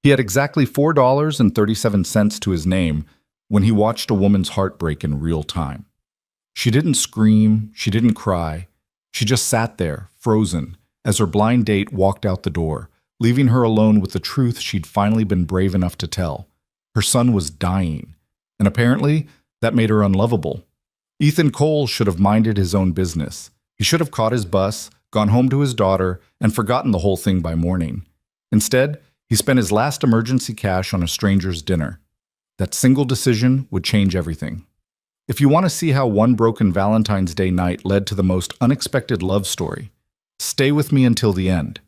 He had exactly $4.37 to his name when he watched a woman's heart break in real time. She didn't scream, she didn't cry. She just sat there, frozen, as her blind date walked out the door, leaving her alone with the truth she'd finally been brave enough to tell. Her son was dying, and apparently that made her unlovable. Ethan Cole should have minded his own business. He should have caught his bus, gone home to his daughter, and forgotten the whole thing by morning. Instead, he spent his last emergency cash on a stranger's dinner. That single decision would change everything. If you want to see how one broken Valentine's Day night led to the most unexpected love story, stay with me until the end.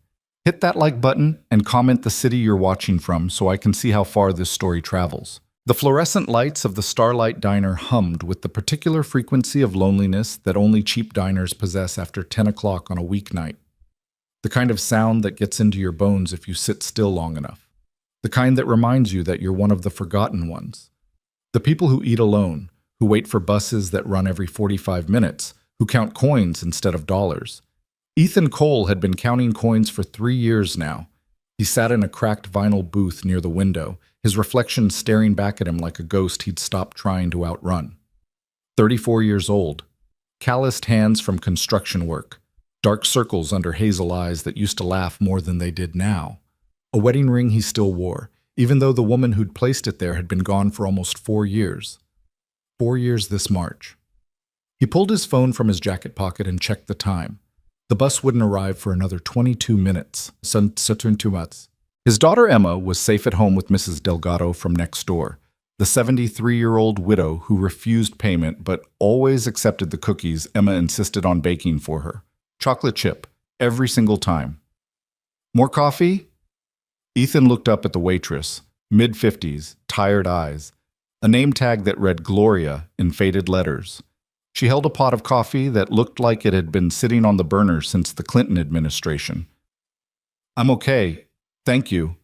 Hit that like button and comment the city you're watching from so I can see how far this story travels. The fluorescent lights of the Starlight Diner hummed with the particular frequency of loneliness that only cheap diners possess after 10 o'clock on a weeknight. The kind of sound that gets into your bones if you sit still long enough. The kind that reminds you that you're one of the forgotten ones. The people who eat alone, who wait for buses that run every 45 minutes, who count coins instead of dollars. Ethan Cole had been counting coins for 3 years now. He sat in a cracked vinyl booth near the window, his reflection staring back at him like a ghost he'd stopped trying to outrun. 34 years old, calloused hands from construction work, dark circles under hazel eyes that used to laugh more than they did now. A wedding ring he still wore, even though the woman who'd placed it there had been gone for almost 4 years. 4 years this March. He pulled his phone from his jacket pocket and checked the time. The bus wouldn't arrive for another 22 minutes. His daughter Emma was safe at home with Mrs. Delgado from next door, the 73-year-old widow who refused payment but always accepted the cookies Emma insisted on baking for her. Chocolate chip, every single time. More coffee? Ethan looked up at the waitress, mid-50s, tired eyes, a name tag that read Gloria in faded letters. She held a pot of coffee that looked like it had been sitting on the burner since the Clinton administration. "I'm okay, thank you."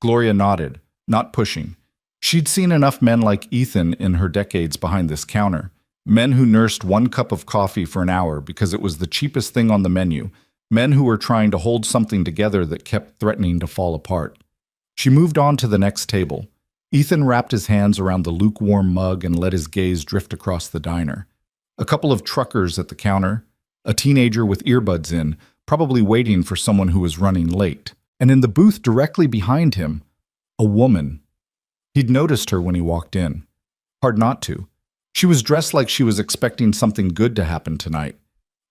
Gloria nodded, not pushing. She'd seen enough men like Ethan in her decades behind this counter, men who nursed 1 cup of coffee for an hour because it was the cheapest thing on the menu, men who were trying to hold something together that kept threatening to fall apart. She moved on to the next table. Ethan wrapped his hands around the lukewarm mug and let his gaze drift across the diner. A couple of truckers at the counter, a teenager with earbuds in, probably waiting for someone who was running late. And in the booth directly behind him, a woman. He'd noticed her when he walked in. Hard not to. She was dressed like she was expecting something good to happen tonight.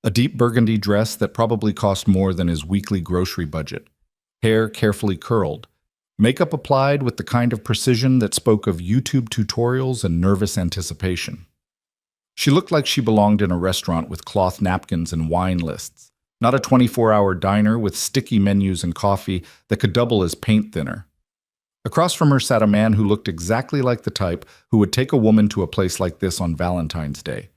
A deep burgundy dress that probably cost more than his weekly grocery budget. Hair carefully curled. Makeup applied with the kind of precision that spoke of YouTube tutorials and nervous anticipation. She looked like she belonged in a restaurant with cloth napkins and wine lists, not a 24-hour diner with sticky menus and coffee that could double as paint thinner. Across from her sat a man who looked exactly like the type who would take a woman to a place like this on Valentine's Day.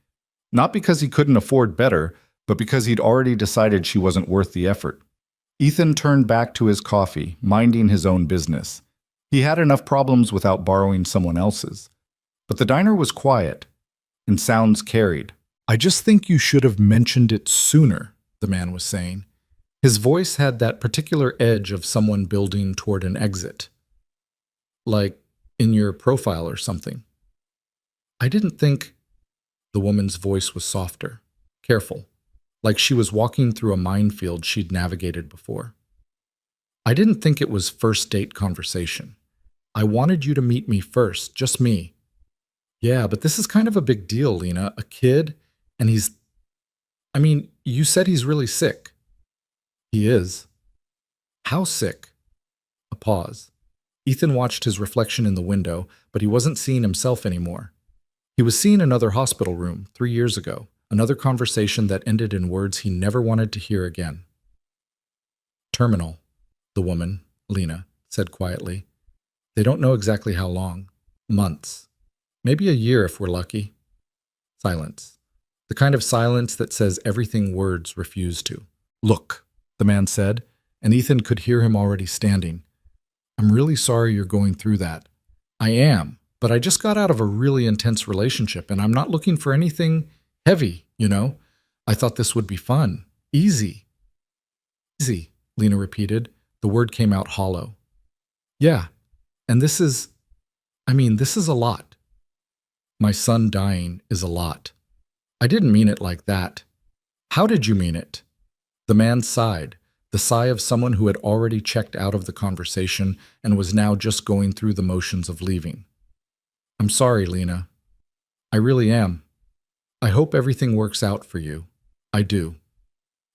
Not because he couldn't afford better, but because he'd already decided she wasn't worth the effort. Ethan turned back to his coffee, minding his own business. He had enough problems without borrowing someone else's. But the diner was quiet, and sounds carried. "I just think you should have mentioned it sooner," the man was saying. His voice had that particular edge of someone building toward an exit. Like in your profile or something. "I didn't think..." The woman's voice was softer, careful, like she was walking through a minefield she'd navigated before. "I didn't think it was first date conversation. I wanted you to meet me first, just me." "Yeah, but this is kind of a big deal, Lena. A kid, and you said he's really sick." "He is." "How sick?" A pause. Ethan watched his reflection in the window, but he wasn't seeing himself anymore. He was seeing another hospital room 3 years ago, another conversation that ended in words he never wanted to hear again. "Terminal," the woman, Lena, said quietly. "They don't know exactly how long. Months. Maybe a year if we're lucky." Silence. The kind of silence that says everything words refuse to. "Look," the man said, and Ethan could hear him already standing. "I'm really sorry you're going through that. I am, but I just got out of a really intense relationship, and I'm not looking for anything heavy, you know? I thought this would be fun. Easy." "Easy," Lena repeated. The word came out hollow. Yeah, and this is a lot. My son dying is a lot. I didn't mean it like that. How did you mean it? The man sighed, the sigh of someone who had already checked out of the conversation and was now just going through the motions of leaving. I'm sorry, Lena. I really am. I hope everything works out for you. I do.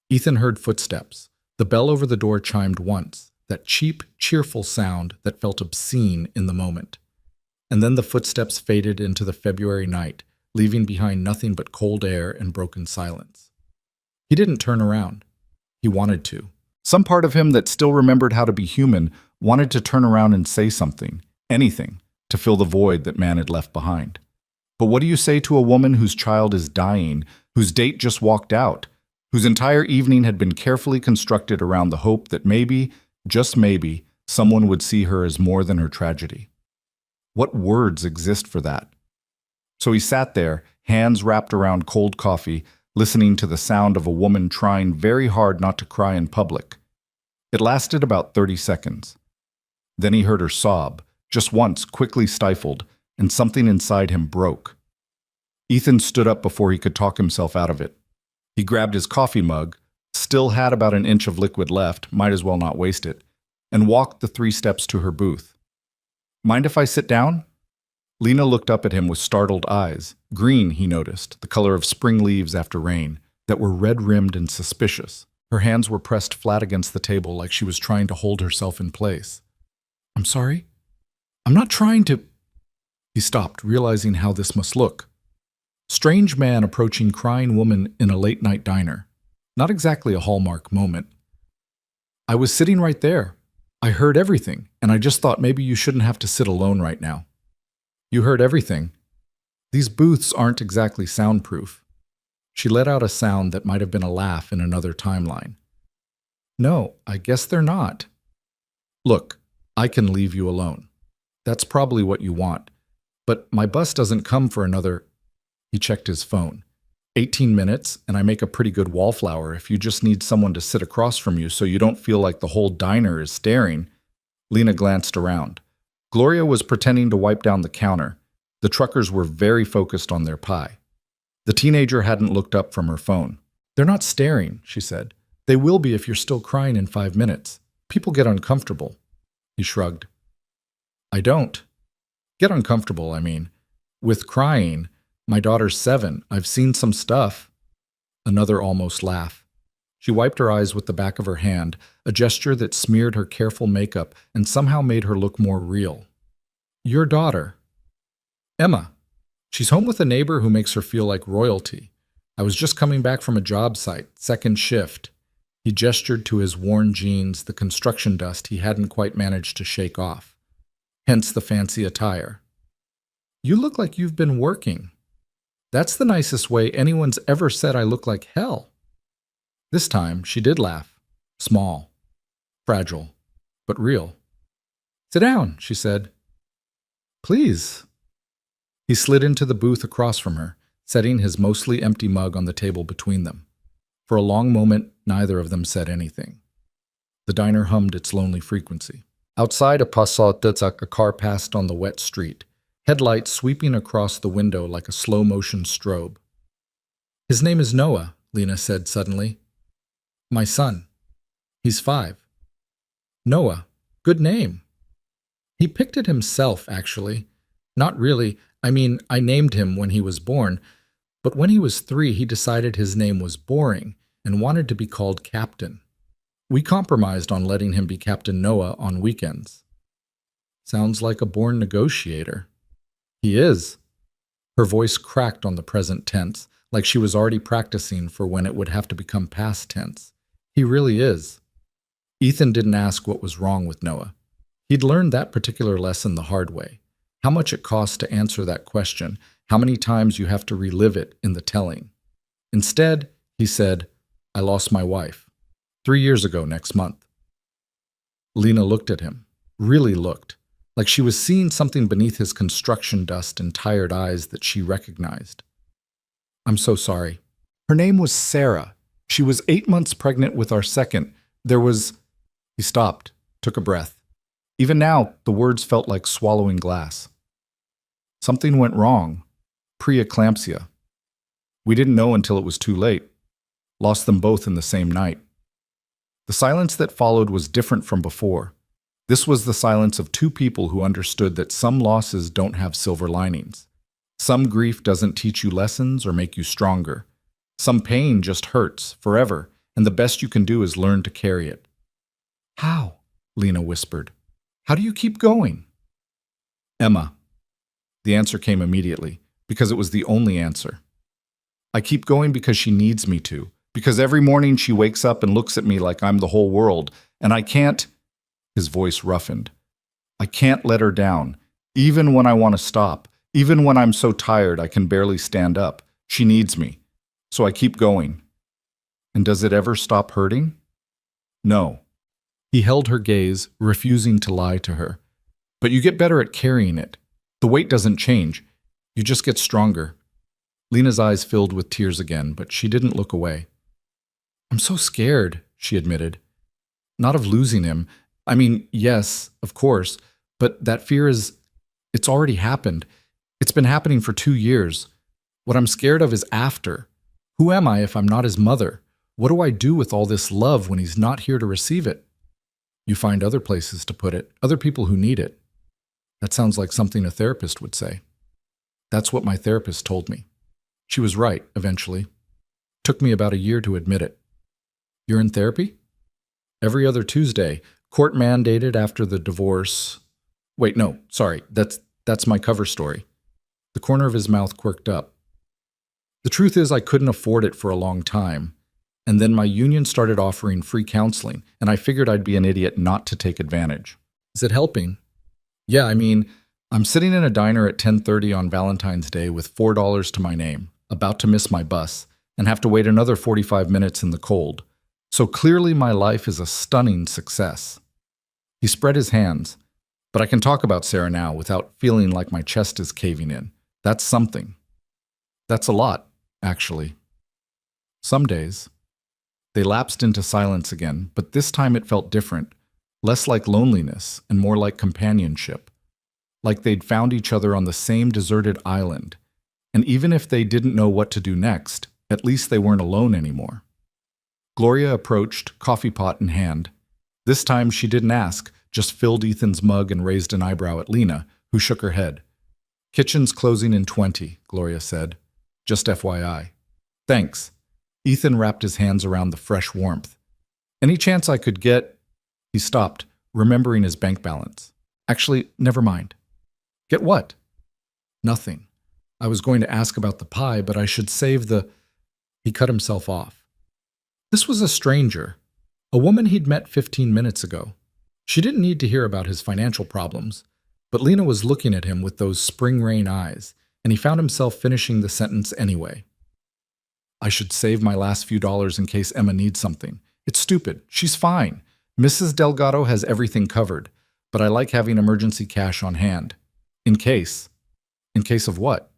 Ethan heard footsteps. The bell over the door chimed once, that cheap, cheerful sound that felt obscene in the moment. And then the footsteps faded into the February night, leaving behind nothing but cold air and broken silence. He didn't turn around. He wanted to. Some part of him that still remembered how to be human wanted to turn around and say something, anything, to fill the void that man had left behind. But what do you say to a woman whose child is dying, whose date just walked out, whose entire evening had been carefully constructed around the hope that maybe, just maybe, someone would see her as more than her tragedy? What words exist for that? So he sat there, hands wrapped around cold coffee, listening to the sound of a woman trying very hard not to cry in public. It lasted about 30 seconds. Then he heard her sob, just once, quickly stifled, and something inside him broke. Ethan stood up before he could talk himself out of it. He grabbed his coffee mug, still had about an inch of liquid left, might as well not waste it, and walked the 3 steps to her booth. Mind if I sit down? Lena looked up at him with startled eyes, green, he noticed, the color of spring leaves after rain, that were red-rimmed and suspicious. Her hands were pressed flat against the table like she was trying to hold herself in place. I'm sorry? I'm not trying to... He stopped, realizing how this must look. Strange man approaching crying woman in a late-night diner. Not exactly a hallmark moment. I was sitting right there. I heard everything, and I just thought maybe you shouldn't have to sit alone right now. You heard everything. These booths aren't exactly soundproof. She let out a sound that might have been a laugh in another timeline. No, I guess they're not. Look, I can leave you alone. That's probably what you want. But my bus doesn't come for another... He checked his phone. 18 minutes, and I make a pretty good wallflower if you just need someone to sit across from you so you don't feel like the whole diner is staring. Lena glanced around. Gloria was pretending to wipe down the counter. The truckers were very focused on their pie. The teenager hadn't looked up from her phone. They're not staring, she said. They will be if you're still crying in 5 minutes. People get uncomfortable. He shrugged. I don't. Get uncomfortable, I mean. With crying, my daughter's 7. I've seen some stuff. Another almost laugh. She wiped her eyes with the back of her hand, a gesture that smeared her careful makeup and somehow made her look more real. Your daughter. Emma. She's home with a neighbor who makes her feel like royalty. I was just coming back from a job site, second shift. He gestured to his worn jeans, the construction dust he hadn't quite managed to shake off. Hence the fancy attire. You look like you've been working. That's the nicest way anyone's ever said I look like hell. This time, she did laugh. Small, fragile, but real. Sit down, she said. Please. He slid into the booth across from her, setting his mostly empty mug on the table between them. For a long moment, neither of them said anything. The diner hummed its lonely frequency. Outside, a car passed on the wet street, headlights sweeping across the window like a slow-motion strobe. His name is Noah, Lena said suddenly. My son. He's 5. Noah. Good name. He picked it himself, actually. Not really. I mean, I named him when he was born, but when he was 3, he decided his name was boring and wanted to be called Captain. We compromised on letting him be Captain Noah on weekends. Sounds like a born negotiator. He is. Her voice cracked on the present tense, like she was already practicing for when it would have to become past tense. He really is. Ethan didn't ask what was wrong with Noah. He'd learned that particular lesson the hard way. How much it costs to answer that question, how many times you have to relive it in the telling. Instead, he said, I lost my wife. 3 years ago next month. Lena looked at him, really looked, like she was seeing something beneath his construction dust and tired eyes that she recognized. I'm so sorry. Her name was Sarah. She was 8 months pregnant with our second. He stopped, took a breath. Even now, the words felt like swallowing glass. Something went wrong. Preeclampsia. We didn't know until it was too late. Lost them both in the same night. The silence that followed was different from before. This was the silence of two people who understood that some losses don't have silver linings. Some grief doesn't teach you lessons or make you stronger. Some pain just hurts forever, and the best you can do is learn to carry it. How? Lena whispered. How do you keep going? Emma. The answer came immediately, because it was the only answer. I keep going because she needs me to, because every morning she wakes up and looks at me like I'm the whole world, and I can't— His voice roughened. I can't let her down, even when I want to stop, even when I'm so tired I can barely stand up. She needs me, so I keep going. And does it ever stop hurting? No. He held her gaze, refusing to lie to her. But you get better at carrying it. The weight doesn't change. You just get stronger. Lena's eyes filled with tears again, but she didn't look away. I'm so scared, she admitted. Not of losing him. I mean, yes, of course, but that fear it's already happened. It's been happening for 2 years. What I'm scared of is after. Who am I if I'm not his mother? What do I do with all this love when he's not here to receive it? You find other places to put it, other people who need it. That sounds like something a therapist would say. That's what my therapist told me. She was right, eventually. Took me about a year to admit it. You're in therapy? Every other Tuesday, court mandated after the divorce. Wait, no, sorry, that's my cover story. The corner of his mouth quirked up. The truth is I couldn't afford it for a long time, and then my union started offering free counseling, and I figured I'd be an idiot not to take advantage. Is it helping? Yeah, I mean, I'm sitting in a diner at 10:30 on Valentine's Day with $4 to my name, about to miss my bus, and have to wait another 45 minutes in the cold. So clearly my life is a stunning success. He spread his hands. But I can talk about Sarah now without feeling like my chest is caving in. That's something. That's a lot, actually. Some days. They lapsed into silence again, but this time it felt different, less like loneliness and more like companionship. Like they'd found each other on the same deserted island, and even if they didn't know what to do next, at least they weren't alone anymore. Gloria approached, coffee pot in hand. This time she didn't ask, just filled Ethan's mug and raised an eyebrow at Lena, who shook her head. Kitchen's closing in 20, Gloria said. Just FYI. Thanks. Ethan wrapped his hands around the fresh warmth. Any chance I could get— He stopped, remembering his bank balance. Actually, never mind. Get what? Nothing. I was going to ask about the pie, but I should save the— He cut himself off. This was a stranger, a woman he'd met 15 minutes ago. She didn't need to hear about his financial problems, but Lena was looking at him with those spring rain eyes, and he found himself finishing the sentence anyway. I should save my last few dollars in case Emma needs something. It's stupid. She's fine. Mrs. Delgado has everything covered, but I like having emergency cash on hand. In case. In case of what?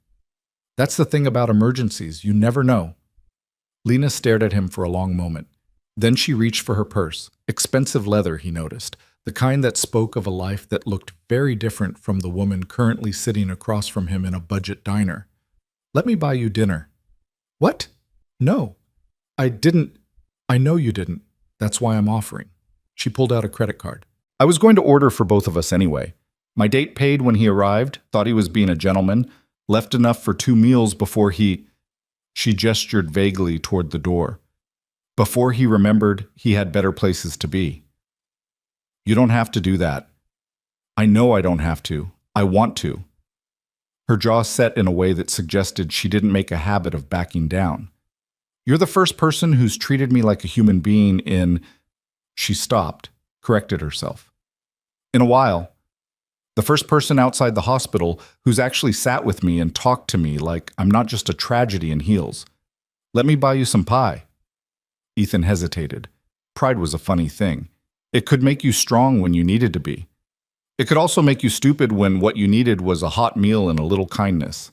That's the thing about emergencies. You never know. Lena stared at him for a long moment. Then she reached for her purse. Expensive leather, he noticed. The kind that spoke of a life that looked very different from the woman currently sitting across from him in a budget diner. Let me buy you dinner. What? No. I know you didn't. That's why I'm offering. She pulled out a credit card. I was going to order for both of us anyway. My date paid when he arrived, thought he was being a gentleman, left enough for 2 meals before he— She gestured vaguely toward the door. Before he remembered he had better places to be. You don't have to do that. I know I don't have to. I want to. Her jaw set in a way that suggested she didn't make a habit of backing down. You're the first person who's treated me like a human being in— She stopped, corrected herself. In a while. The first person outside the hospital who's actually sat with me and talked to me like I'm not just a tragedy in heels. Let me buy you some pie. Ethan hesitated. Pride was a funny thing. It could make you strong when you needed to be. It could also make you stupid when what you needed was a hot meal and a little kindness.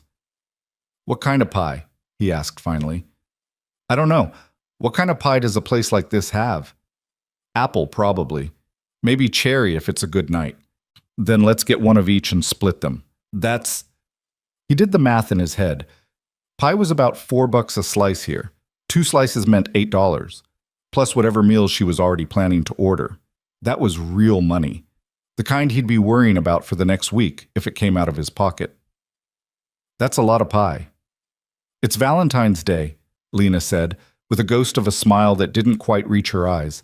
What kind of pie? He asked finally. I don't know. What kind of pie does a place like this have? Apple, probably. Maybe cherry if it's a good night. Then let's get one of each and split them. That's... He did the math in his head. Pie was about $4 a slice here. 2 slices meant $8, plus whatever meals she was already planning to order. That was real money. The kind he'd be worrying about for the next week if it came out of his pocket. That's a lot of pie. It's Valentine's Day, Lena said, with a ghost of a smile that didn't quite reach her eyes.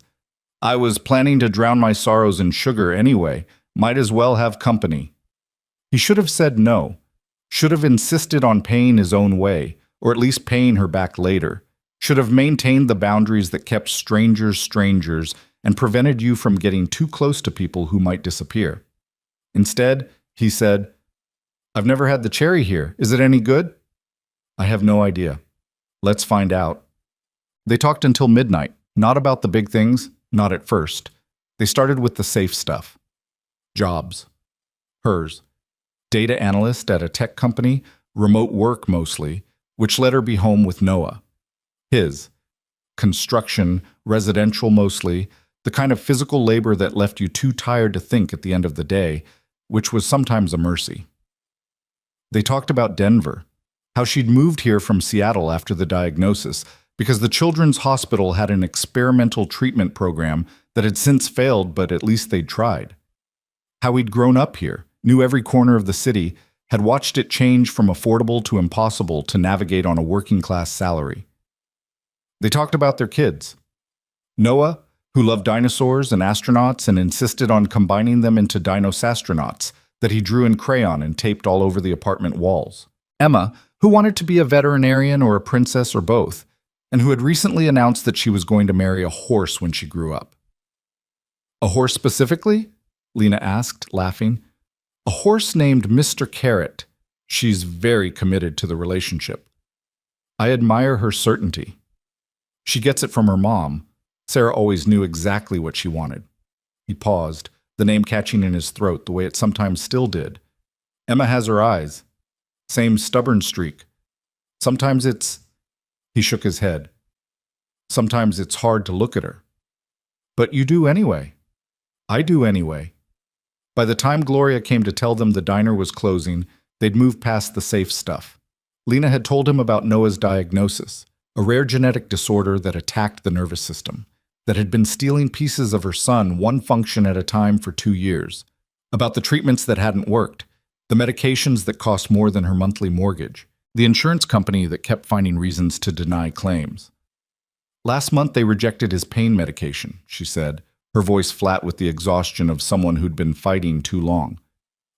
I was planning to drown my sorrows in sugar anyway. Might as well have company. He should have said no. Should have insisted on paying his own way, or at least paying her back later. Should have maintained the boundaries that kept strangers strangers and prevented you from getting too close to people who might disappear. Instead, he said, I've never had the cherry here. Is it any good? I have no idea. Let's find out. They talked until midnight, not about the big things, not at first. They started with the safe stuff. Jobs. Hers. Data analyst at a tech company, remote work mostly, which let her be home with Noah. His. Construction, residential mostly, the kind of physical labor that left you too tired to think at the end of the day, which was sometimes a mercy. They talked about Denver, how she'd moved here from Seattle after the diagnosis because the Children's Hospital had an experimental treatment program that had since failed, but at least they'd tried. How he'd grown up here, knew every corner of the city, had watched it change from affordable to impossible to navigate on a working-class salary. They talked about their kids. Noah, who loved dinosaurs and astronauts and insisted on combining them into dinosastronauts that he drew in crayon and taped all over the apartment walls. Emma, who wanted to be a veterinarian or a princess or both, and who had recently announced that she was going to marry a horse when she grew up. A horse specifically? Lena asked, laughing. A horse named Mr. Carrot. She's very committed to the relationship. I admire her certainty. She gets it from her mom. Sarah always knew exactly what she wanted. He paused, the name catching in his throat the way it sometimes still did. Emma has her eyes. Same stubborn streak. Sometimes it's... He shook his head. Sometimes it's hard to look at her. But you do anyway. I do anyway. By the time Gloria came to tell them the diner was closing, they'd moved past the safe stuff. Lena had told him about Noah's diagnosis, a rare genetic disorder that attacked the nervous system, that had been stealing pieces of her son one function at a time for 2 years, about the treatments that hadn't worked, the medications that cost more than her monthly mortgage, the insurance company that kept finding reasons to deny claims. Last month they rejected his pain medication, she said, her voice flat with the exhaustion of someone who'd been fighting too long.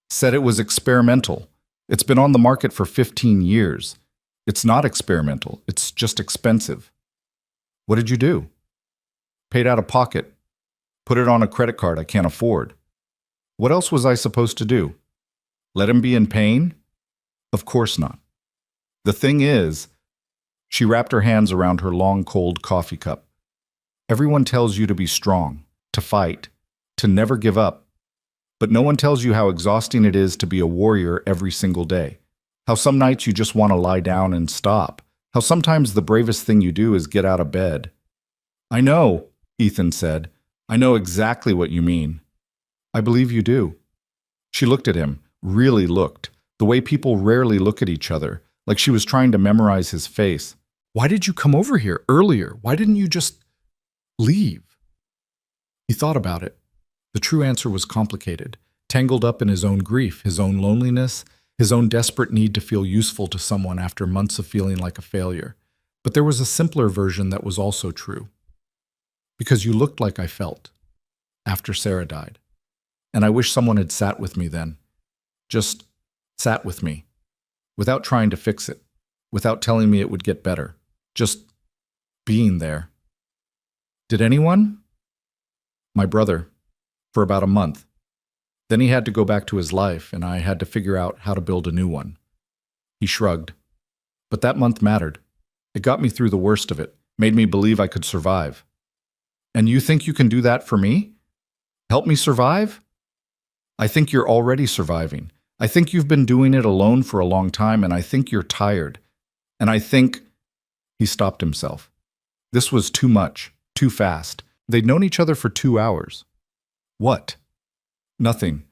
Said it was experimental. It's been on the market for 15 years. It's not experimental. It's just expensive. What did you do? Paid out of pocket. Put it on a credit card I can't afford. What else was I supposed to do? Let him be in pain? Of course not. The thing is, she wrapped her hands around her long, cold coffee cup. Everyone tells you to be strong, to fight, to never give up. But no one tells you how exhausting it is to be a warrior every single day. How some nights you just want to lie down and stop. How sometimes the bravest thing you do is get out of bed. I know, Ethan said. I know exactly what you mean. I believe you do. She looked at him, really looked, the way people rarely look at each other, like she was trying to memorize his face. Why did you come over here earlier? Why didn't you just leave? He thought about it. The true answer was complicated, tangled up in his own grief, his own loneliness, his own desperate need to feel useful to someone after months of feeling like a failure. But there was a simpler version that was also true. Because you looked like I felt after Sarah died. And I wish someone had sat with me then. Just sat with me. Without trying to fix it. Without telling me it would get better. Just being there. Did anyone? My brother. For about a month. Then he had to go back to his life, and I had to figure out how to build a new one. He shrugged. But that month mattered. It got me through the worst of it, made me believe I could survive. And you think you can do that for me? Help me survive? I think you're already surviving. I think you've been doing it alone for a long time, and I think you're tired. And I think... He stopped himself. This was too much, too fast. They'd known each other for 2 hours. What? Nothing.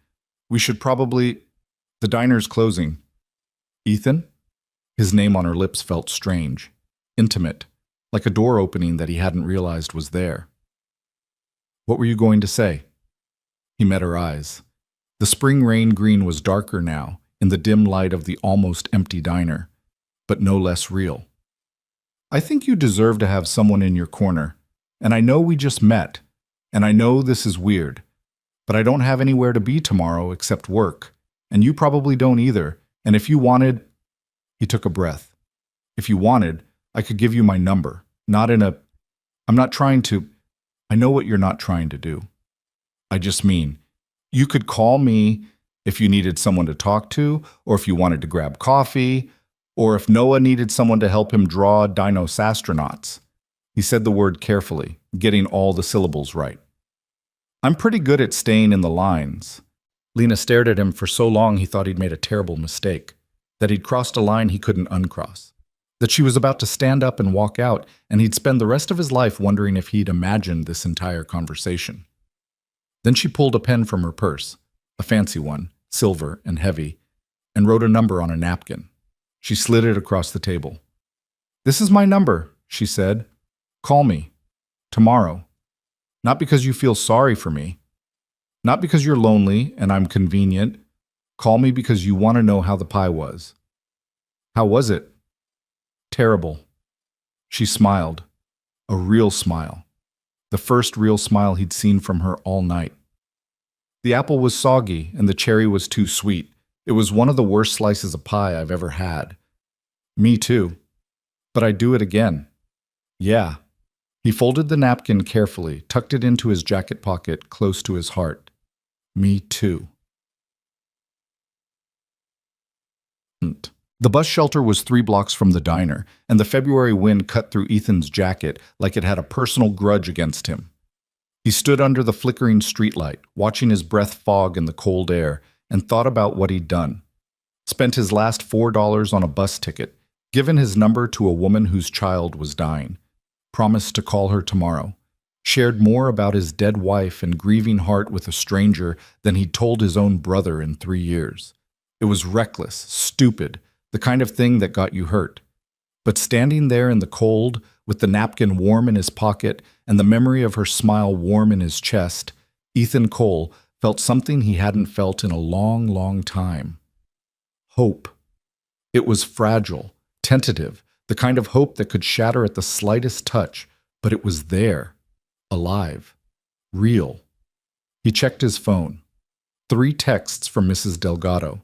We should probably... The diner's closing. Ethan? His name on her lips felt strange, intimate, like a door opening that he hadn't realized was there. What were you going to say? He met her eyes. The spring rain green was darker now, in the dim light of the almost empty diner, but no less real. I think you deserve to have someone in your corner, and I know we just met, and I know this is weird, but I don't have anywhere to be tomorrow except work, and you probably don't either, and if you wanted... He took a breath. If you wanted, I could give you my number, not in a... I'm not trying to... I know what you're not trying to do. I just mean, you could call me if you needed someone to talk to, or if you wanted to grab coffee, or if Noah needed someone to help him draw dinosastronauts. He said the word carefully, getting all the syllables right. I'm pretty good at staying in the lines. Lena stared at him for so long he thought he'd made a terrible mistake, that he'd crossed a line he couldn't uncross, that she was about to stand up and walk out, and he'd spend the rest of his life wondering if he'd imagined this entire conversation. Then she pulled a pen from her purse, a fancy one, silver and heavy, and wrote a number on a napkin. She slid it across the table. "This is my number," she said. "Call me. Tomorrow. Not because you feel sorry for me. Not because you're lonely and I'm convenient. Call me because you want to know how the pie was." "How was it?" "Terrible." She smiled. A real smile. The first real smile he'd seen from her all night. The apple was soggy and the cherry was too sweet. It was one of the worst slices of pie I've ever had. "Me too. But I'd do it again." "Yeah." He folded the napkin carefully, tucked it into his jacket pocket close to his heart. "Me too." The bus shelter was 3 blocks from the diner, and the February wind cut through Ethan's jacket like it had a personal grudge against him. He stood under the flickering streetlight, watching his breath fog in the cold air, and thought about what he'd done. Spent his last $4 on a bus ticket, given his number to a woman whose child was dying, promised to call her tomorrow, shared more about his dead wife and grieving heart with a stranger than he'd told his own brother in 3 years. It was reckless, stupid, the kind of thing that got you hurt. But standing there in the cold, with the napkin warm in his pocket and the memory of her smile warm in his chest, Ethan Cole felt something he hadn't felt in a long, long time. Hope. It was fragile, tentative, the kind of hope that could shatter at the slightest touch, but it was there, alive, real. He checked his phone. 3 texts from Mrs. Delgado.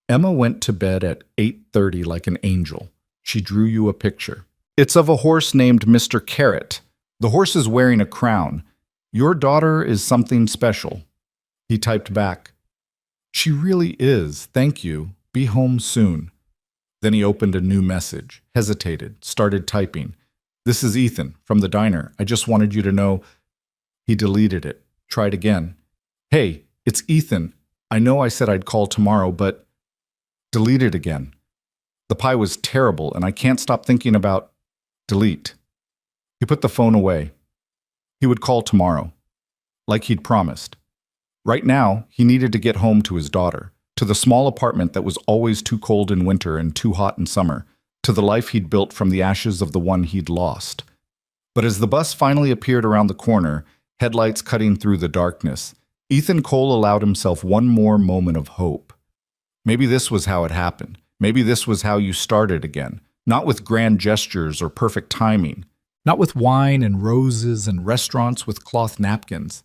"Emma went to bed at 8:30 like an angel. She drew you a picture. It's of a horse named Mr. Carrot. The horse is wearing a crown. Your daughter is something special." He typed back, "She really is, thank you. Be home soon." Then he opened a new message, hesitated, started typing. "This is Ethan, from the diner. I just wanted you to know..." He deleted it, tried again. "Hey, it's Ethan. I know I said I'd call tomorrow, but..." Deleted again. "The pie was terrible, and I can't stop thinking about..." Delete. He put the phone away. He would call tomorrow, like he'd promised. Right now, he needed to get home to his daughter, to the small apartment that was always too cold in winter and too hot in summer, to the life he'd built from the ashes of the one he'd lost. But as the bus finally appeared around the corner, headlights cutting through the darkness, Ethan Cole allowed himself one more moment of hope. Maybe this was how it happened. Maybe this was how you started again. Not with grand gestures or perfect timing. Not with wine and roses and restaurants with cloth napkins.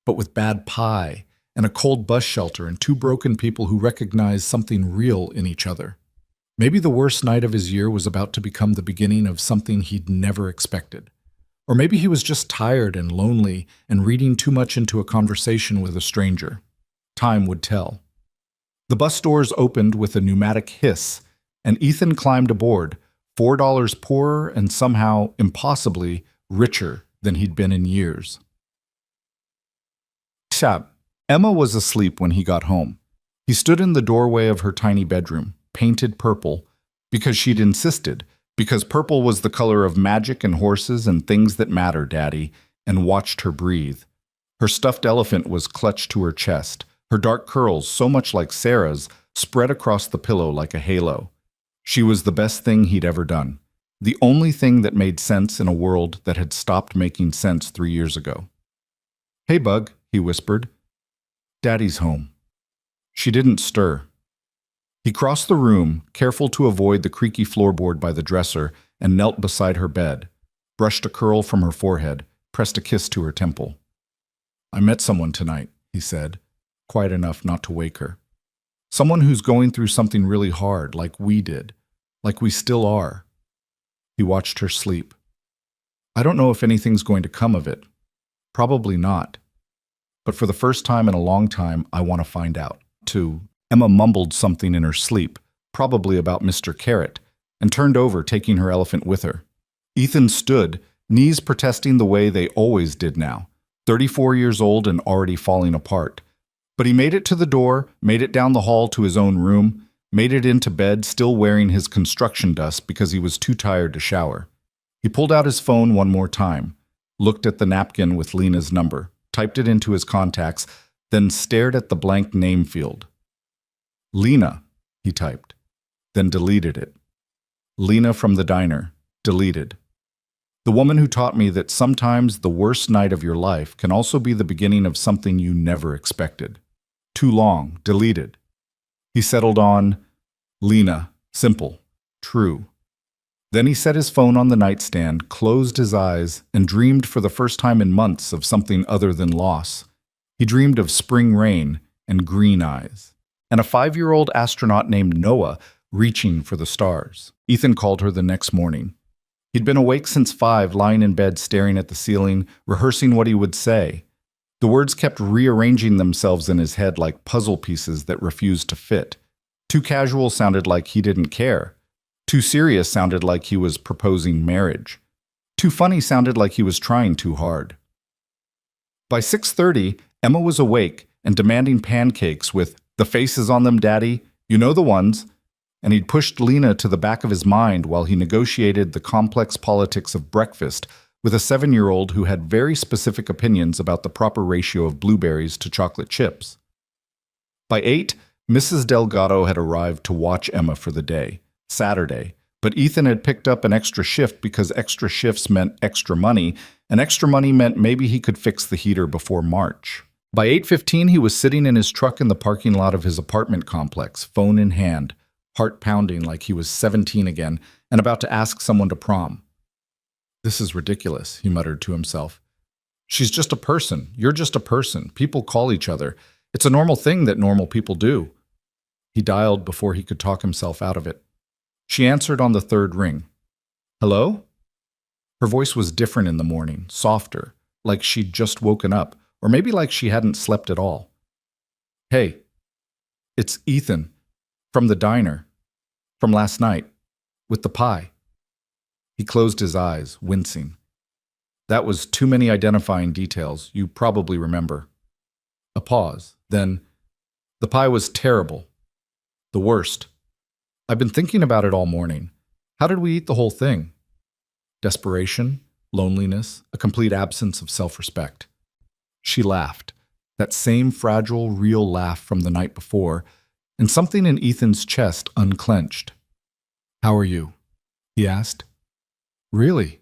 But with bad pie and a cold bus shelter and 2 broken people who recognized something real in each other. Maybe the worst night of his year was about to become the beginning of something he'd never expected. Or maybe he was just tired and lonely and reading too much into a conversation with a stranger. Time would tell. The bus doors opened with a pneumatic hiss, and Ethan climbed aboard, $4 poorer and somehow, impossibly, richer than he'd been in years. Emma was asleep when he got home. He stood in the doorway of her tiny bedroom, painted purple, because she'd insisted, because purple was the color of magic and horses and things that matter, Daddy, and watched her breathe. Her stuffed elephant was clutched to her chest, Her dark curls, so much like Sarah's, spread across the pillow like a halo. She was the best thing he'd ever done. The only thing that made sense in a world that had stopped making sense 3 years ago. "Hey, Bug," he whispered. "Daddy's home." She didn't stir. He crossed the room, careful to avoid the creaky floorboard by the dresser, and knelt beside her bed, brushed a curl from her forehead, pressed a kiss to her temple. "I met someone tonight," he said, quiet enough not to wake her. "Someone who's going through something really hard, like we did, like we still are." He watched her sleep. "I don't know if anything's going to come of it. Probably not. But for the first time in a long time, I want to find out, too." Emma mumbled something in her sleep, probably about Mr. Carrot, and turned over, taking her elephant with her. Ethan stood, knees protesting the way they always did now, 34 years old and already falling apart. But he made it to the door, made it down the hall to his own room, made it into bed still wearing his construction dust because he was too tired to shower. He pulled out his phone one more time, looked at the napkin with Lena's number, typed it into his contacts, then stared at the blank name field. "Lena," he typed, then deleted it. "Lena from the diner," deleted. "The woman who taught me that sometimes the worst night of your life can also be the beginning of something you never expected." Too long, deleted. He settled on Lena, simple, true. Then he set his phone on the nightstand, closed his eyes, and dreamed for the first time in months of something other than loss. He dreamed of spring rain and green eyes, and a 5-year-old astronaut named Noah reaching for the stars. Ethan called her the next morning. He'd been awake since 5, lying in bed staring at the ceiling, rehearsing what he would say. The words kept rearranging themselves in his head like puzzle pieces that refused to fit. Too casual sounded like he didn't care. Too serious sounded like he was proposing marriage. Too funny sounded like he was trying too hard. By 6:30, Emma was awake and demanding pancakes with, "The faces on them, Daddy, you know the ones," and he'd pushed Lena to the back of his mind while he negotiated the complex politics of breakfast with a 7-year-old who had very specific opinions about the proper ratio of blueberries to chocolate chips. By 8, Mrs. Delgado had arrived to watch Emma for the day, Saturday, but Ethan had picked up an extra shift because extra shifts meant extra money, and extra money meant maybe he could fix the heater before March. By 8:15, he was sitting in his truck in the parking lot of his apartment complex, phone in hand, heart pounding like he was 17 again, and about to ask someone to prom. "This is ridiculous," he muttered to himself. "She's just a person. You're just a person. People call each other. It's a normal thing that normal people do." He dialed before he could talk himself out of it. She answered on the 3rd ring. "Hello?" Her voice was different in the morning, softer, like she'd just woken up, or maybe like she hadn't slept at all. "Hey, it's Ethan, from the diner, from last night, with the pie." He closed his eyes, wincing. "That was too many identifying details, you probably remember." A pause, then, "The pie was terrible. The worst. I've been thinking about it all morning. How did we eat the whole thing?" Desperation, loneliness, a complete absence of self-respect. She laughed, that same fragile, real laugh from the night before, and something in Ethan's chest unclenched. "How are you?" he asked. "Really?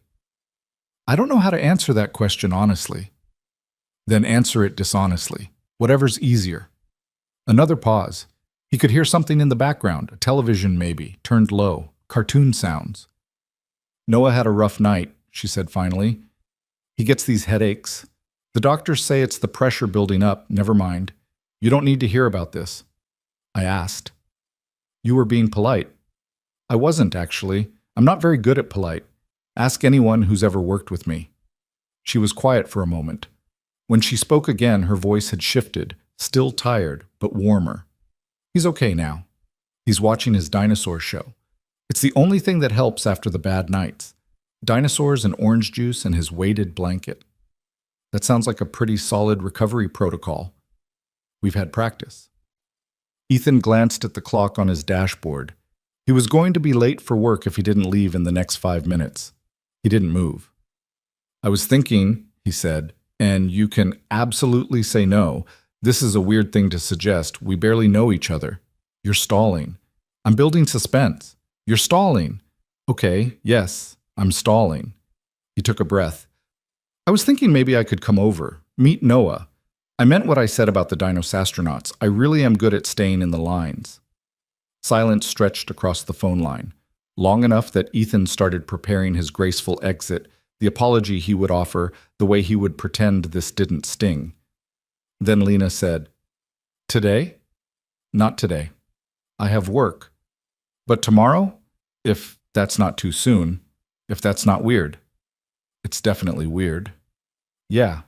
I don't know how to answer that question honestly." "Then answer it dishonestly. Whatever's easier." Another pause. He could hear something in the background, a television maybe, turned low, cartoon sounds. "Noah had a rough night," she said finally. "He gets these headaches. The doctors say it's the pressure building up. Never mind. You don't need to hear about this." I asked. "You were being polite." "I wasn't, actually. I'm not very good at polite. Ask anyone who's ever worked with me." She was quiet for a moment. When she spoke again, her voice had shifted, still tired, but warmer. "He's okay now. He's watching his dinosaur show. It's the only thing that helps after the bad nights. Dinosaurs and orange juice and his weighted blanket. That sounds like a pretty solid recovery protocol. We've had practice." Ethan glanced at the clock on his dashboard. He was going to be late for work if he didn't leave in the next 5 minutes. He didn't move. "I was thinking," he said, "and you can absolutely say no, This is a weird thing to suggest. We barely know each other. You're stalling. I'm building suspense. You're stalling. Okay, yes, I'm stalling. He took a breath. I was thinking maybe I could come over, meet Noah. I meant what I said about the Dinosastronauts. I really am good at staying in the lines. Silence stretched across the phone line, long enough that Ethan started preparing his graceful exit, the apology he would offer, the way he would pretend this didn't sting. Then Lena said, Today? Not today. I have work. But tomorrow? If that's not too soon. If that's not weird. It's definitely weird. Yeah.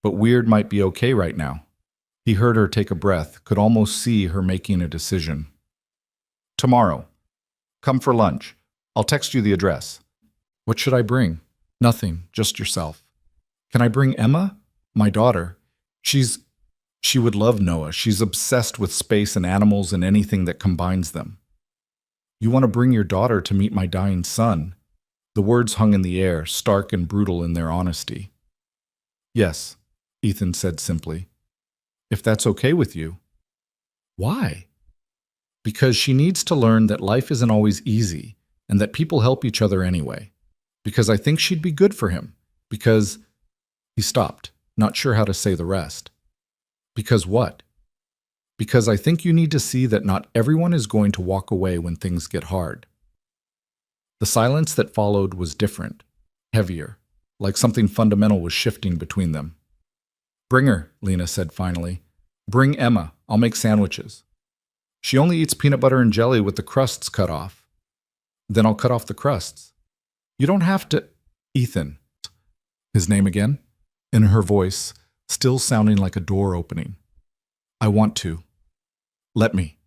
But weird might be okay right now. He heard her take a breath, could almost see her making a decision. Tomorrow. Come for lunch. I'll text you the address. What should I bring? Nothing, just yourself. Can I bring Emma? My daughter. She would love Noah. She's obsessed with space and animals and anything that combines them. You want to bring your daughter to meet my dying son? The words hung in the air, stark and brutal in their honesty. Yes, Ethan said simply. If that's okay with you. Why? Because she needs to learn that life isn't always easy and that people help each other anyway. Because I think she'd be good for him. Because... He stopped, not sure how to say the rest. Because what? Because I think you need to see that not everyone is going to walk away when things get hard. The silence that followed was different, heavier, like something fundamental was shifting between them. Bring her, Lena said finally. Bring Emma. I'll make sandwiches. She only eats peanut butter and jelly with the crusts cut off. Then I'll cut off the crusts. You don't have to... Ethan. His name again? In her voice, still sounding like a door opening. I want to. Let me.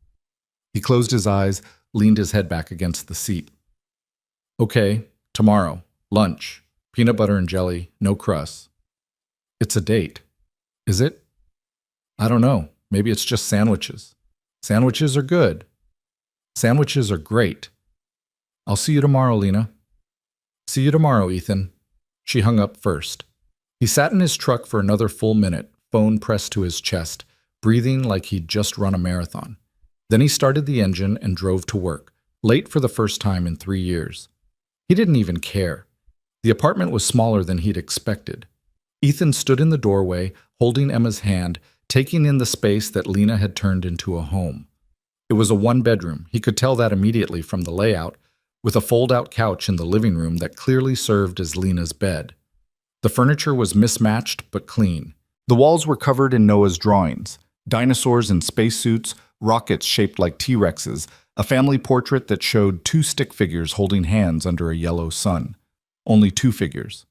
He closed his eyes, leaned his head back against the seat. Okay, tomorrow, lunch, peanut butter and jelly, no crusts. It's a date. Is it? I don't know. Maybe it's just sandwiches. Sandwiches are good. Sandwiches are great. I'll see you tomorrow, Lena. See you tomorrow, Ethan. She hung up first. He sat in his truck for another full minute, phone pressed to his chest, breathing like he'd just run a marathon. Then he started the engine and drove to work, late for the first time in 3 years. He didn't even care. The apartment was smaller than he'd expected. Ethan stood in the doorway, holding Emma's hand, taking in the space that Lena had turned into a home. It was a one-bedroom, he could tell that immediately from the layout, with a fold-out couch in the living room that clearly served as Lena's bed. The furniture was mismatched but clean. The walls were covered in Noah's drawings, dinosaurs in spacesuits, rockets shaped like T-Rexes, a family portrait that showed 2 stick figures holding hands under a yellow sun. Only 2 figures.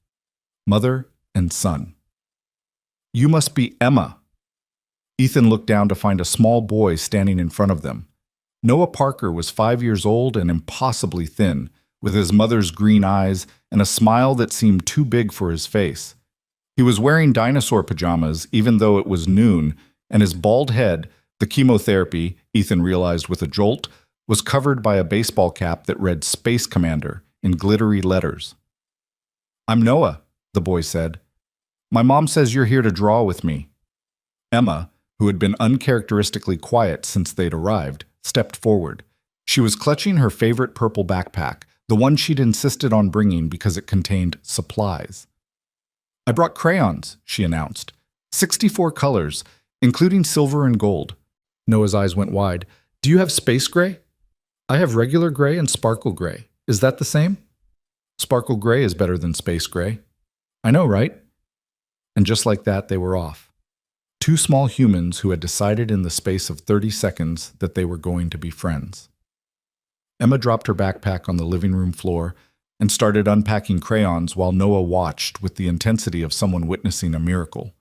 Mother and son. You must be Emma. Ethan looked down to find a small boy standing in front of them. Noah Parker was 5 years old and impossibly thin, with his mother's green eyes and a smile that seemed too big for his face. He was wearing dinosaur pajamas even though it was noon, and his bald head, the chemotherapy, Ethan realized with a jolt, was covered by a baseball cap that read Space Commander in glittery letters. I'm Noah, the boy said. My mom says you're here to draw with me. Emma, who had been uncharacteristically quiet since they'd arrived, stepped forward. She was clutching her favorite purple backpack, the one she'd insisted on bringing because it contained supplies. I brought crayons, she announced. 64 colors, including silver and gold. Noah's eyes went wide. Do you have space gray? I have regular gray and sparkle gray. Is that the same? Sparkle gray is better than space gray. I know, right? And just like that, they were off. 2 small humans who had decided in the space of 30 seconds that they were going to be friends. Emma dropped her backpack on the living room floor and started unpacking crayons while Noah watched with the intensity of someone witnessing a miracle.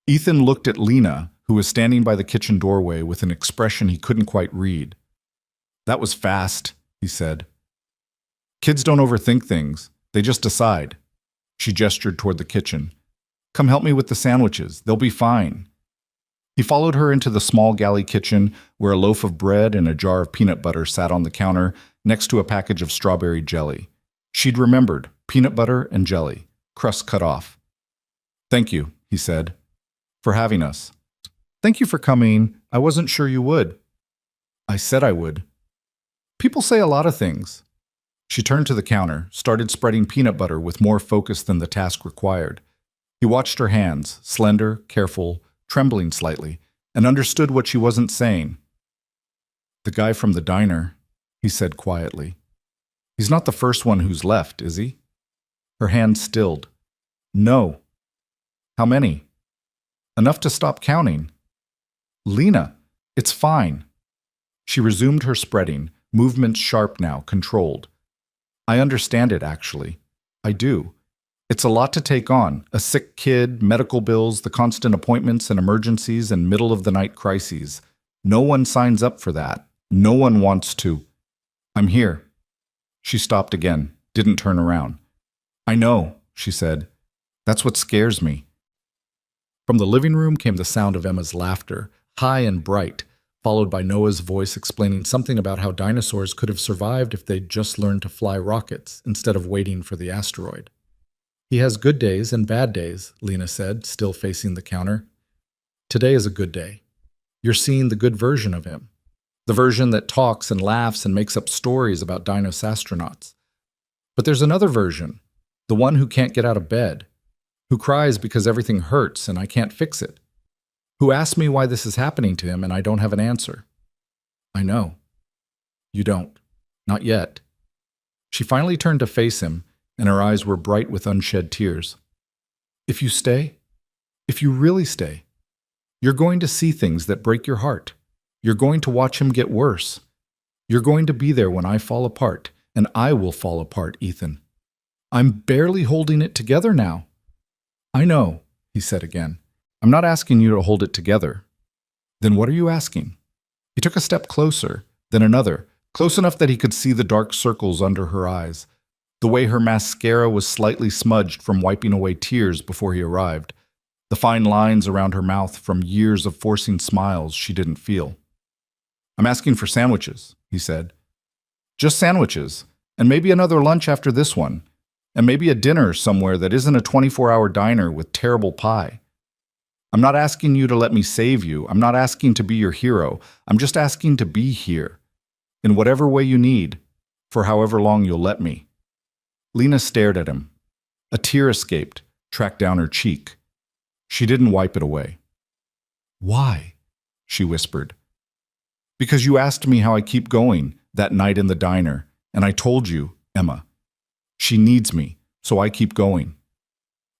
Ethan looked at Lena, who was standing by the kitchen doorway with an expression he couldn't quite read. That was fast, he said. Kids don't overthink things. They just decide. She gestured toward the kitchen. Come help me with the sandwiches. They'll be fine. He followed her into the small galley kitchen where a loaf of bread and a jar of peanut butter sat on the counter next to a package of strawberry jelly. She'd remembered peanut butter and jelly, crust cut off. Thank you, he said, for having us. Thank you for coming. I wasn't sure you would. I said I would. People say a lot of things. She turned to the counter, started spreading peanut butter with more focus than the task required. He watched her hands, slender, careful, trembling slightly, and understood what she wasn't saying. The guy from the diner, he said quietly. He's not the first one who's left, is he? Her hand stilled. No. How many? Enough to stop counting. Lena, it's fine. She resumed her spreading, movements sharp now, controlled. I understand it, actually. I do. It's a lot to take on. A sick kid, medical bills, the constant appointments and emergencies and middle-of-the-night crises. No one signs up for that. No one wants to. I'm here. She stopped again, didn't turn around. I know, she said. That's what scares me. From the living room came the sound of Emma's laughter, high and bright, followed by Noah's voice explaining something about how dinosaurs could have survived if they'd just learned to fly rockets instead of waiting for the asteroid. He has good days and bad days, Lena said, still facing the counter. Today is a good day. You're seeing the good version of him. The version that talks and laughs and makes up stories about dinosaurs. But there's another version, the one who can't get out of bed, who cries because everything hurts and I can't fix it, who asks me why this is happening to him and I don't have an answer. I know. You don't. Not yet. She finally turned to face him, and her eyes were bright with unshed tears. If you stay, if you really stay, you're going to see things that break your heart. You're going to watch him get worse. You're going to be there when I fall apart, and I will fall apart, Ethan. I'm barely holding it together now. I know, he said again. I'm not asking you to hold it together. Then what are you asking? He took a step closer, then another, close enough that he could see the dark circles under her eyes, the way her mascara was slightly smudged from wiping away tears before he arrived, the fine lines around her mouth from years of forcing smiles she didn't feel. I'm asking for sandwiches, he said. Just sandwiches, and maybe another lunch after this one, and maybe a dinner somewhere that isn't a 24-hour diner with terrible pie. I'm not asking you to let me save you. I'm not asking to be your hero. I'm just asking to be here, in whatever way you need, for however long you'll let me. Lena stared at him. A tear escaped, tracked down her cheek. She didn't wipe it away. Why? She whispered. Because you asked me how I keep going that night in the diner, and I told you, Emma. She needs me, so I keep going.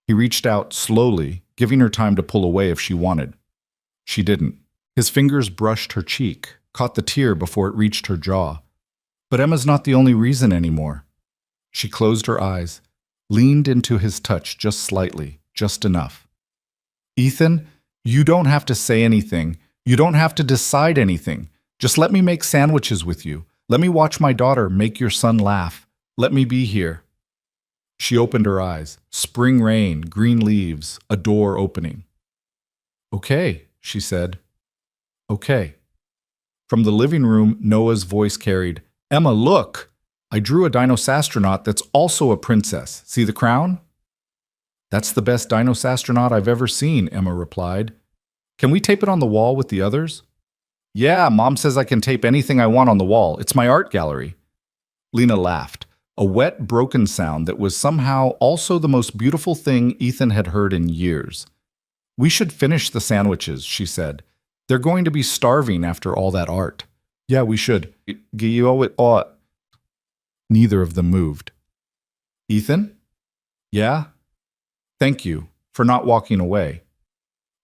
He reached out slowly, giving her time to pull away if she wanted. She didn't. His fingers brushed her cheek, caught the tear before it reached her jaw. But Emma's not the only reason anymore. She closed her eyes, leaned into his touch just slightly, just enough. Ethan, you don't have to say anything. You don't have to decide anything. Just let me make sandwiches with you. Let me watch my daughter make your son laugh. Let me be here. She opened her eyes. Spring rain, green leaves, a door opening. Okay, she said. Okay. From the living room, Noah's voice carried, Emma, look! I drew a dinosastronaut that's also a princess. See the crown? That's the best dinosastronaut I've ever seen, Emma replied. Can we tape it on the wall with the others? Yeah, Mom says I can tape anything I want on the wall. It's my art gallery. Lena laughed, a wet, broken sound that was somehow also the most beautiful thing Ethan had heard in years. We should finish the sandwiches, she said. They're going to be starving after all that art. Yeah, we should. Neither of them moved. Ethan? Yeah? Thank you for not walking away.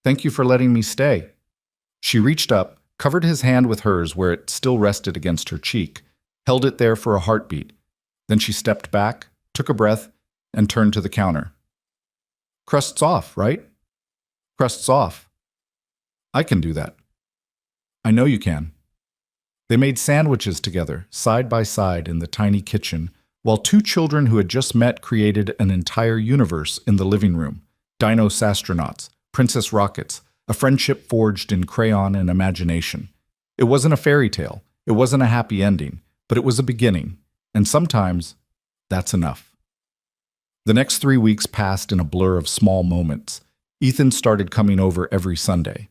Thank you for letting me stay. She reached up, covered his hand with hers where it still rested against her cheek, held it there for a heartbeat. Then she stepped back, took a breath, and turned to the counter. Crust's off, right? Crust's off. I can do that. I know you can. They made sandwiches together, side by side in the tiny kitchen, while two children who had just met created an entire universe in the living room. Dinosastronauts, princess rockets, a friendship forged in crayon and imagination. It wasn't a fairy tale. It wasn't a happy ending, but it was a beginning. And sometimes, that's enough. The next 3 weeks passed in a blur of small moments. Ethan started coming over every Sunday.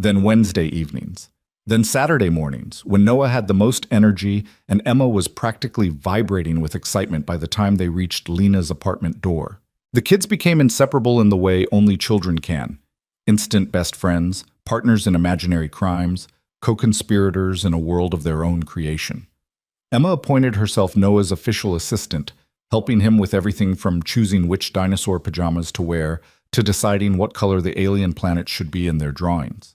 then Wednesday evenings, then Saturday mornings, when Noah had the most energy and Emma was practically vibrating with excitement by the time they reached Lena's apartment door. The kids became inseparable in the way only children can. Instant best friends, partners in imaginary crimes, co-conspirators in a world of their own creation. Emma appointed herself Noah's official assistant, helping him with everything from choosing which dinosaur pajamas to wear to deciding what color the alien planet should be in their drawings.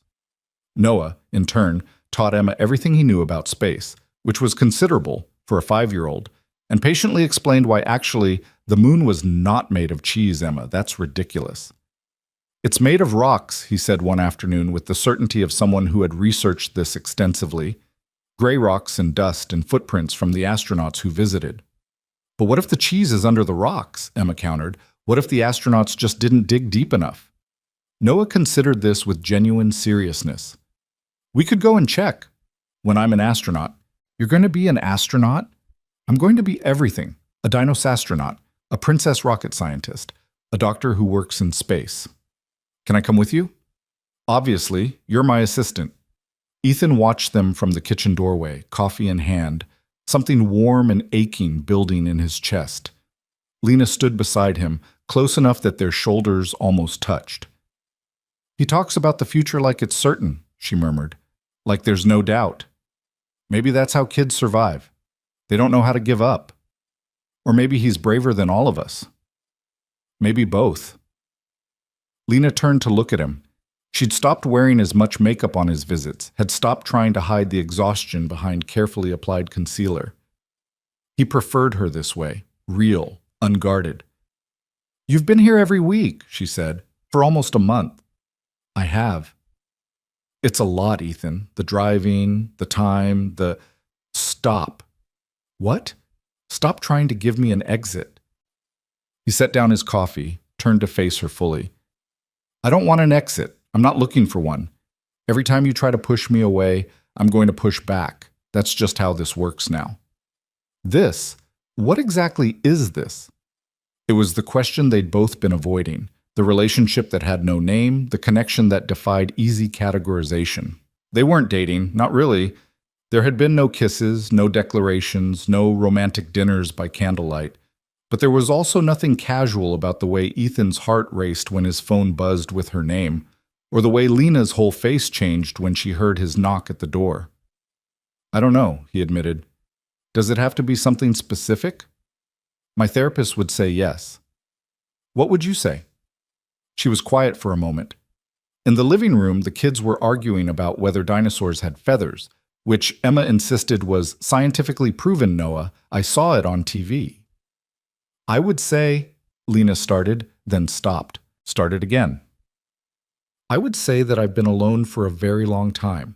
Noah, in turn, taught Emma everything he knew about space, which was considerable for a 5-year-old, and patiently explained why actually the moon was not made of cheese, Emma. That's ridiculous. It's made of rocks, he said one afternoon with the certainty of someone who had researched this extensively. Gray rocks and dust and footprints from the astronauts who visited. But what if the cheese is under the rocks? Emma countered. What if the astronauts just didn't dig deep enough? Noah considered this with genuine seriousness. We could go and check. When I'm an astronaut. You're going to be an astronaut? I'm going to be everything. A dinosastronaut, a princess rocket scientist, a doctor who works in space. Can I come with you? Obviously, you're my assistant. Ethan watched them from the kitchen doorway, coffee in hand, something warm and aching building in his chest. Lena stood beside him, close enough that their shoulders almost touched. He talks about the future like it's certain, she murmured, like there's no doubt. Maybe that's how kids survive. They don't know how to give up. Or maybe he's braver than all of us. Maybe both. Lena turned to look at him. She'd stopped wearing as much makeup on his visits, had stopped trying to hide the exhaustion behind carefully applied concealer. He preferred her this way, real, unguarded. You've been here every week, she said, for almost a month. I have. It's a lot, Ethan. The driving, the time, the... Stop. What? Stop trying to give me an exit. He set down his coffee, turned to face her fully. I don't want an exit. I'm not looking for one. Every time you try to push me away, I'm going to push back. That's just how this works now. This? What exactly is this? It was the question they'd both been avoiding, the relationship that had no name, the connection that defied easy categorization. They weren't dating, not really. There had been no kisses, no declarations, no romantic dinners by candlelight. But there was also nothing casual about the way Ethan's heart raced when his phone buzzed with her name, or the way Lena's whole face changed when she heard his knock at the door. I don't know, he admitted. Does it have to be something specific? My therapist would say yes. What would you say? She was quiet for a moment. In the living room, the kids were arguing about whether dinosaurs had feathers, which Emma insisted was scientifically proven, Noah. I saw it on TV. I would say, Lena started, then stopped, started again. I would say that I've been alone for a very long time,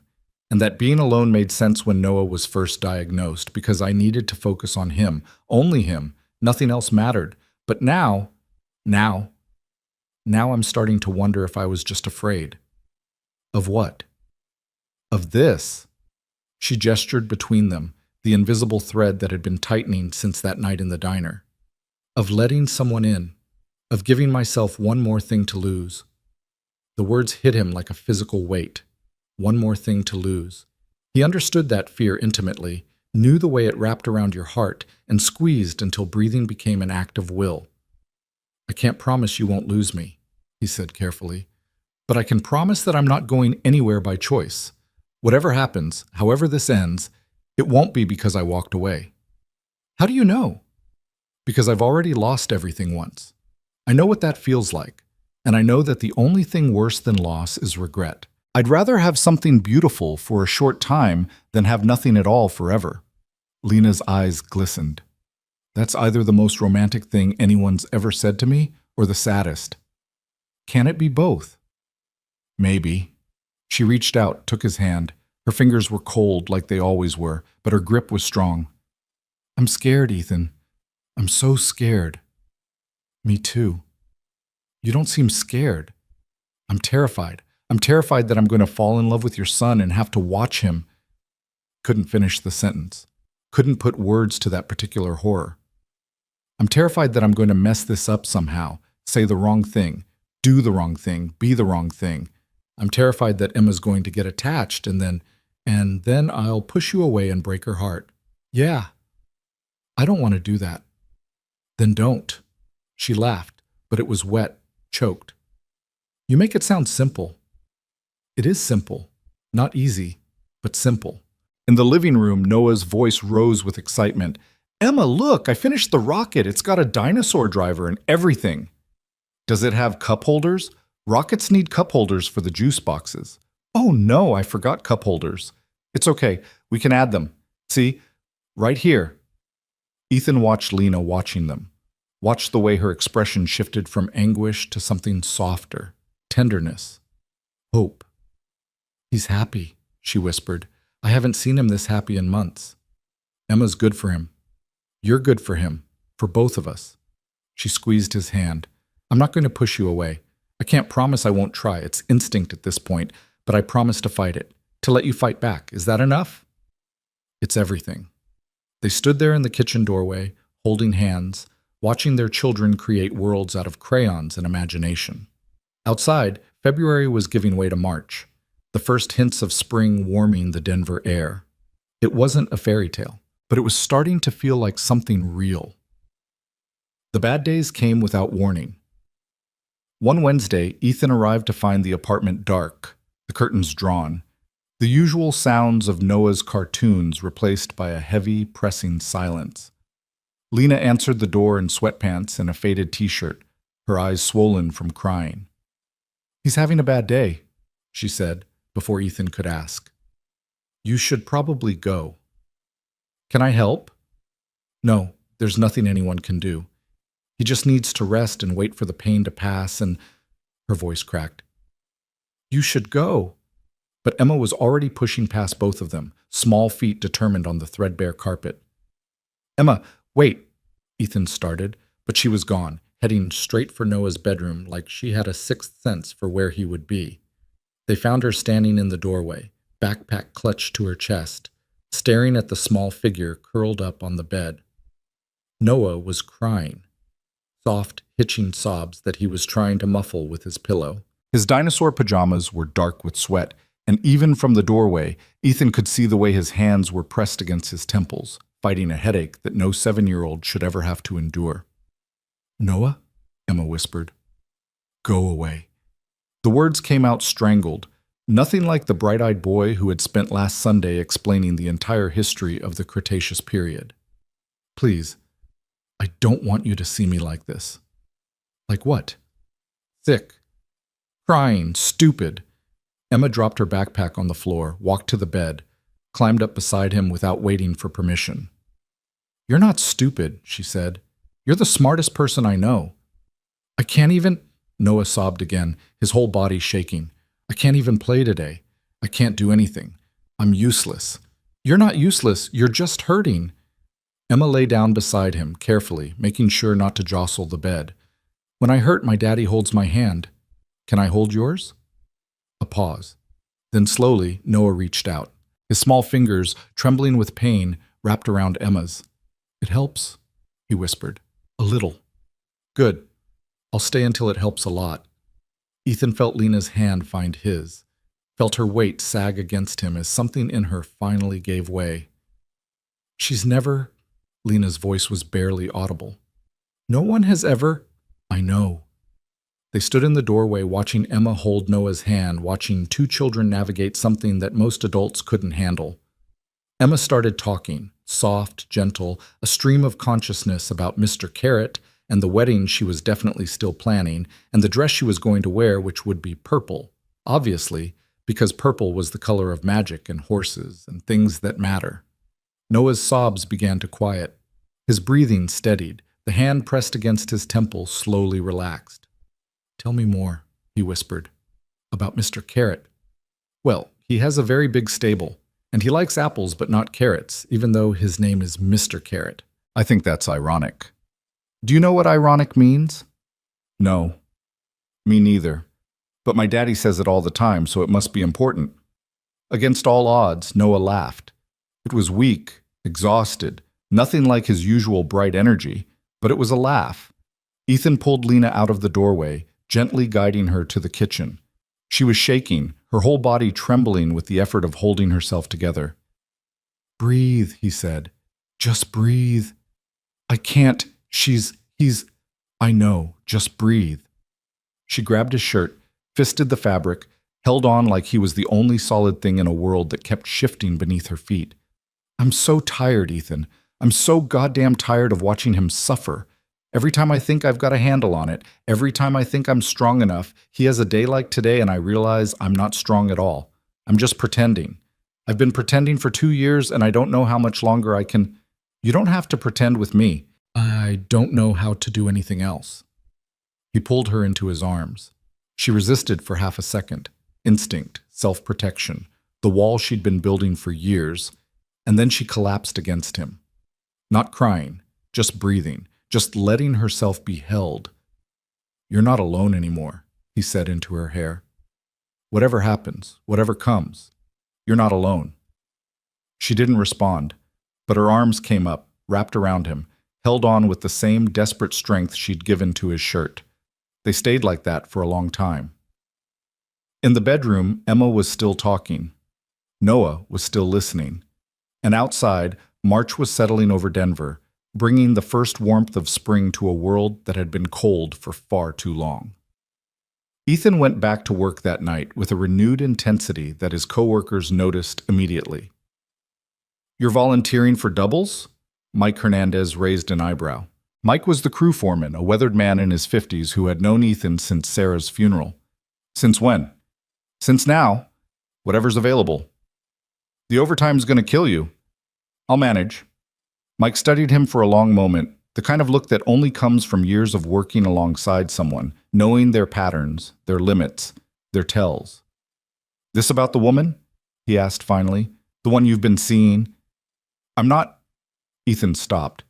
and that being alone made sense when Noah was first diagnosed because I needed to focus on him, only him, nothing else mattered. But now I'm starting to wonder if I was just afraid. Of what? Of this. She gestured between them, the invisible thread that had been tightening since that night in the diner. Of letting someone in, of giving myself one more thing to lose. The words hit him like a physical weight. One more thing to lose. He understood that fear intimately, knew the way it wrapped around your heart, and squeezed until breathing became an act of will. I can't promise you won't lose me, he said carefully, but I can promise that I'm not going anywhere by choice. Whatever happens, however this ends, it won't be because I walked away. How do you know? Because I've already lost everything once. I know what that feels like, and I know that the only thing worse than loss is regret. I'd rather have something beautiful for a short time than have nothing at all forever. Lena's eyes glistened. That's either the most romantic thing anyone's ever said to me or the saddest. Can it be both? Maybe. She reached out, took his hand. Her fingers were cold like they always were, but her grip was strong. I'm scared, Ethan. I'm so scared. Me too. You don't seem scared. I'm terrified. I'm terrified that I'm going to fall in love with your son and have to watch him. Couldn't finish the sentence. Couldn't put words to that particular horror. I'm terrified that I'm going to mess this up somehow, say the wrong thing, do the wrong thing, be the wrong thing. I'm terrified that Emma's going to get attached and then I'll push you away and break her heart. Yeah, I don't want to do that. Then don't. She laughed, but it was wet, choked. You make it sound simple. It is simple. Not easy, but simple. In the living room, Noah's voice rose with excitement. Emma, look, I finished the rocket. It's got a dinosaur driver and everything. Does it have cup holders? Rockets need cup holders for the juice boxes. Oh no, I forgot cup holders. It's okay, we can add them. See, right here. Ethan watched Lena watching them. Watched the way her expression shifted from anguish to something softer. Tenderness. Hope. He's happy, she whispered. I haven't seen him this happy in months. Emma's good for him. You're good for him. For both of us. She squeezed his hand. I'm not going to push you away. I can't promise I won't try. It's instinct at this point, but I promise to fight it. To let you fight back. Is that enough? It's everything. They stood there in the kitchen doorway, holding hands, watching their children create worlds out of crayons and imagination. Outside, February was giving way to March, the first hints of spring warming the Denver air. It wasn't a fairy tale, but it was starting to feel like something real. The bad days came without warning. One Wednesday, Ethan arrived to find the apartment dark, the curtains drawn, the usual sounds of Noah's cartoons replaced by a heavy, pressing silence. Lena answered the door in sweatpants and a faded t-shirt, her eyes swollen from crying. He's having a bad day, she said, before Ethan could ask. You should probably go. Can I help? No, there's nothing anyone can do. He just needs to rest and wait for the pain to pass and... Her voice cracked. You should go. But Emma was already pushing past both of them, small feet determined on the threadbare carpet. Emma, wait, Ethan started, but she was gone, heading straight for Noah's bedroom like she had a sixth sense for where he would be. They found her standing in the doorway, backpack clutched to her chest, staring at the small figure curled up on the bed. Noah was crying, soft, hitching sobs that he was trying to muffle with his pillow. His dinosaur pajamas were dark with sweat, and even from the doorway, Ethan could see the way his hands were pressed against his temples, fighting a headache that no 7-year-old should ever have to endure. Noah? Emma whispered. Go away. The words came out strangled, nothing like the bright-eyed boy who had spent last Sunday explaining the entire history of the Cretaceous period. Please, I don't want you to see me like this. Like what? Sick. Crying, stupid. Emma dropped her backpack on the floor, walked to the bed, climbed up beside him without waiting for permission. You're not stupid, she said. You're the smartest person I know. I can't even... Noah sobbed again, his whole body shaking. I can't even play today. I can't do anything. I'm useless. You're not useless, you're just hurting. Emma lay down beside him, carefully, making sure not to jostle the bed. When I hurt, my daddy holds my hand. Can I hold yours? A pause. Then slowly, Noah reached out. His small fingers, trembling with pain, wrapped around Emma's. It helps, he whispered. A little. Good. I'll stay until it helps a lot. Ethan felt Lena's hand find his, felt her weight sag against him as something in her finally gave way. She's never... Lena's voice was barely audible. No one has ever... I know. They stood in the doorway watching Emma hold Noah's hand, watching two children navigate something that most adults couldn't handle. Emma started talking, soft, gentle, a stream of consciousness about Mr. Carrot and the wedding she was definitely still planning, and the dress she was going to wear, which would be purple, obviously, because purple was the color of magic and horses and things that matter. Noah's sobs began to quiet. His breathing steadied. The hand pressed against his temple slowly relaxed. Tell me more, he whispered. About Mr. Carrot. Well, he has a very big stable, and he likes apples but not carrots, even though his name is Mr. Carrot. I think that's ironic. Do you know what ironic means? No. Me neither. But my daddy says it all the time, so it must be important. Against all odds, Noah laughed. It was weak, exhausted, nothing like his usual bright energy, but it was a laugh. Ethan pulled Lena out of the doorway, gently guiding her to the kitchen. She was shaking, her whole body trembling with the effort of holding herself together. "Breathe," he said. "Just breathe." "I can't. He's. I know. Just breathe." She grabbed his shirt, fisted the fabric, held on like he was the only solid thing in a world that kept shifting beneath her feet. "I'm so tired, Ethan. I'm so goddamn tired of watching him suffer. Every time I think I've got a handle on it, every time I think I'm strong enough, he has a day like today and I realize I'm not strong at all. I'm just pretending. I've been pretending for 2 years and I don't know how much longer I can. You don't have to pretend with me. I don't know how to do anything else." He pulled her into his arms. She resisted for half a second. Instinct, self-protection, the wall she'd been building for years, and then she collapsed against him. Not crying, just breathing, just letting herself be held. "You're not alone anymore," he said into her hair. "Whatever happens, whatever comes, you're not alone." She didn't respond, but her arms came up, wrapped around him, held on with the same desperate strength she'd given to his shirt. They stayed like that for a long time. In the bedroom, Emma was still talking. Noah was still listening. And outside, March was settling over Denver, bringing the first warmth of spring to a world that had been cold for far too long. Ethan went back to work that night with a renewed intensity that his coworkers noticed immediately. "You're volunteering for doubles?" Mike Hernandez raised an eyebrow. Mike was the crew foreman, a weathered man in his 50s who had known Ethan since Sarah's funeral. "Since when?" "Since now. Whatever's available." "The overtime's going to kill you." "I'll manage." Mike studied him for a long moment, the kind of look that only comes from years of working alongside someone, knowing their patterns, their limits, their tells. "This about the woman?" he asked finally. "The one you've been seeing?" "I'm not—" Ethan stopped,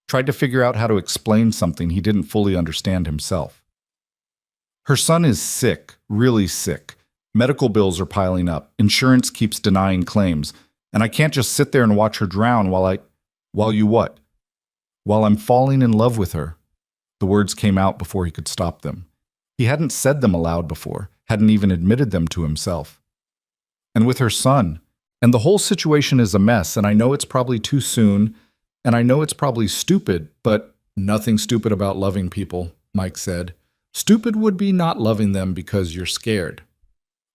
tried to figure out how to explain something he didn't fully understand himself. "Her son is sick, really sick. Medical bills are piling up. Insurance keeps denying claims. And I can't just sit there and watch her drown while you what?" "While I'm falling in love with her." The words came out before he could stop them. He hadn't said them aloud before, hadn't even admitted them to himself. "And with her son. And the whole situation is a mess, and I know it's probably too soon, and I know it's probably stupid, but nothing stupid about loving people," Mike said. "Stupid would be not loving them because you're scared."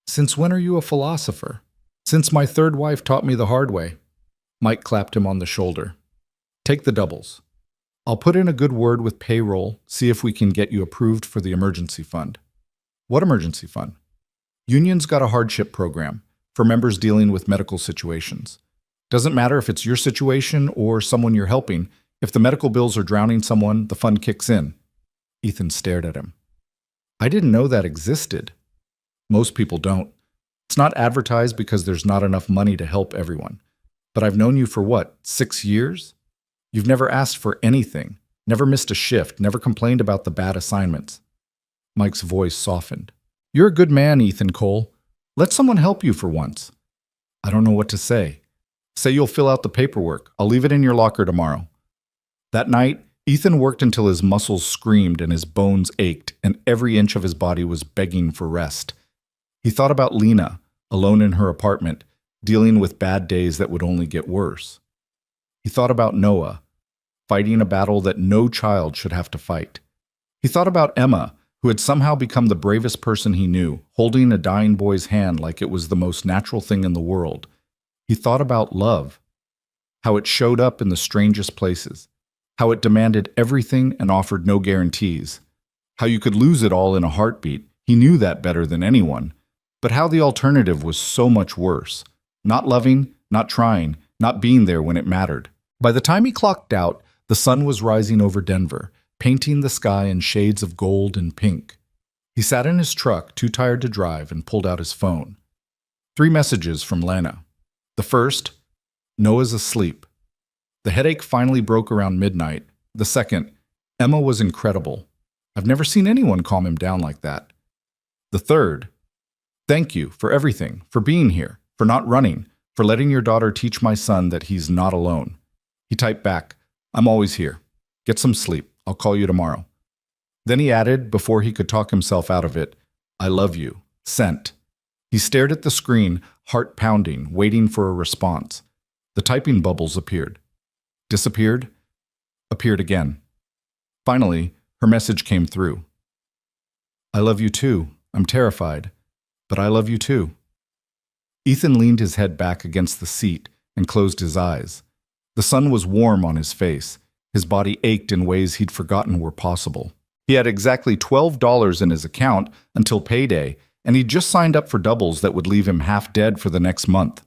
"Since when are you a philosopher?" "Since my third wife taught me the hard way." Mike clapped him on the shoulder. "Take the doubles. I'll put in a good word with payroll, see if we can get you approved for the emergency fund." "What emergency fund?" "Union's got a hardship program for members dealing with medical situations. Doesn't matter if it's your situation or someone you're helping. If the medical bills are drowning someone, the fund kicks in." Ethan stared at him. "I didn't know that existed." "Most people don't. It's not advertised because there's not enough money to help everyone. But I've known you for what, 6 years? You've never asked for anything, never missed a shift, never complained about the bad assignments." Mike's voice softened. "You're a good man, Ethan Cole. Let someone help you for once." "I don't know what to say." "Say you'll fill out the paperwork. I'll leave it in your locker tomorrow." That night, Ethan worked until his muscles screamed and his bones ached, and every inch of his body was begging for rest. He thought about Lena, alone in her apartment, dealing with bad days that would only get worse. He thought about Noah, fighting a battle that no child should have to fight. He thought about Emma, who had somehow become the bravest person he knew, holding a dying boy's hand like it was the most natural thing in the world. He thought about love, how it showed up in the strangest places, how it demanded everything and offered no guarantees, how you could lose it all in a heartbeat. He knew that better than anyone, but how the alternative was so much worse. Not loving, not trying, not being there when it mattered. By the time he clocked out, the sun was rising over Denver, painting the sky in shades of gold and pink. He sat in his truck, too tired to drive, and pulled out his phone. 3 messages from Lana. The first, "Noah's asleep." The headache finally broke around midnight. The second, "Emma was incredible. I've never seen anyone calm him down like that." The third, "Thank you for everything, for being here, for not running, for letting your daughter teach my son that he's not alone." He typed back, "I'm always here. Get some sleep. I'll call you tomorrow." Then he added, before he could talk himself out of it, "I love you. Sent. He stared at the screen, heart pounding, waiting for a response. The typing bubbles appeared. Disappeared. Appeared again. Finally, her message came through. I love you too. I'm terrified. But I love you too. Ethan leaned his head back against the seat and closed his eyes. The sun was warm on his face. His body ached in ways he'd forgotten were possible. He had exactly $12 in his account until payday, and he'd just signed up for doubles that would leave him half dead for the next month.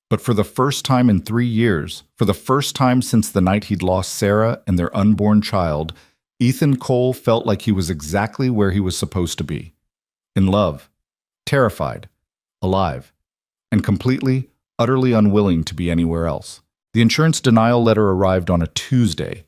But for the first time in 3 years, for the first time since the night he'd lost Sarah and their unborn child, Ethan Cole felt like he was exactly where he was supposed to be. In love, terrified, alive, and completely, utterly unwilling to be anywhere else. The insurance denial letter arrived on a Tuesday.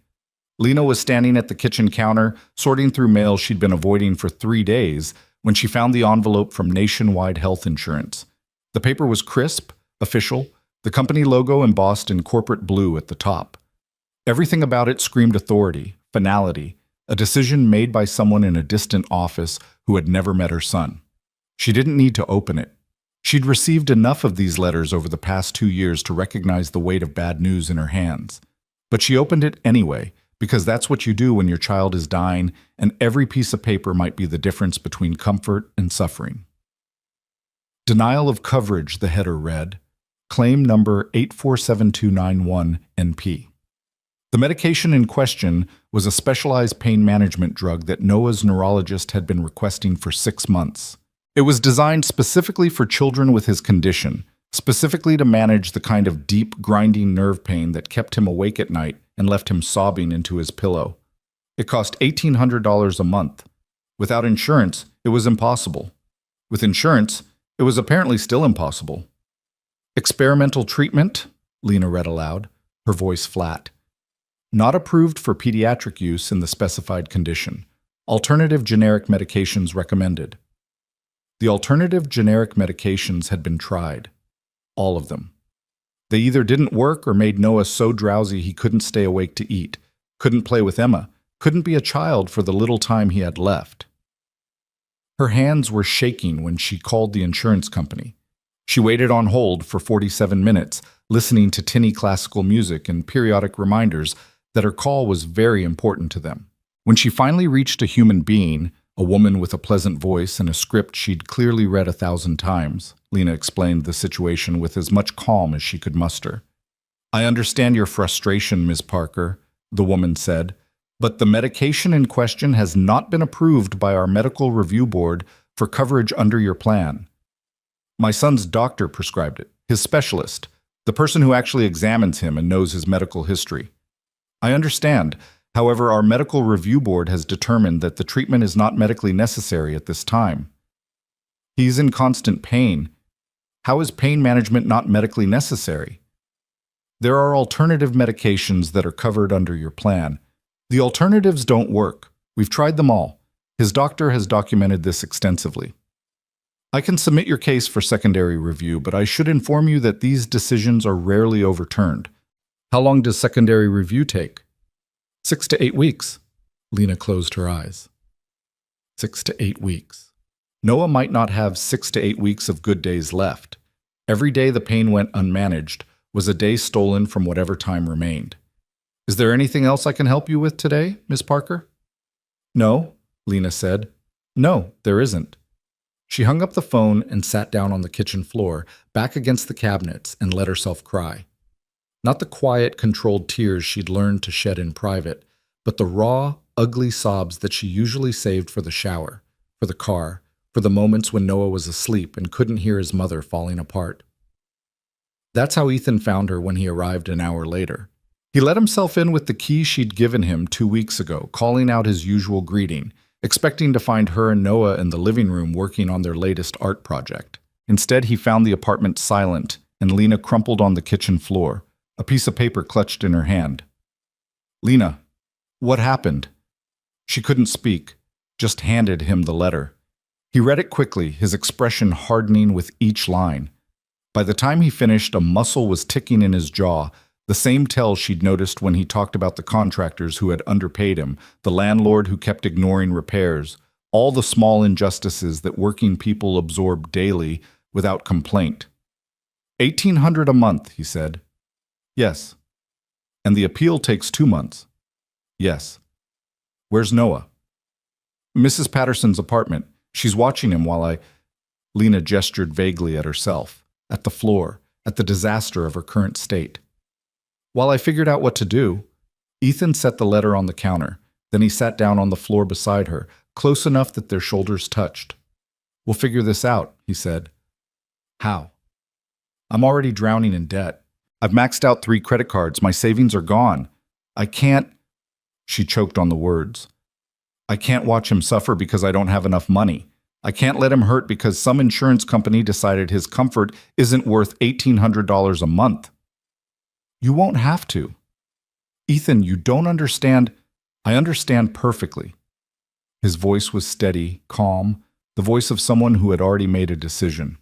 Lena was standing at the kitchen counter, sorting through mail she'd been avoiding for 3 days, when she found the envelope from Nationwide Health Insurance. The paper was crisp, official, the company logo embossed in corporate blue at the top. Everything about it screamed authority, finality, a decision made by someone in a distant office who had never met her son. She didn't need to open it. She'd received enough of these letters over the past 2 years to recognize the weight of bad news in her hands. But she opened it anyway, because that's what you do when your child is dying, and every piece of paper might be the difference between comfort and suffering. Denial of coverage, the header read. Claim number 847291NP. The medication in question was a specialized pain management drug that Noah's neurologist had been requesting for 6 months. It was designed specifically for children with his condition, specifically to manage the kind of deep, grinding nerve pain that kept him awake at night and left him sobbing into his pillow. It cost $1,800 a month. Without insurance, it was impossible. With insurance, it was apparently still impossible. Experimental treatment, Lena read aloud, her voice flat. Not approved for pediatric use in the specified condition. Alternative generic medications recommended. The alternative generic medications had been tried. All of them. They either didn't work or made Noah so drowsy he couldn't stay awake to eat, couldn't play with Emma, couldn't be a child for the little time he had left. Her hands were shaking when she called the insurance company. She waited on hold for 47 minutes, listening to tinny classical music and periodic reminders that her call was very important to them. When she finally reached a human being, a woman with a pleasant voice and a script she'd clearly read 1,000 times, Lena explained the situation with as much calm as she could muster. I understand your frustration, Ms. Parker, the woman said, but the medication in question has not been approved by our medical review board for coverage under your plan. My son's doctor prescribed it, his specialist, the person who actually examines him and knows his medical history. I understand. However, our medical review board has determined that the treatment is not medically necessary at this time. He's in constant pain. How is pain management not medically necessary? There are alternative medications that are covered under your plan. The alternatives don't work. We've tried them all. His doctor has documented this extensively. I can submit your case for secondary review, but I should inform you that these decisions are rarely overturned. How long does secondary review take? 6 to 8 weeks. Lena closed her eyes. 6 to 8 weeks. Noah might not have 6 to 8 weeks of good days left. Every day the pain went unmanaged was a day stolen from whatever time remained. Is there anything else I can help you with today, Miss Parker? No, Lena said. No, there isn't. She hung up the phone and sat down on the kitchen floor, back against the cabinets, and let herself cry. Not the quiet, controlled tears she'd learned to shed in private, but the raw, ugly sobs that she usually saved for the shower, for the car, for the moments when Noah was asleep and couldn't hear his mother falling apart. That's how Ethan found her when he arrived an hour later. He let himself in with the key she'd given him 2 weeks ago, calling out his usual greeting, expecting to find her and Noah in the living room working on their latest art project. Instead, he found the apartment silent and Lena crumpled on the kitchen floor, a piece of paper clutched in her hand. Lena, what happened? She couldn't speak, just handed him the letter. He read it quickly, his expression hardening with each line. By the time he finished, a muscle was ticking in his jaw, the same tell she'd noticed when he talked about the contractors who had underpaid him, the landlord who kept ignoring repairs, all the small injustices that working people absorb daily without complaint. 1,800 a month, he said. Yes. And the appeal takes 2 months. Yes. Where's Noah? Mrs. Patterson's apartment. She's watching him while I... Lena gestured vaguely at herself, at the floor, at the disaster of her current state. While I figured out what to do, Ethan set the letter on the counter. Then he sat down on the floor beside her, close enough that their shoulders touched. We'll figure this out, he said. How? I'm already drowning in debt. I've maxed out 3 credit cards. My savings are gone. I can't... She choked on the words. I can't watch him suffer because I don't have enough money. I can't let him hurt because some insurance company decided his comfort isn't worth $1,800 a month. You won't have to. Ethan, you don't understand. I understand perfectly. His voice was steady, calm, the voice of someone who had already made a decision.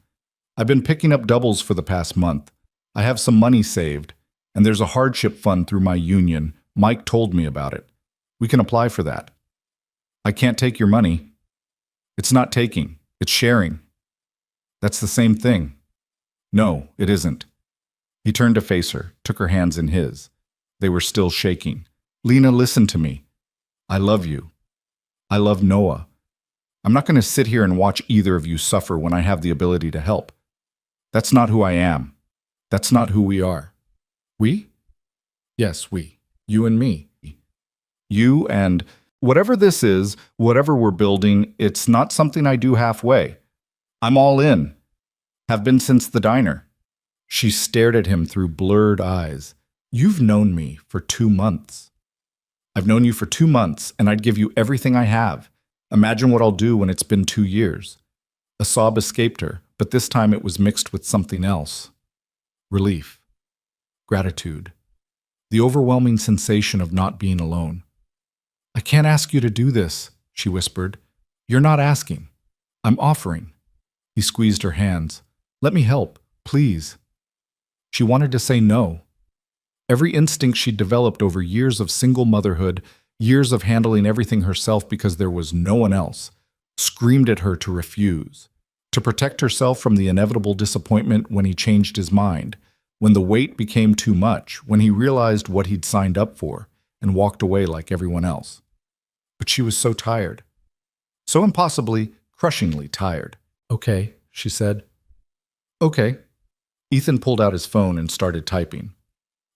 I've been picking up doubles for the past month. I have some money saved, and there's a hardship fund through my union. Mike told me about it. We can apply for that. I can't take your money. It's not taking, it's sharing. That's the same thing. No, it isn't. He turned to face her, took her hands in his. They were still shaking. Lena, listen to me. I love you. I love Noah. I'm not going to sit here and watch either of you suffer when I have the ability to help. That's not who I am. That's not who we are. We? Yes, we. You and me. You and whatever this is, whatever we're building, it's not something I do halfway. I'm all in. Have been since the diner. She stared at him through blurred eyes. You've known me for 2 months. I've known you for 2 months, and I'd give you everything I have. Imagine what I'll do when it's been 2 years. A sob escaped her, but this time it was mixed with something else. Relief. Gratitude. The overwhelming sensation of not being alone. I can't ask you to do this, she whispered. You're not asking. I'm offering. He squeezed her hands. Let me help, please. She wanted to say no. Every instinct she'd developed over years of single motherhood, years of handling everything herself because there was no one else, screamed at her to refuse, to protect herself from the inevitable disappointment when he changed his mind, when the weight became too much, when he realized what he'd signed up for and walked away like everyone else. But she was so tired, so impossibly, crushingly tired. Okay, she said. Okay. Ethan pulled out his phone and started typing.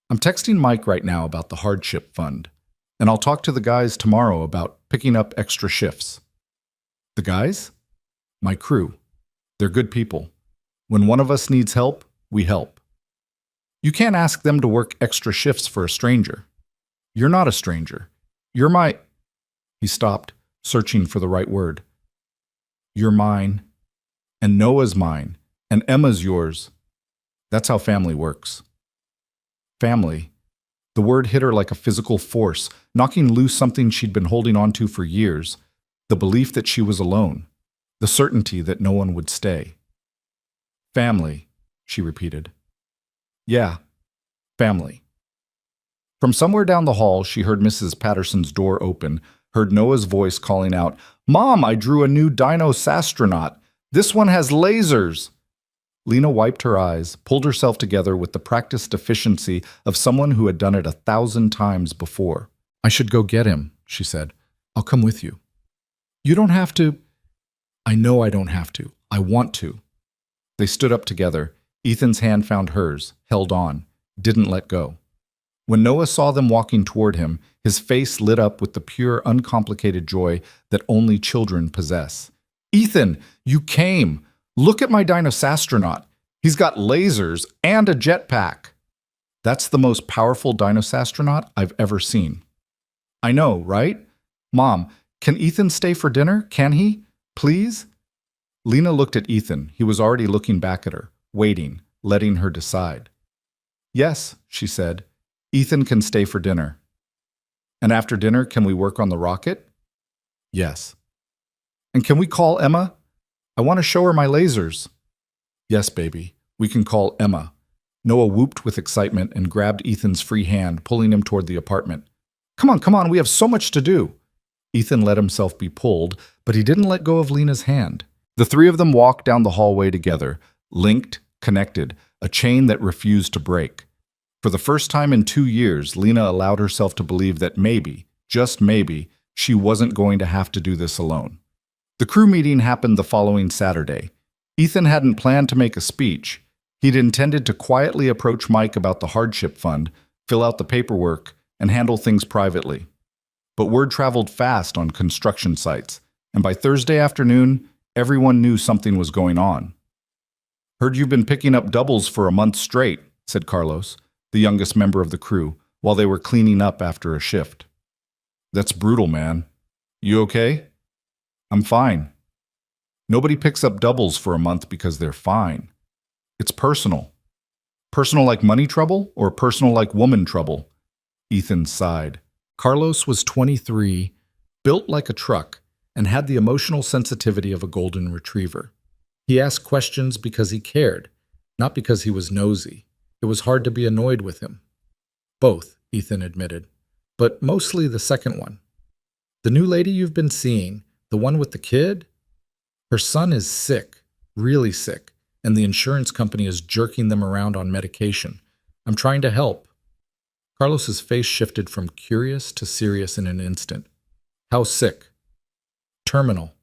I'm texting Mike right now about the hardship fund, and I'll talk to the guys tomorrow about picking up extra shifts. The guys? My crew. They're good people. When one of us needs help, we help. You can't ask them to work extra shifts for a stranger. You're not a stranger. You're my... He stopped, searching for the right word. You're mine, and Noah's mine, and Emma's yours. That's how family works. Family. The word hit her like a physical force, knocking loose something she'd been holding on to for years, the belief that she was alone, the certainty that no one would stay. Family, she repeated. Yeah, family. From somewhere down the hall, she heard Mrs. Patterson's door open, heard Noah's voice calling out, Mom, I drew a new dino-sastronaut. This one has lasers. Lena wiped her eyes, pulled herself together with the practiced efficiency of someone who had done it 1,000 times before. I should go get him, she said. I'll come with you. You don't have to. I know I don't have to. I want to. They stood up together. Ethan's hand found hers, held on, didn't let go. When Noah saw them walking toward him, his face lit up with the pure, uncomplicated joy that only children possess. Ethan, you came! Look at my dino-sastronaut. He's got lasers and a jetpack. That's the most powerful dino-sastronaut I've ever seen. I know, right? Mom, can Ethan stay for dinner? Can he? Please? Lena looked at Ethan. He was already looking back at her, waiting, letting her decide. Yes, she said. Ethan can stay for dinner. And after dinner, can we work on the rocket? Yes. And can we call Emma? I want to show her my lasers. Yes, baby. We can call Emma. Noah whooped with excitement and grabbed Ethan's free hand, pulling him toward the apartment. Come on, we have so much to do. Ethan let himself be pulled, but he didn't let go of Lena's hand. The three of them walked down the hallway together, linked, connected, a chain that refused to break. For the first time in 2 years, Lena allowed herself to believe that maybe, just maybe, she wasn't going to have to do this alone. The crew meeting happened the following Saturday. Ethan hadn't planned to make a speech. He'd intended to quietly approach Mike about the hardship fund, fill out the paperwork, and handle things privately. But word traveled fast on construction sites, and by Thursday afternoon, everyone knew something was going on. "Heard you've been picking up doubles for a month straight," said Carlos, the youngest member of the crew, while they were cleaning up after a shift. "That's brutal, man. You okay?" "I'm fine." "Nobody picks up doubles for a month because they're fine. It's personal." "Personal like money trouble or personal like woman trouble?" Ethan sighed. Carlos was 23, built like a truck, and had the emotional sensitivity of a golden retriever. He asked questions because he cared, not because he was nosy. It was hard to be annoyed with him. "Both," Ethan admitted, "but mostly the second one. The new lady you've been seeing, the one with the kid? Her son is sick, really sick, and the insurance company is jerking them around on medication. I'm trying to help." Carlos's face shifted from curious to serious in an instant. "How sick?" "Terminal."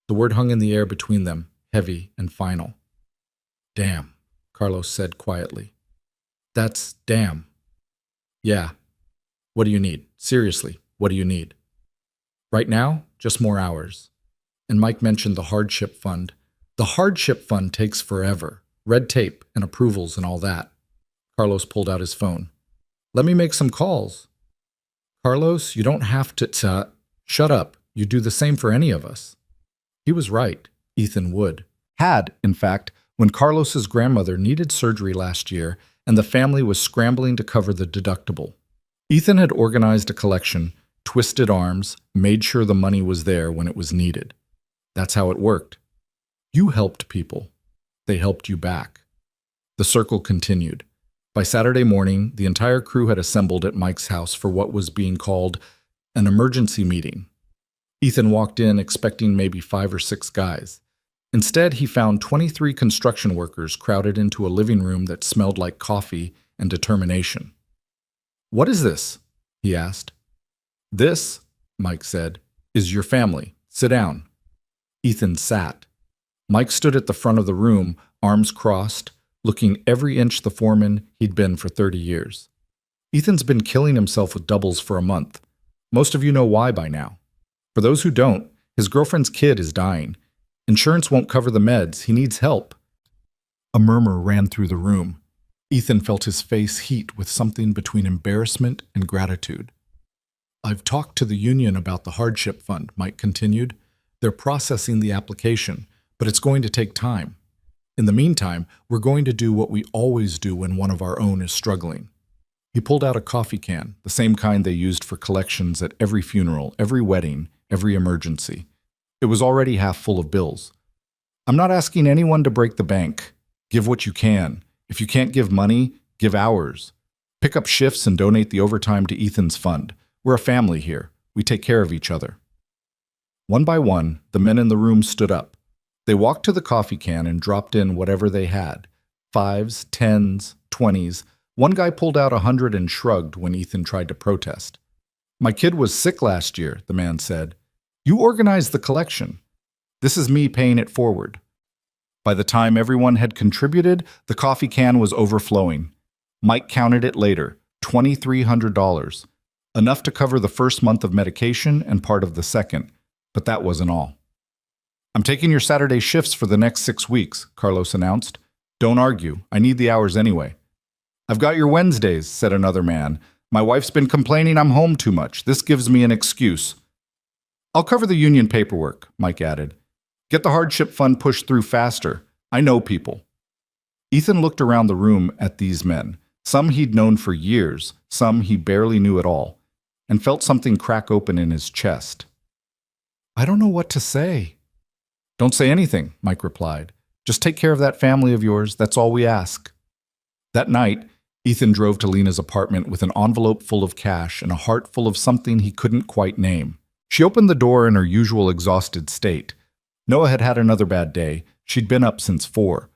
The word hung in the air between them, heavy and final. "Damn," Carlos said quietly. "That's damn." "Yeah. What do you need? Seriously, what do you need?" "Right now, just more hours." And Mike mentioned the hardship fund. "The hardship fund takes forever. Red tape and approvals and all that." Carlos pulled out his phone. "Let me make some calls." "Carlos, you don't have to. Shut up. You do the same for any of us." He was right. Ethan would. Had, in fact, when Carlos's grandmother needed surgery last year and the family was scrambling to cover the deductible. Ethan had organized a collection, twisted arms, made sure the money was there when it was needed. That's how it worked. You helped people. They helped you back. The circle continued. By Saturday morning, the entire crew had assembled at Mike's house for what was being called an emergency meeting. Ethan walked in expecting maybe 5 or 6 guys. Instead, he found 23 construction workers crowded into a living room that smelled like coffee and determination. "What is this?" he asked. "This," Mike said, "is your family. Sit down." Ethan sat. Mike stood at the front of the room, arms crossed, looking every inch the foreman he'd been for 30 years. Ethan's been killing himself with doubles for a month. Most of you know why by now. For those who don't, his girlfriend's kid is dying. Insurance won't cover the meds. He needs help. A murmur ran through the room. Ethan felt his face heat with something between embarrassment and gratitude. "I've talked to the union about the hardship fund," Mike continued. "They're processing the application, but it's going to take time. In the meantime, we're going to do what we always do when one of our own is struggling." He pulled out a coffee can, the same kind they used for collections at every funeral, every wedding, every emergency. It was already half full of bills. "I'm not asking anyone to break the bank. Give what you can. If you can't give money, give hours. Pick up shifts and donate the overtime to Ethan's fund. We're a family here. We take care of each other." One by one, the men in the room stood up. They walked to the coffee can and dropped in whatever they had. 5s, 10s, 20s. One guy pulled out 100 and shrugged when Ethan tried to protest. "My kid was sick last year," the man said. "You organized the collection. This is me paying it forward." By the time everyone had contributed, the coffee can was overflowing. Mike counted it later, $2,300. Enough to cover the first month of medication and part of the second, but that wasn't all. "I'm taking your Saturday shifts for the next 6 weeks, Carlos announced. "Don't argue. I need the hours anyway." "I've got your Wednesdays," said another man. "My wife's been complaining I'm home too much. This gives me an excuse." "I'll cover the union paperwork," Mike added. "Get the hardship fund pushed through faster. I know people." Ethan looked around the room at these men. Some he'd known for years, some he barely knew at all, and felt something crack open in his chest. "I don't know what to say." "Don't say anything," Mike replied. "Just take care of that family of yours. That's all we ask." That night, Ethan drove to Lena's apartment with an envelope full of cash and a heart full of something he couldn't quite name. She opened the door in her usual exhausted state. Noah had had another bad day. She'd been up since 4,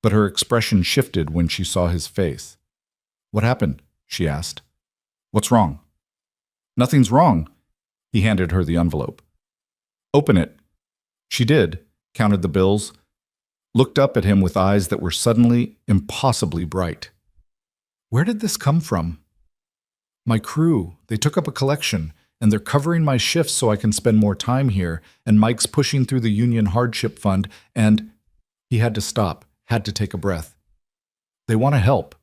but her expression shifted when she saw his face. "What happened?" she asked. "What's wrong?" "Nothing's wrong." He handed her the envelope. "Open it." She did, counted the bills, looked up at him with eyes that were suddenly impossibly bright. "Where did this come from?" "My crew. They took up a collection, and they're covering my shifts so I can spend more time here, and Mike's pushing through the union hardship fund, and—" He had to stop, had to take a breath. "They want to help.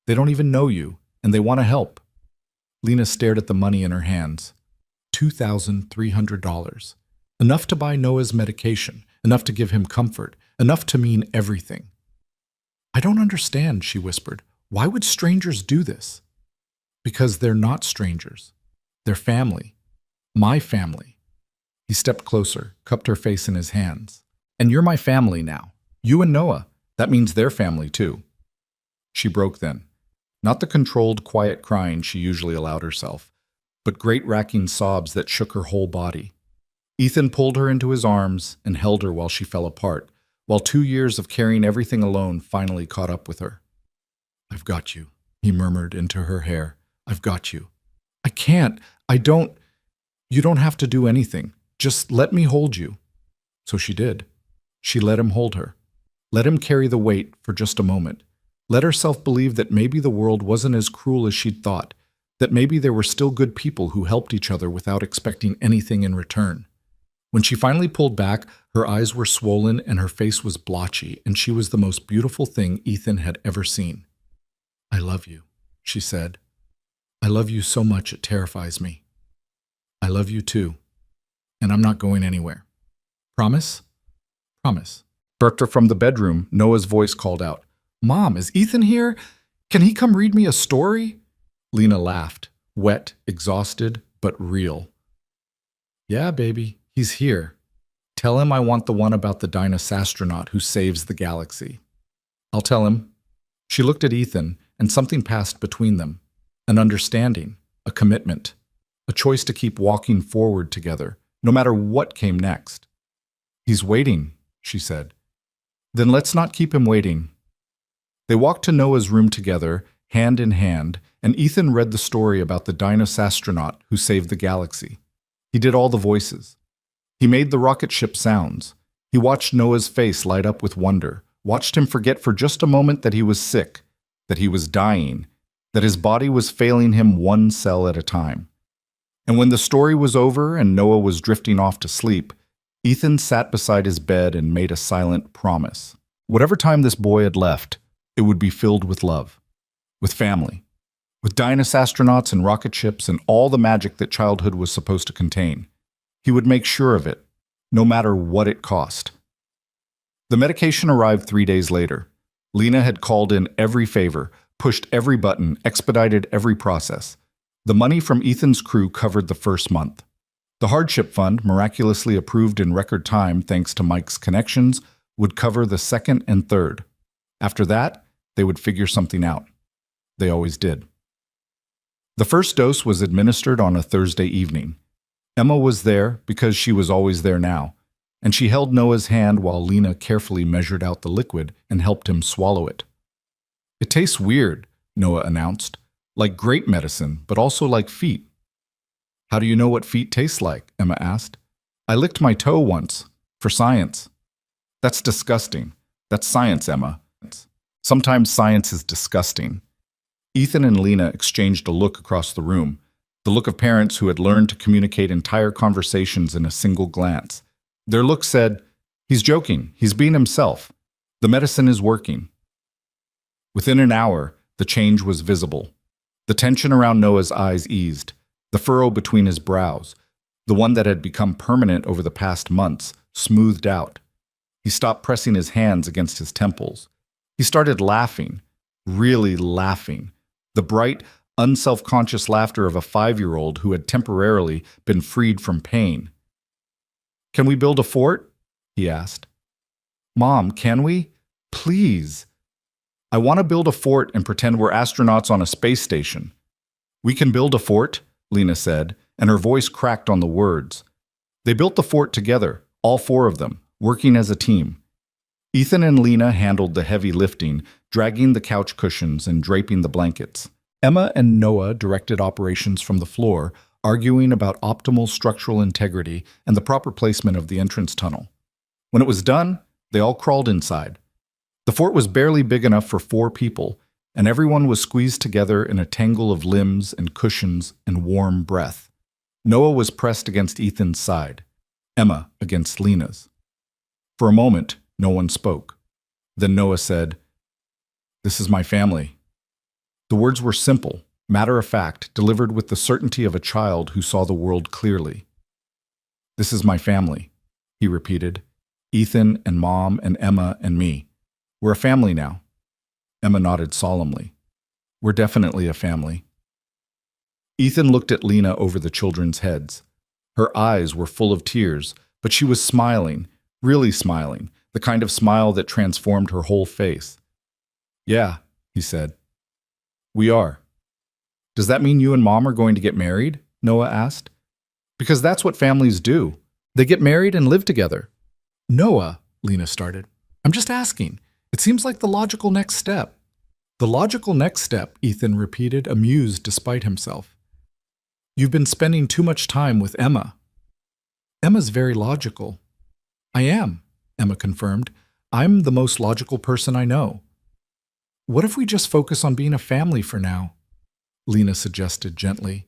They don't even know you, and they want to help." Lena stared at the money in her hands. $2,300. Enough to buy Noah's medication, enough to give him comfort, enough to mean everything. "I don't understand," she whispered. "Why would strangers do this?" "Because they're not strangers. They're family. My family." He stepped closer, cupped her face in his hands. "And you're my family now. You and Noah. That means their family, too." She broke then. Not the controlled, quiet crying she usually allowed herself, but great racking sobs that shook her whole body. Ethan pulled her into his arms and held her while she fell apart, while 2 years of carrying everything alone finally caught up with her. "I've got you," he murmured into her hair. "I've got you. I can't. I don't. You don't have to do anything. Just let me hold you." So she did. She let him hold her. Let him carry the weight for just a moment. Let herself believe that maybe the world wasn't as cruel as she'd thought, that maybe there were still good people who helped each other without expecting anything in return. When she finally pulled back, her eyes were swollen and her face was blotchy, and she was the most beautiful thing Ethan had ever seen. "I love you," she said. "I love you so much it terrifies me. I love you too, and I'm not going anywhere. Promise?" "Promise." From the bedroom, Noah's voice called out, "Mom, is Ethan here? Can he come read me a story?" Lena laughed, wet, exhausted, but real. "Yeah, baby, he's here. Tell him I want the one about the astronaut who saves the galaxy." "I'll tell him." She looked at Ethan, and something passed between them. An understanding, a commitment, a choice to keep walking forward together, no matter what came next. "He's waiting," she said. "Then let's not keep him waiting." They walked to Noah's room together, hand in hand, and Ethan read the story about the astronaut who saved the galaxy. He did all the voices. He made the rocket ship sounds. He watched Noah's face light up with wonder, watched him forget for just a moment that he was sick, that he was dying, that his body was failing him one cell at a time. And when the story was over and Noah was drifting off to sleep, Ethan sat beside his bed and made a silent promise. Whatever time this boy had left, it would be filled with love, with family, with astronauts and rocket ships and all the magic that childhood was supposed to contain. He would make sure of it, no matter what it cost. The medication arrived 3 days later. Lena had called in every favor, pushed every button, expedited every process. The money from Ethan's crew covered the first month. The hardship fund, miraculously approved in record time thanks to Mike's connections, would cover the second and third. After that, they would figure something out. They always did. The first dose was administered on a Thursday evening. Emma was there because she was always there now, and she held Noah's hand while Lena carefully measured out the liquid and helped him swallow it. "It tastes weird," Noah announced, "like grape medicine, but also like feet." "How do you know what feet taste like?" Emma asked. "I licked my toe once, for science." "That's disgusting. That's science, Emma." Sometimes science is disgusting. Ethan and Lena exchanged a look across the room, the look of parents who had learned to communicate entire conversations in a single glance. Their look said, "He's joking. He's being himself. The medicine is working." Within an hour, the change was visible. The tension around Noah's eyes eased, the furrow between his brows, the one that had become permanent over the past months, smoothed out. He stopped pressing his hands against his temples. He started laughing, really laughing, the bright, unself-conscious laughter of a 5-year-old who had temporarily been freed from pain. "Can we build a fort?" he asked. "Mom, can we? Please." "I want to build a fort and pretend we're astronauts on a space station." "We can build a fort," Lena said, and her voice cracked on the words. They built the fort together, all four of them, working as a team. Ethan and Lena handled the heavy lifting, dragging the couch cushions and draping the blankets. Emma and Noah directed operations from the floor, arguing about optimal structural integrity and the proper placement of the entrance tunnel. When it was done, they all crawled inside. The fort was barely big enough for 4 people, and everyone was squeezed together in a tangle of limbs and cushions and warm breath. Noah was pressed against Ethan's side, Emma against Lena's. For a moment, no one spoke. Then Noah said, "This is my family." The words were simple, matter-of-fact, delivered with the certainty of a child who saw the world clearly. "This is my family," he repeated. "Ethan and Mom and Emma and me. We're a family now." Emma nodded solemnly. "We're definitely a family." Ethan looked at Lena over the children's heads. Her eyes were full of tears, but she was smiling, really smiling, the kind of smile that transformed her whole face. "Yeah," he said. "We are." "Does that mean you and Mom are going to get married?" Noah asked. "Because that's what families do. They get married and live together." "Noah," Lena started, "I'm just asking. It seems like the logical next step." "The logical next step," Ethan repeated, amused despite himself. "You've been spending too much time with Emma." "Emma's very logical." "I am," Emma confirmed. "I'm the most logical person I know." "What if we just focus on being a family for now?" Lena suggested gently.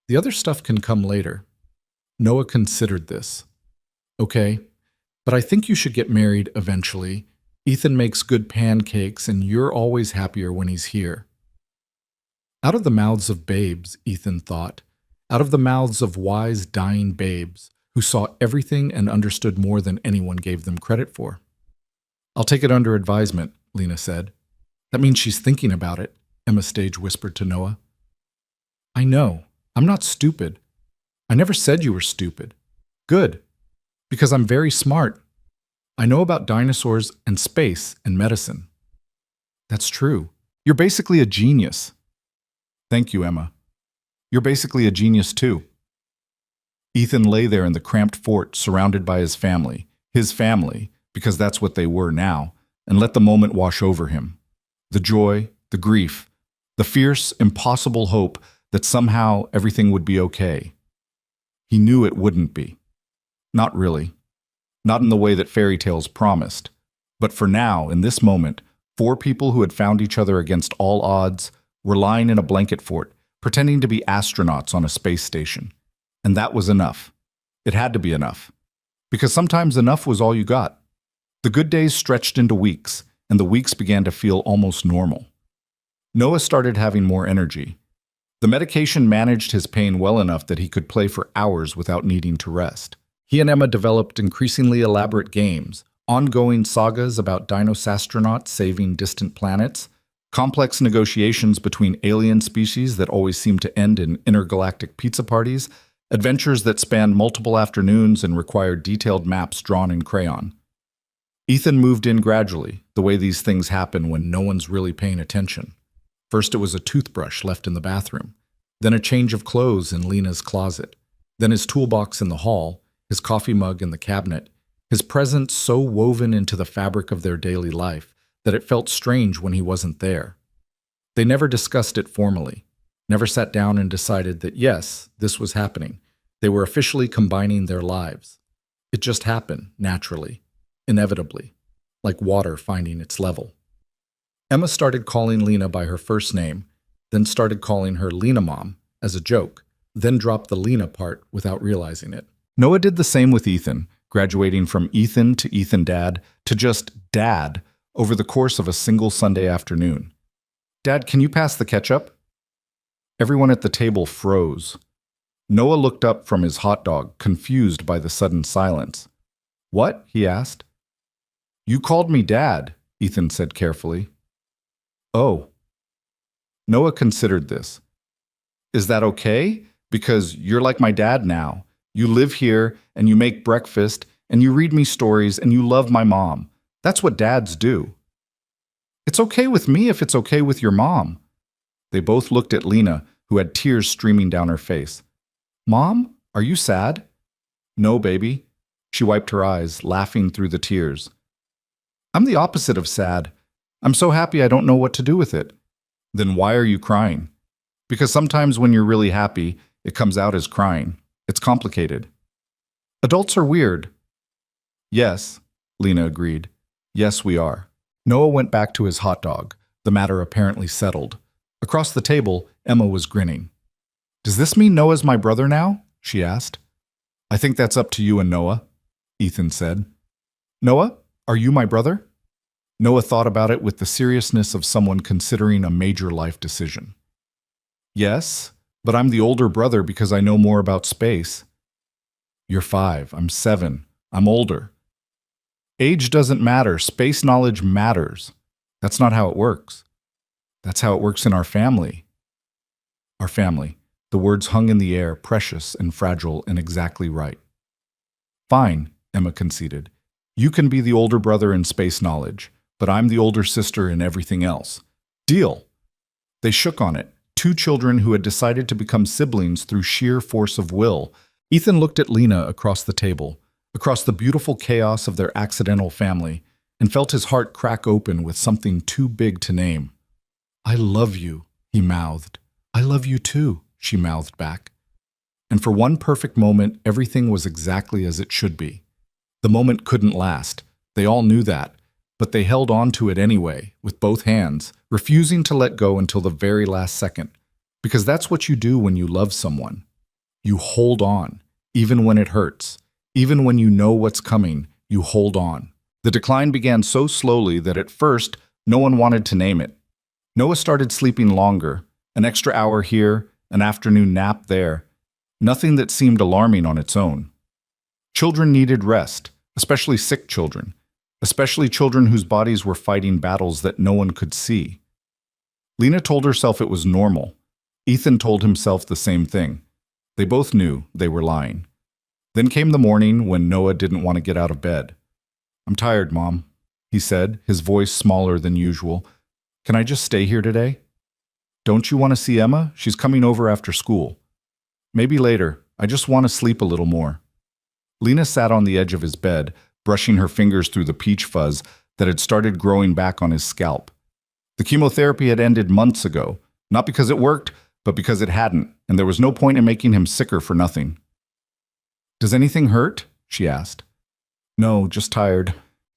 "The other stuff can come later." Noah considered this. "Okay, but I think you should get married eventually. Ethan makes good pancakes, and you're always happier when he's here." Out of the mouths of babes, Ethan thought. Out of the mouths of wise, dying babes who saw everything and understood more than anyone gave them credit for. "I'll take it under advisement," Lena said. "That means she's thinking about it," Emma Stage whispered to Noah. "I know. I'm not stupid. I never said you were stupid." "Good. Because I'm very smart. I know about dinosaurs and space and medicine." "That's true. You're basically a genius." "Thank you, Emma. You're basically a genius too." Ethan lay there in the cramped fort surrounded by his family, because that's what they were now, and let the moment wash over him. The joy, the grief, the fierce, impossible hope that somehow everything would be okay. He knew it wouldn't be. Not really. Not in the way that fairy tales promised. But for now, in this moment, 4 people who had found each other against all odds were lying in a blanket fort, pretending to be astronauts on a space station. And that was enough. It had to be enough. Because sometimes enough was all you got. The good days stretched into weeks, and the weeks began to feel almost normal. Noah started having more energy. The medication managed his pain well enough that he could play for hours without needing to rest. He and Emma developed increasingly elaborate games, ongoing sagas about dino-astronauts saving distant planets, complex negotiations between alien species that always seemed to end in intergalactic pizza parties, adventures that spanned multiple afternoons and required detailed maps drawn in crayon. Ethan moved in gradually, the way these things happen when no one's really paying attention. First it was a toothbrush left in the bathroom, then a change of clothes in Lena's closet, then his toolbox in the hall, his coffee mug in the cabinet, his presence so woven into the fabric of their daily life that it felt strange when he wasn't there. They never discussed it formally, never sat down and decided that yes, this was happening. They were officially combining their lives. It just happened, naturally, inevitably, like water finding its level. Emma started calling Lena by her first name, then started calling her Lena Mom as a joke, then dropped the Lena part without realizing it. Noah did the same with Ethan, graduating from Ethan to Ethan Dad to just Dad over the course of a single Sunday afternoon. "Dad, can you pass the ketchup?" Everyone at the table froze. Noah looked up from his hot dog, confused by the sudden silence. "What?" he asked. "You called me Dad," Ethan said carefully. "Oh." Noah considered this. "Is that okay? Because you're like my dad now. You live here, and you make breakfast, and you read me stories, and you love my mom. That's what dads do." "It's okay with me if it's okay with your mom." They both looked at Lena, who had tears streaming down her face. Mom, are you sad? No, baby. She wiped her eyes, laughing through the tears. I'm the opposite of sad. I'm so happy I don't know what to do with it. Then why are you crying? Because sometimes when you're really happy, it comes out as crying. It's complicated. Adults are weird. Yes, Lena agreed. Yes, we are. Noah went back to his hot dog, the matter apparently settled. Across the table, Emma was grinning. Does this mean Noah's my brother now? She asked. I think that's up to you and Noah, Ethan said. Noah, are you my brother? Noah thought about it with the seriousness of someone considering a major life decision. Yes, but I'm the older brother because I know more about space. You're 5, I'm 7, I'm older. Age doesn't matter, space knowledge matters. That's not how it works. That's how it works in our family. Our family. The words hung in the air, precious and fragile and exactly right. Fine, Emma conceded. You can be the older brother in space knowledge, but I'm the older sister in everything else. Deal. They shook on it, 2 children who had decided to become siblings through sheer force of will. Ethan looked at Lena across the table, across the beautiful chaos of their accidental family, and felt his heart crack open with something too big to name. I love you, he mouthed. I love you too, she mouthed back. And for one perfect moment, everything was exactly as it should be. The moment couldn't last. They all knew that, but they held on to it anyway, with both hands, refusing to let go until the very last second. Because that's what you do when you love someone. You hold on, even when it hurts. Even when you know what's coming, you hold on. The decline began so slowly that at first, no one wanted to name it. Noah started sleeping longer, an extra hour here, an afternoon nap there. Nothing that seemed alarming on its own. Children needed rest, especially sick children, especially children whose bodies were fighting battles that no one could see. Lena told herself it was normal. Ethan told himself the same thing. They both knew they were lying. Then came the morning when Noah didn't want to get out of bed. I'm tired, Mom, he said, his voice smaller than usual. Can I just stay here today? Don't you want to see Emma? She's coming over after school. Maybe later. I just want to sleep a little more. Lena sat on the edge of his bed, brushing her fingers through the peach fuzz that had started growing back on his scalp. The chemotherapy had ended months ago, not because it worked, but because it hadn't, and there was no point in making him sicker for nothing. Does anything hurt? She asked. No, just tired.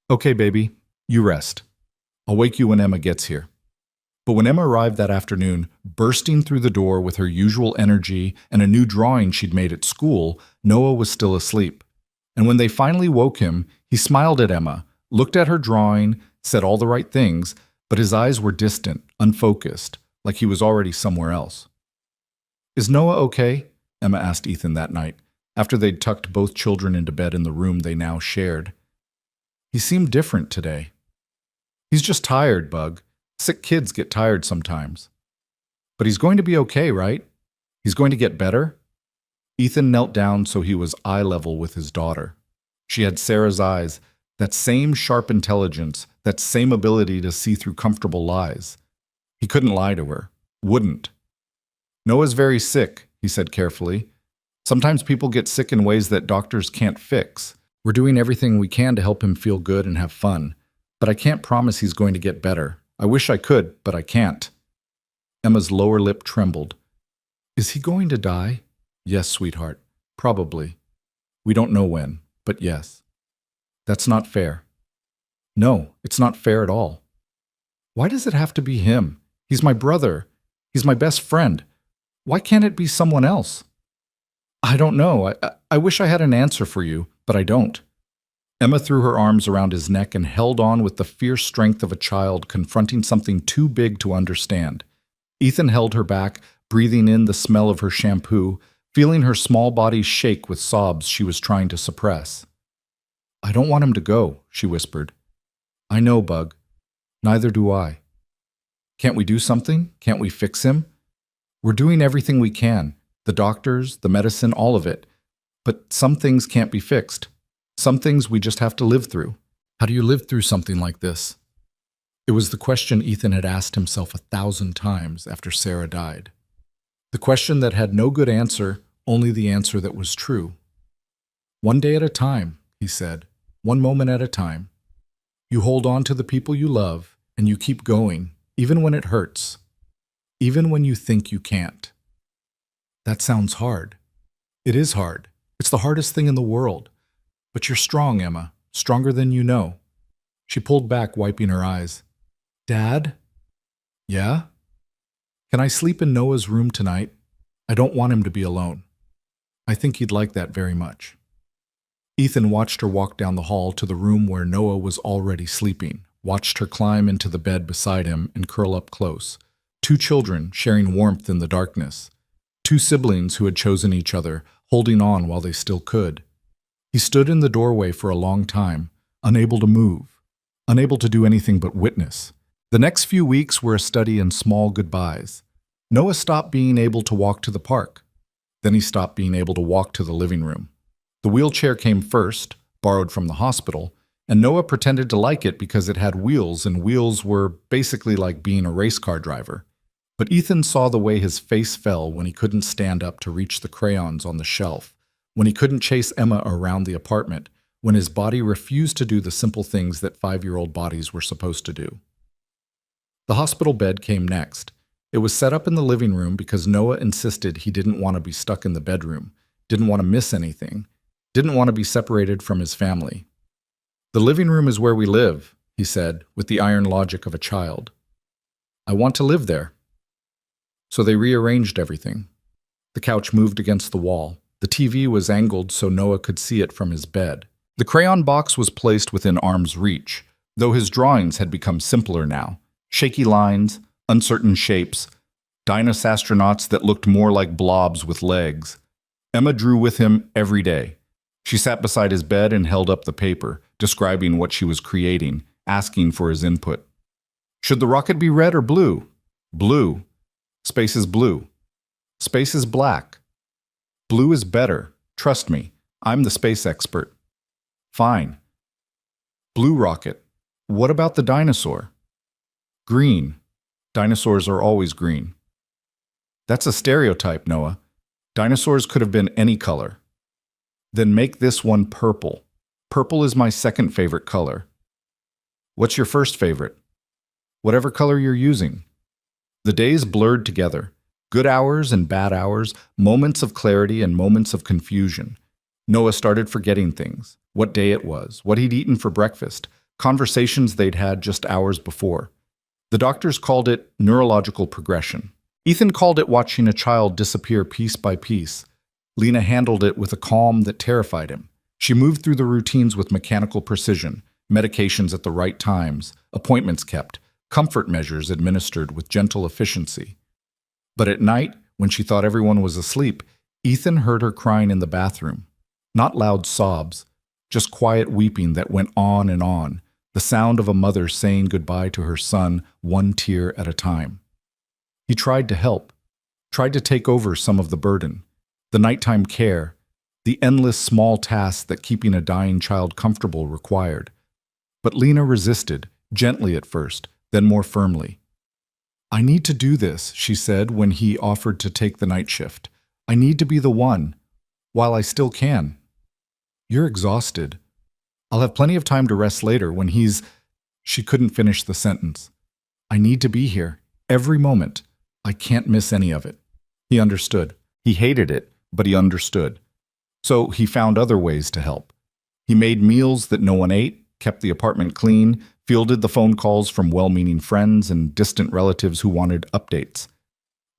Okay, baby, you rest. I'll wake you when Emma gets here. But when Emma arrived that afternoon, bursting through the door with her usual energy and a new drawing she'd made at school, Noah was still asleep. And when they finally woke him, he smiled at Emma, looked at her drawing, said all the right things, but his eyes were distant, unfocused, like he was already somewhere else. Is Noah okay? Emma asked Ethan that night, after they'd tucked both children into bed in the room they now shared. He seemed different today. He's just tired, Bug. Sick kids get tired sometimes. But he's going to be okay, right? He's going to get better? Ethan knelt down so he was eye level with his daughter. She had Sarah's eyes, that same sharp intelligence, that same ability to see through comfortable lies. He couldn't lie to her. Wouldn't. Noah's very sick, he said carefully. Sometimes people get sick in ways that doctors can't fix. We're doing everything we can to help him feel good and have fun. But I can't promise he's going to get better. I wish I could, but I can't. Emma's lower lip trembled. Is he going to die? Yes, sweetheart. Probably. We don't know when, but yes. That's not fair. No, it's not fair at all. Why does it have to be him? He's my brother. He's my best friend. Why can't it be someone else? I don't know. I wish I had an answer for you, but I don't. Emma threw her arms around his neck and held on with the fierce strength of a child confronting something too big to understand. Ethan held her back, breathing in the smell of her shampoo, feeling her small body shake with sobs she was trying to suppress. I don't want him to go, she whispered. I know, Bug. Neither do I. Can't we do something? Can't we fix him? We're doing everything we can. The doctors, the medicine, all of it. But some things can't be fixed. Some things we just have to live through. How do you live through something like this? It was the question Ethan had asked himself 1,000 times after Sarah died. The question that had no good answer only the answer that was true. "One day at a time," he said. "One moment at a time. You hold on to the people you love, and you keep going, even when it hurts. Even when you think you can't." That sounds hard. It is hard. It's the hardest thing in the world. But you're strong, Emma. Stronger than you know. She pulled back, wiping her eyes. "Dad?" "Yeah?" "Can I sleep in Noah's room tonight? I don't want him to be alone. I think he'd like that very much." Ethan watched her walk down the hall to the room where Noah was already sleeping, watched her climb into the bed beside him and curl up close. Two children sharing warmth in the darkness. Two siblings who had chosen each other, holding on while they still could. He stood in the doorway for a long time, unable to move, unable to do anything but witness. The next few weeks were a study in small goodbyes. Noah stopped being able to walk to the park. Then he stopped being able to walk to the living room. The wheelchair came first, borrowed from the hospital, and Noah pretended to like it because it had wheels, and wheels were basically like being a race car driver. But Ethan saw the way his face fell when he couldn't stand up to reach the crayons on the shelf, when he couldn't chase Emma around the apartment, when his body refused to do the simple things that 5-year-old bodies were supposed to do. The hospital bed came next. It was set up in the living room because Noah insisted he didn't want to be stuck in the bedroom, didn't want to miss anything, didn't want to be separated from his family. "The living room is where we live," he said, with the iron logic of a child. "I want to live there." So they rearranged everything. The couch moved against the wall. The TV was angled so Noah could see it from his bed. The crayon box was placed within arm's reach, though his drawings had become simpler now. Shaky lines, uncertain shapes, dinosaur-astronauts that looked more like blobs with legs. Emma drew with him every day. She sat beside his bed and held up the paper, describing what she was creating, asking for his input. "Should the rocket be red or blue?" "Blue." "Space is blue." "Space is black." "Blue is better. Trust me, I'm the space expert." "Fine." "Blue rocket. What about the dinosaur?" "Green. Dinosaurs are always green." "That's a stereotype, Noah. Dinosaurs could have been any color." "Then make this one purple. Purple is my second favorite color." "What's your first favorite?" "Whatever color you're using." The days blurred together. Good hours and bad hours, moments of clarity and moments of confusion. Noah started forgetting things, what day it was, what he'd eaten for breakfast, conversations they'd had just hours before. The doctors called it neurological progression. Ethan called it watching a child disappear piece by piece. Lena handled it with a calm that terrified him. She moved through the routines with mechanical precision, medications at the right times, appointments kept, comfort measures administered with gentle efficiency. But at night, when she thought everyone was asleep, Ethan heard her crying in the bathroom. Not loud sobs, just quiet weeping that went on and on, the sound of a mother saying goodbye to her son, one tear at a time. He tried to help, tried to take over some of the burden, the nighttime care, the endless small tasks that keeping a dying child comfortable required. But Lena resisted, gently at first, then more firmly. "I need to do this," she said when he offered to take the night shift. "I need to be the one, while I still can." "You're exhausted. I'll have plenty of time to rest later when he's—" She couldn't finish the sentence. "I need to be here, every moment. I can't miss any of it." He understood. He hated it, but he understood. So he found other ways to help. He made meals that no one ate, kept the apartment clean, fielded the phone calls from well-meaning friends and distant relatives who wanted updates.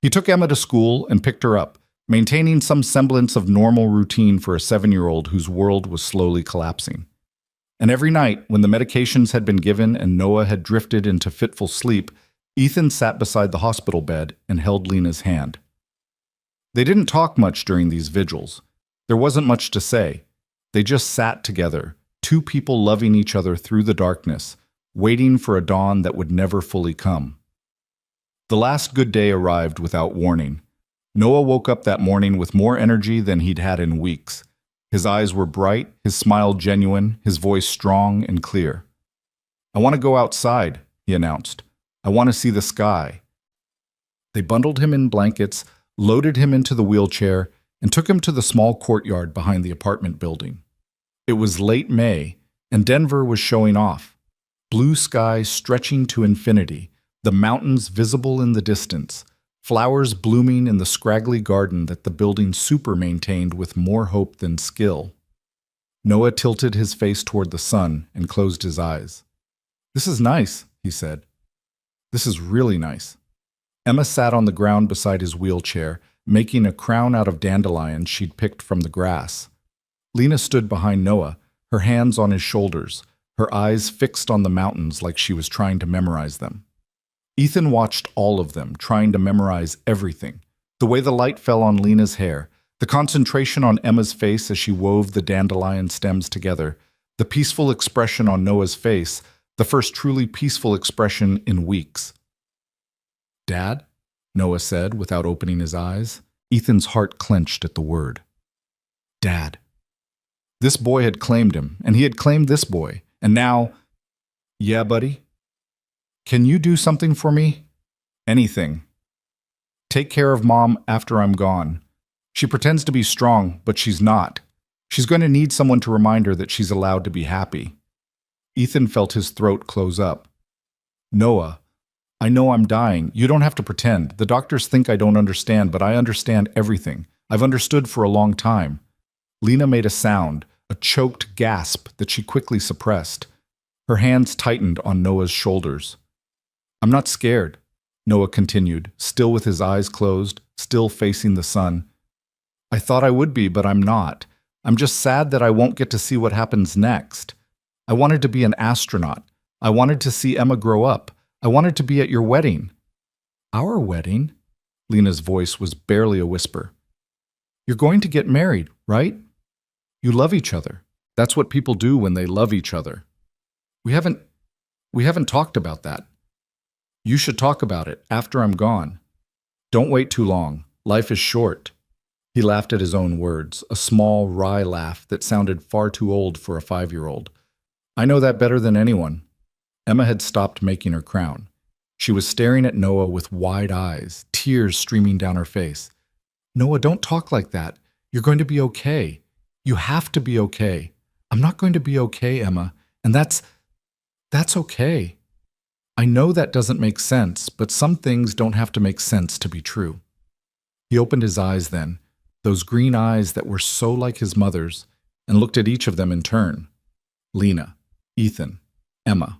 He took Emma to school and picked her up, maintaining some semblance of normal routine for a 7-year-old whose world was slowly collapsing. And every night, when the medications had been given and Noah had drifted into fitful sleep, Ethan sat beside the hospital bed and held Lena's hand. They didn't talk much during these vigils. There wasn't much to say. They just sat together, two people loving each other through the darkness, waiting for a dawn that would never fully come. The last good day arrived without warning. Noah woke up that morning with more energy than he'd had in weeks. His eyes were bright, his smile genuine, his voice strong and clear. "I want to go outside," he announced. "I want to see the sky." They bundled him in blankets, loaded him into the wheelchair, and took him to the small courtyard behind the apartment building. It was late May, and Denver was showing off. Blue sky stretching to infinity, the mountains visible in the distance, flowers blooming in the scraggly garden that the building super maintained with more hope than skill. Noah tilted his face toward the sun and closed his eyes. "This is nice," he said. "This is really nice." Emma sat on the ground beside his wheelchair, making a crown out of dandelions she'd picked from the grass. Lena stood behind Noah, her hands on his shoulders, her eyes fixed on the mountains like she was trying to memorize them. Ethan watched all of them, trying to memorize everything. The way the light fell on Lena's hair, the concentration on Emma's face as she wove the dandelion stems together, the peaceful expression on Noah's face, the first truly peaceful expression in weeks. "Dad?" Noah said without opening his eyes. Ethan's heart clenched at the word. Dad. This boy had claimed him, and he had claimed this boy, and now... "Yeah, buddy? Can you do something for me? Anything. Take care of Mom after I'm gone. She pretends to be strong, but she's not. She's going to need someone to remind her that she's allowed to be happy." Ethan felt his throat close up. "Noah, I know I'm dying. You don't have to pretend. The doctors think I don't understand, but I understand everything. I've understood for a long time." Lena made a sound, a choked gasp that she quickly suppressed. Her hands tightened on Noah's shoulders. "I'm not scared," Noah continued, still with his eyes closed, still facing the sun. "I thought I would be, but I'm not. I'm just sad that I won't get to see what happens next. I wanted to be an astronaut. I wanted to see Emma grow up. I wanted to be at your wedding." "Our wedding?" Lena's voice was barely a whisper. "You're going to get married, right? You love each other. That's what people do when they love each other. We haven't talked about that. You should talk about it after I'm gone. Don't wait too long. Life is short." He laughed at his own words, a small, wry laugh that sounded far too old for a 5-year-old. "I know that better than anyone." Emma had stopped making her crown. She was staring at Noah with wide eyes, tears streaming down her face. "Noah, don't talk like that. You're going to be okay. You have to be okay. I'm not going to be okay, Emma, and that's okay. I know that doesn't make sense, but some things don't have to make sense to be true." He opened his eyes then, those green eyes that were so like his mother's, and looked at each of them in turn. Lena, Ethan, Emma.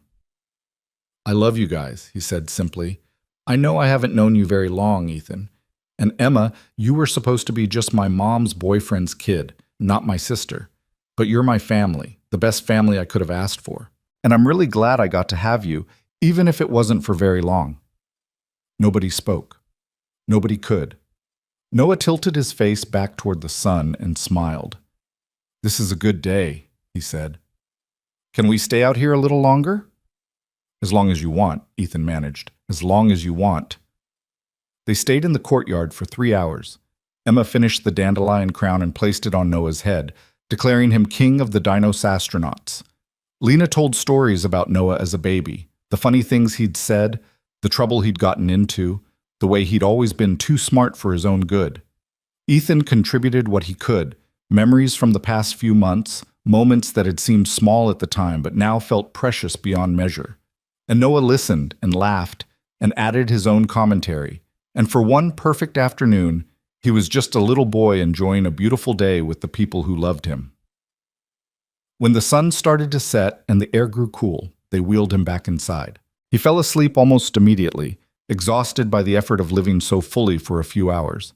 "I love you guys," he said simply. "I know I haven't known you very long, Ethan. And Emma, you were supposed to be just my mom's boyfriend's kid, not my sister. But you're my family, the best family I could have asked for. And I'm really glad I got to have you, even if it wasn't for very long." Nobody spoke. Nobody could. Noah tilted his face back toward the sun and smiled. "This is a good day," he said. "Can we stay out here a little longer?" "As long as you want," Ethan managed. "As long as you want." They stayed in the courtyard for 3 hours. Emma finished the dandelion crown and placed it on Noah's head, declaring him king of the Dinos astronauts. Lena told stories about Noah as a baby, the funny things he'd said, the trouble he'd gotten into, the way he'd always been too smart for his own good. Ethan contributed what he could, memories from the past few months, moments that had seemed small at the time but now felt precious beyond measure. And Noah listened and laughed and added his own commentary, and for one perfect afternoon, he was just a little boy enjoying a beautiful day with the people who loved him. When the sun started to set and the air grew cool, they wheeled him back inside. He fell asleep almost immediately, exhausted by the effort of living so fully for a few hours.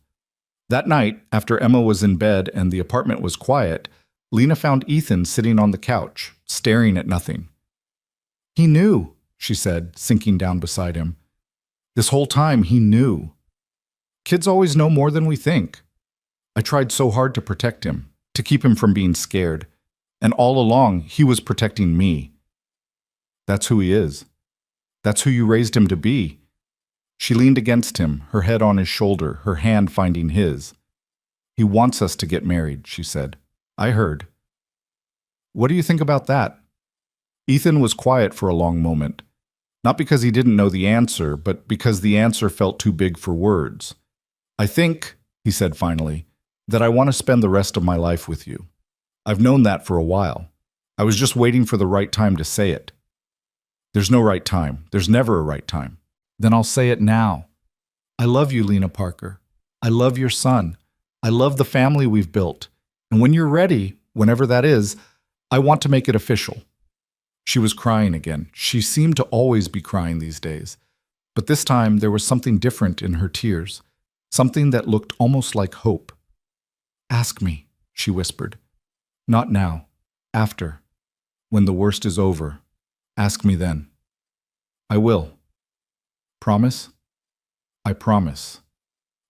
That night, after Emma was in bed and the apartment was quiet, Lena found Ethan sitting on the couch, staring at nothing. "He knew," she said, sinking down beside him. "This whole time he knew. Kids always know more than we think. I tried so hard to protect him, to keep him from being scared. And all along, he was protecting me. That's who he is. That's who you raised him to be." She leaned against him, her head on his shoulder, her hand finding his. "He wants us to get married," she said. "I heard." "What do you think about that?" Ethan was quiet for a long moment, not because he didn't know the answer, but because the answer felt too big for words. "I think," he said finally, that I want to spend the rest of my life with you. I've known that for a while. I was just waiting for the right time to say it. There's no right time. There's never a right time. Then I'll say it now. I love you, Lena Parker. I love your son. I love the family we've built. And when you're ready, whenever that is, I want to make it official. She was crying again. She seemed to always be crying these days. But this time there was something different in her tears, something that looked almost like hope. Ask me, she whispered. Not now. After. When the worst is over. Ask me then. I will. Promise? I promise.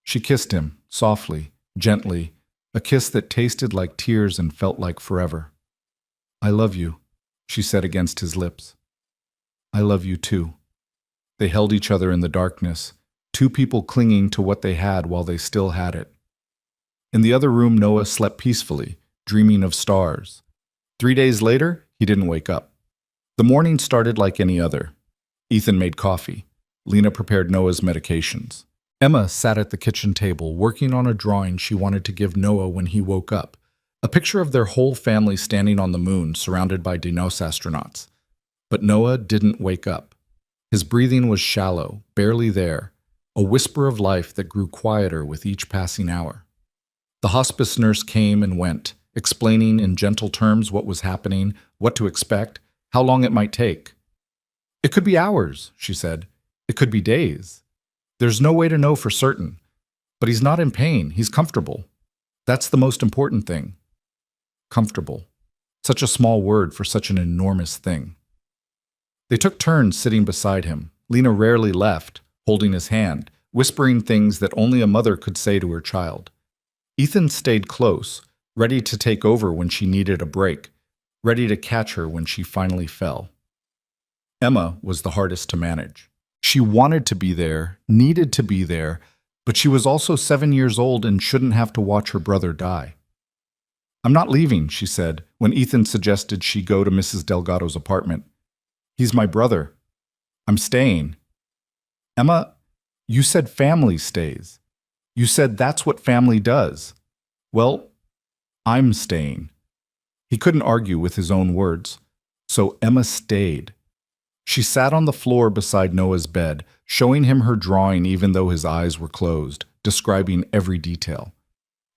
She kissed him, softly, gently, a kiss that tasted like tears and felt like forever. I love you, she said against his lips. I love you too. They held each other in the darkness, two people clinging to what they had while they still had it. In the other room, Noah slept peacefully, dreaming of stars. 3 days later, he didn't wake up. The morning started like any other. Ethan made coffee. Lena prepared Noah's medications. Emma sat at the kitchen table, working on a drawing she wanted to give Noah when he woke up. A picture of their whole family standing on the moon, surrounded by Dinos astronauts. But Noah didn't wake up. His breathing was shallow, barely there, a whisper of life that grew quieter with each passing hour. The hospice nurse came and went, explaining in gentle terms what was happening, what to expect, how long it might take. It could be hours, she said. It could be days. There's no way to know for certain. But he's not in pain. He's comfortable. That's the most important thing. Comfortable. Such a small word for such an enormous thing. They took turns sitting beside him. Lena rarely left, holding his hand, whispering things that only a mother could say to her child. Ethan stayed close, ready to take over when she needed a break, ready to catch her when she finally fell. Emma was the hardest to manage. She wanted to be there, needed to be there, but she was also 7 years old and shouldn't have to watch her brother die. I'm not leaving, she said, when Ethan suggested she go to Mrs. Delgado's apartment. He's my brother. I'm staying. Emma, you said family stays. You said that's what family does. Well, I'm staying. He couldn't argue with his own words, so Emma stayed. She sat on the floor beside Noah's bed, showing him her drawing even though his eyes were closed, describing every detail.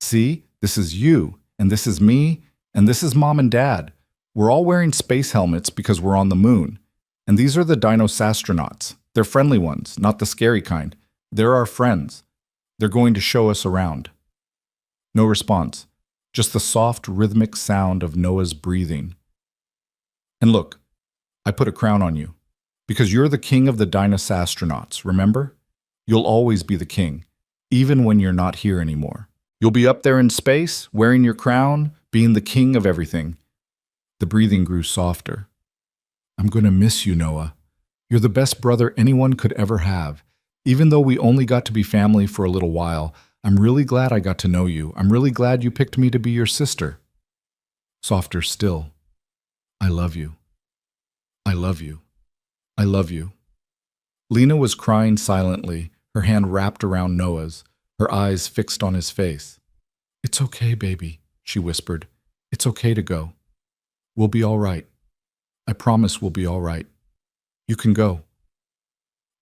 See, this is you, and this is me, and this is Mom and Dad. We're all wearing space helmets because we're on the moon. And these are the Dinos astronauts. They're friendly ones, not the scary kind. They're our friends. They're going to show us around. No response, just the soft, rhythmic sound of Noah's breathing. And look, I put a crown on you. Because you're the king of the Dinos astronauts, remember? You'll always be the king, even when you're not here anymore. You'll be up there in space, wearing your crown, being the king of everything. The breathing grew softer. I'm going to miss you, Noah. You're the best brother anyone could ever have. Even though we only got to be family for a little while, I'm really glad I got to know you. I'm really glad you picked me to be your sister. Softer still. I love you. I love you. I love you. Lena was crying silently, her hand wrapped around Noah's, her eyes fixed on his face. It's okay, baby, she whispered. It's okay to go. We'll be all right. I promise we'll be all right. You can go.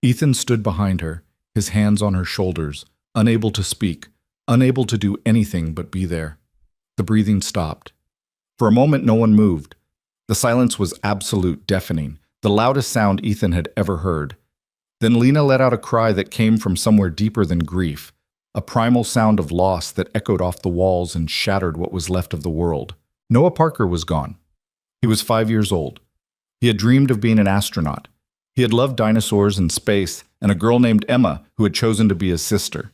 Ethan stood behind her, his hands on her shoulders, unable to speak, unable to do anything but be there. The breathing stopped. For a moment, no one moved. The silence was absolute, deafening, the loudest sound Ethan had ever heard. Then Lena let out a cry that came from somewhere deeper than grief, a primal sound of loss that echoed off the walls and shattered what was left of the world. Noah Parker was gone. He was 5 years old. He had dreamed of being an astronaut. He had loved dinosaurs and space and a girl named Emma who had chosen to be his sister.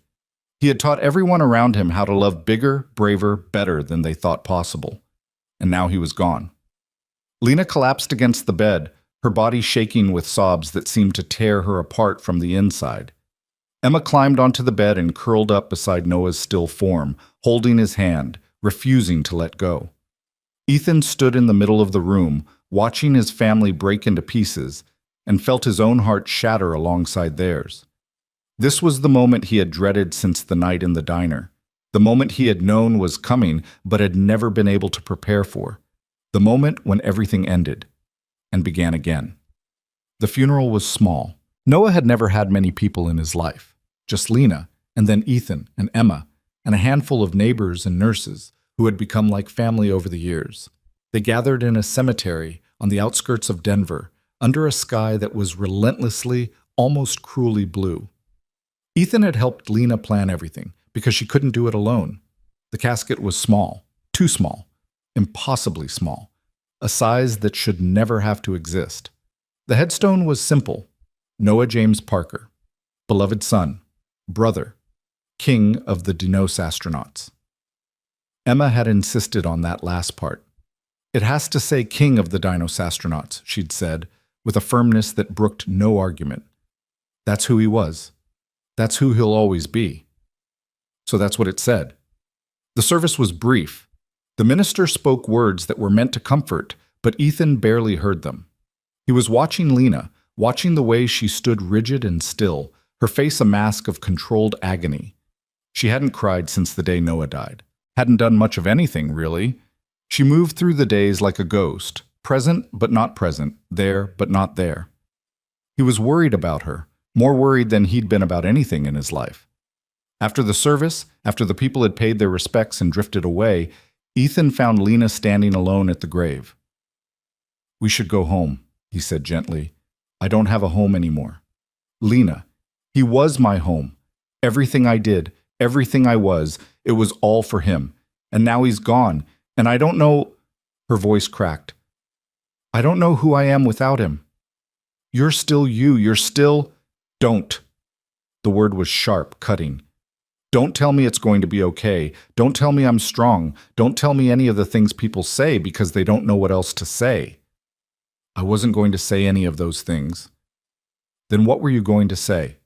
He had taught everyone around him how to love bigger, braver, better than they thought possible. And now he was gone. Lena collapsed against the bed, her body shaking with sobs that seemed to tear her apart from the inside. Emma climbed onto the bed and curled up beside Noah's still form, holding his hand, refusing to let go. Ethan stood in the middle of the room, watching his family break into pieces, and felt his own heart shatter alongside theirs. This was the moment he had dreaded since the night in the diner, The moment he had known was coming, but had never been able to prepare for. The moment when everything ended and began again. The funeral was small. Noah had never had many people in his life. Just Lena, and then Ethan and Emma, and a handful of neighbors and nurses who had become like family over the years. They gathered in a cemetery on the outskirts of Denver, under a sky that was relentlessly, almost cruelly blue. Ethan had helped Lena plan everything, because she couldn't do it alone. The casket was small, too small, impossibly small, a size that should never have to exist. The headstone was simple: Noah James Parker, beloved son, brother, king of the Dinos astronauts. Emma had insisted on that last part. It has to say king of the Dinos astronauts, she'd said, with a firmness that brooked no argument. That's who he was. That's who he'll always be. So that's what it said. The service was brief. The minister spoke words that were meant to comfort, but Ethan barely heard them. He was watching Lena, watching the way she stood rigid and still, her face a mask of controlled agony. She hadn't cried since the day Noah died. Hadn't done much of anything, really. She moved through the days like a ghost, present but not present, there but not there. He was worried about her, more worried than he'd been about anything in his life. After the service, after the people had paid their respects and drifted away, Ethan found Lena standing alone at the grave. "We should go home," he said gently. "I don't have a home anymore." Lena, he was my home. Everything I did, everything I was, it was all for him. And now he's gone, and I don't know— Her voice cracked. "I don't know who I am without him." "You're still you, you're still—" "Don't." The word was sharp, cutting. "Don't tell me it's going to be okay. Don't tell me I'm strong. Don't tell me any of the things people say because they don't know what else to say." I wasn't going to say any of those things. Then what were you going to say?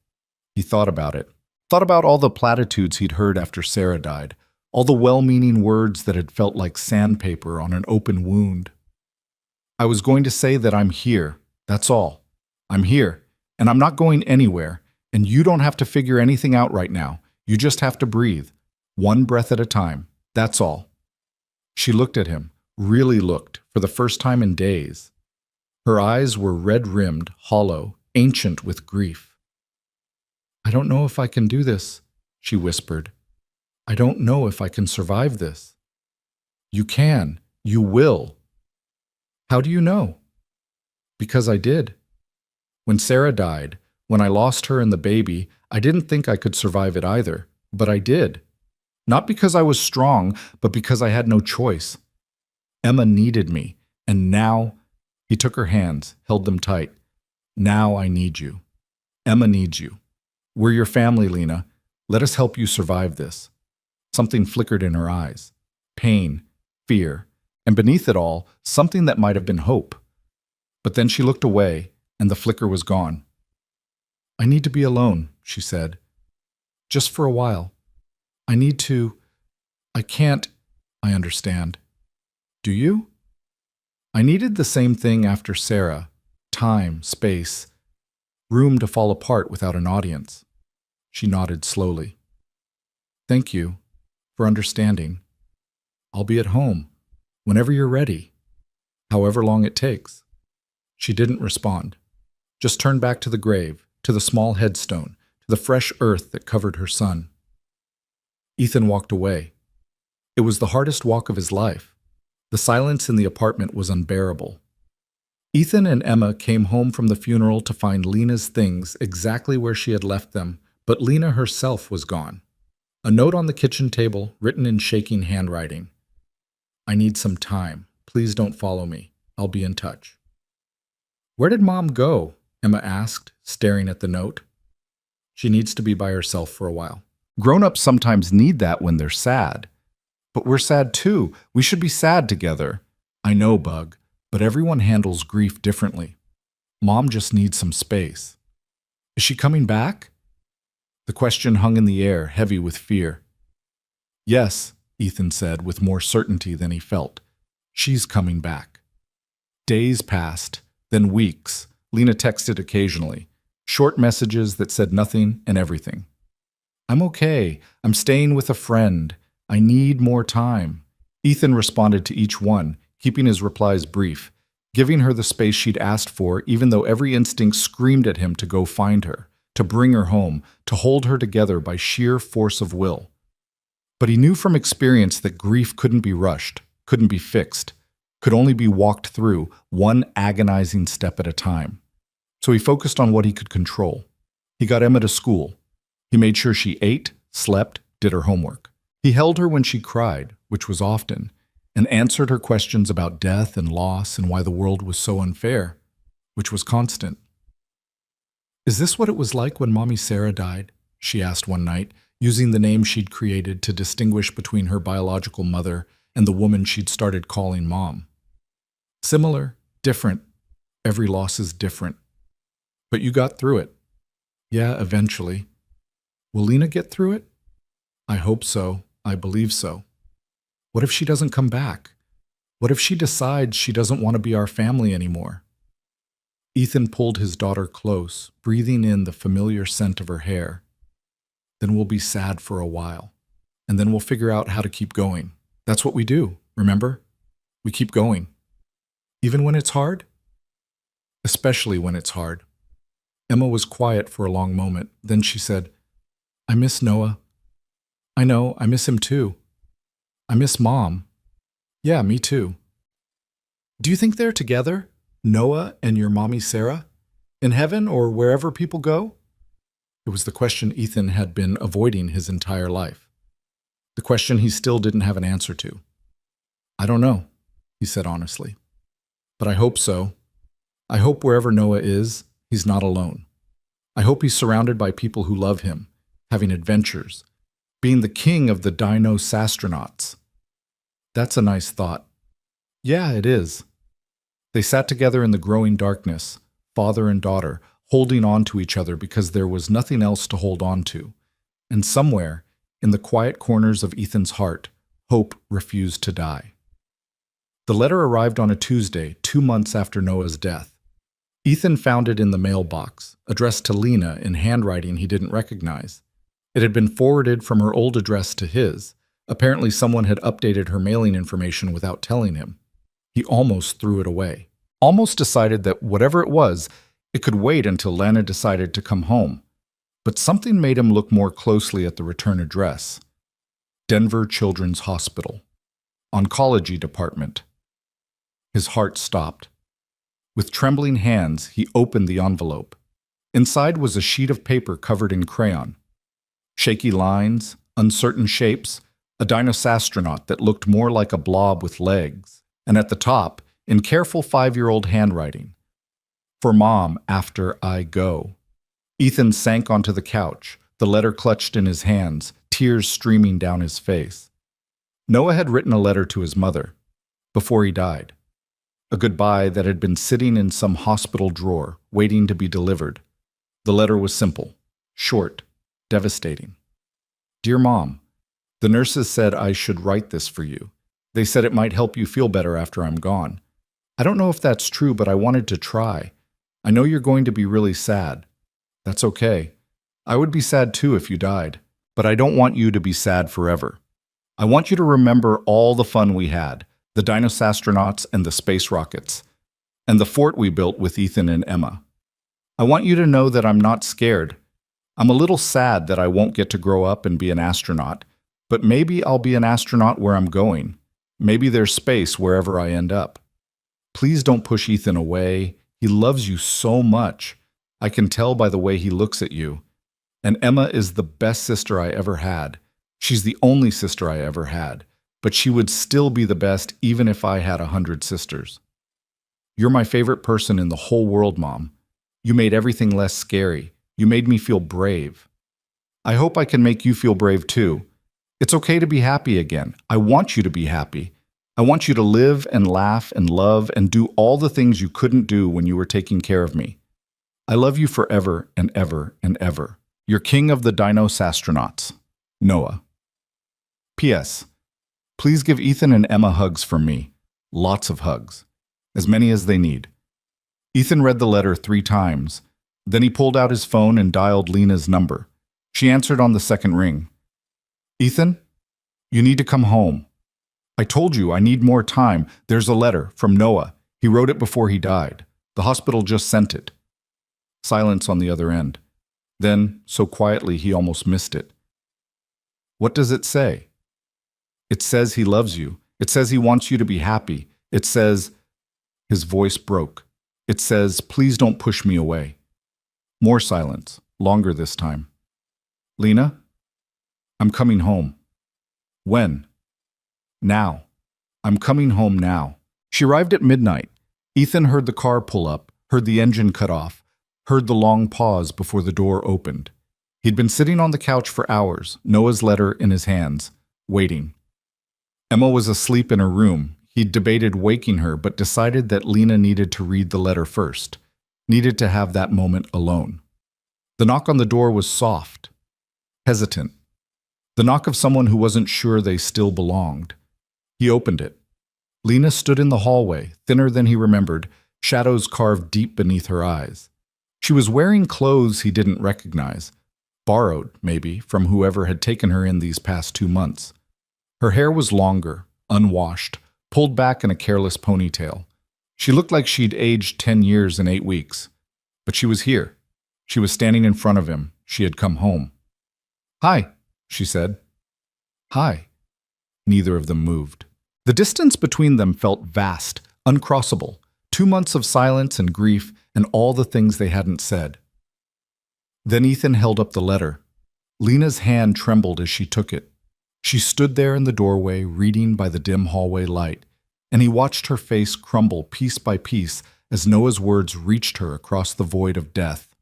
He thought about it. Thought about all the platitudes he'd heard after Sarah died, all the well-meaning words that had felt like sandpaper on an open wound. "I was going to say that I'm here, that's all. I'm here, and I'm not going anywhere, and you don't have to figure anything out right now. You just have to breathe, one breath at a time, that's all." She looked at him, really looked, for the first time in days. Her eyes were red-rimmed, hollow, ancient with grief. "I don't know if I can do this," she whispered. "I don't know if I can survive this." "You can. You will." "How do you know?" "Because I did. When Sarah died, when I lost her and the baby, I didn't think I could survive it either, but I did. Not because I was strong, but because I had no choice. Emma needed me, and now—" He took her hands, held them tight. "Now I need you. Emma needs you. We're your family, Lena. Let us help you survive this." Something flickered in her eyes. Pain, fear, and beneath it all, something that might have been hope. But then she looked away, and the flicker was gone. "I need to be alone," she said. "Just for a while. I need to— I can't— I understand. Do you?" I needed the same thing after Sarah. Time, space, room to fall apart without an audience. She nodded slowly. "Thank you for understanding. I'll be at home, whenever you're ready, however long it takes." She didn't respond, just turned back to the grave, to the small headstone, to the fresh earth that covered her son. Ethan walked away. It was the hardest walk of his life. The silence in the apartment was unbearable. Ethan and Emma came home from the funeral to find Lena's things exactly where she had left them, but Lena herself was gone. A note on the kitchen table, written in shaking handwriting. "I need some time. Please don't follow me. I'll be in touch." "Where did Mom go?" Emma asked, staring at the note. "She needs to be by herself for a while. Grown-ups sometimes need that when they're sad. But we're sad too. We should be sad together." "I know, Bug, but everyone handles grief differently. Mom just needs some space." "Is she coming back?" The question hung in the air, heavy with fear. "Yes," Ethan said with more certainty than he felt. "She's coming back." Days passed, then weeks. Lena texted occasionally, short messages that said nothing and everything. I'm okay. I'm staying with a friend. I need more time. Ethan responded to each one, keeping his replies brief, giving her the space she'd asked for, even though every instinct screamed at him to go find her, to bring her home, to hold her together by sheer force of will. But he knew from experience that grief couldn't be rushed, couldn't be fixed, could only be walked through, one agonizing step at a time. So he focused on what he could control. He got Emma to school. He made sure she ate, slept, did her homework. He held her when she cried, which was often, and answered her questions about death and loss and why the world was so unfair, which was constant. "Is this what it was like when Mommy Sarah died?" she asked one night, using the name she'd created to distinguish between her biological mother and the woman she'd started calling Mom. Similar, different. Every loss is different. But you got through it. Yeah, eventually. Will Lena get through it? I hope so. I believe so. What if she doesn't come back? What if she decides she doesn't want to be our family anymore? Ethan pulled his daughter close, breathing in the familiar scent of her hair. Then we'll be sad for a while, and then we'll figure out how to keep going. That's what we do, remember? We keep going. Even when it's hard? Especially when it's hard. Emma was quiet for a long moment. Then she said, I miss Noah. I know, I miss him too. I miss Mom. Yeah, me too. Do you think they're together, Noah and your mommy Sarah, in heaven or wherever people go? It was the question Ethan had been avoiding his entire life. The question he still didn't have an answer to. I don't know, he said honestly. But I hope so. I hope wherever Noah is, he's not alone. I hope he's surrounded by people who love him, having adventures, being the king of the dino-sastronauts. That's a nice thought. Yeah, it is. They sat together in the growing darkness, father and daughter, holding on to each other because there was nothing else to hold on to. And somewhere, in the quiet corners of Ethan's heart, hope refused to die. The letter arrived on a Tuesday, 2 months after Noah's death. Ethan found it in the mailbox, addressed to Lena in handwriting he didn't recognize. It had been forwarded from her old address to his. Apparently someone had updated her mailing information without telling him. He almost threw it away. Almost decided that whatever it was, it could wait until Lana decided to come home. But something made him look more closely at the return address. Denver Children's Hospital. Oncology Department. His heart stopped. With trembling hands, he opened the envelope. Inside was a sheet of paper covered in crayon. Shaky lines, uncertain shapes, a dinosastronaut that looked more like a blob with legs, and at the top, in careful 5-year-old handwriting, For Mom after I go. Ethan sank onto the couch, the letter clutched in his hands, tears streaming down his face. Noah had written a letter to his mother before he died. A goodbye that had been sitting in some hospital drawer, waiting to be delivered. The letter was simple, short, devastating. Dear Mom, the nurses said I should write this for you. They said it might help you feel better after I'm gone. I don't know if that's true, but I wanted to try. I know you're going to be really sad. That's okay. I would be sad too if you died, but I don't want you to be sad forever. I want you to remember all the fun we had, the dinosastronauts and the space rockets, and the fort we built with Ethan and Emma. I want you to know that I'm not scared. I'm a little sad that I won't get to grow up and be an astronaut, but maybe I'll be an astronaut where I'm going. Maybe there's space wherever I end up. Please don't push Ethan away. He loves you so much. I can tell by the way he looks at you. And Emma is the best sister I ever had. She's the only sister I ever had, but she would still be the best even if I had 100 sisters. You're my favorite person in the whole world, Mom. You made everything less scary. You made me feel brave. I hope I can make you feel brave too. It's okay to be happy again. I want you to be happy. I want you to live and laugh and love and do all the things you couldn't do when you were taking care of me. I love you forever and ever and ever. You're king of the dinosastronauts. Noah. P.S. Please give Ethan and Emma hugs from me. Lots of hugs. As many as they need. Ethan read the letter 3 times. Then he pulled out his phone and dialed Lena's number. She answered on the second ring. Ethan, you need to come home. I told you I need more time. There's a letter from Noah. He wrote it before he died. The hospital just sent it. Silence on the other end. Then, so quietly he almost missed it. What does it say? It says he loves you. It says he wants you to be happy. It says, his voice broke. It says, please don't push me away. More silence, longer this time. Lena, I'm coming home. When? Now. I'm coming home now. She arrived at midnight. Ethan heard the car pull up, heard the engine cut off, heard the long pause before the door opened. He'd been sitting on the couch for hours, Noah's letter in his hands, waiting. Emma was asleep in her room. He'd debated waking her, but decided that Lena needed to read the letter first, needed to have that moment alone. The knock on the door was soft, hesitant. The knock of someone who wasn't sure they still belonged. He opened it. Lena stood in the hallway, thinner than he remembered, shadows carved deep beneath her eyes. She was wearing clothes he didn't recognize, borrowed, maybe, from whoever had taken her in these past 2 months. Her hair was longer, unwashed, pulled back in a careless ponytail. She looked like she'd aged 10 years in 8 weeks. But she was here. She was standing in front of him. She had come home. Hi, she said. Hi. Neither of them moved. The distance between them felt vast, uncrossable. 2 months of silence and grief and all the things they hadn't said. Then Ethan held up the letter. Lena's hand trembled as she took it. She stood there in the doorway, reading by the dim hallway light, and he watched her face crumble piece by piece as Noah's words reached her across the void of death.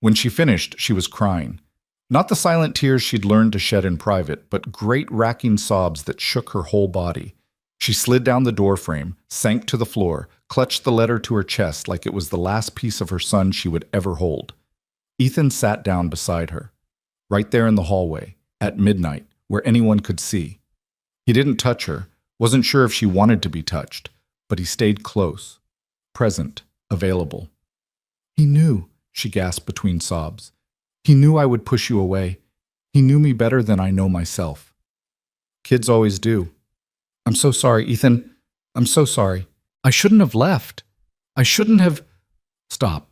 When she finished, she was crying. Not the silent tears she'd learned to shed in private, but great racking sobs that shook her whole body. She slid down the doorframe, sank to the floor, clutched the letter to her chest like it was the last piece of her son she would ever hold. Ethan sat down beside her, right there in the hallway, at midnight, where anyone could see. He didn't touch her, wasn't sure if she wanted to be touched, but he stayed close, present, available. He knew, she gasped between sobs. He knew I would push you away. He knew me better than I know myself. Kids always do. I'm so sorry, Ethan. I'm so sorry. I shouldn't have left. I shouldn't have... Stop.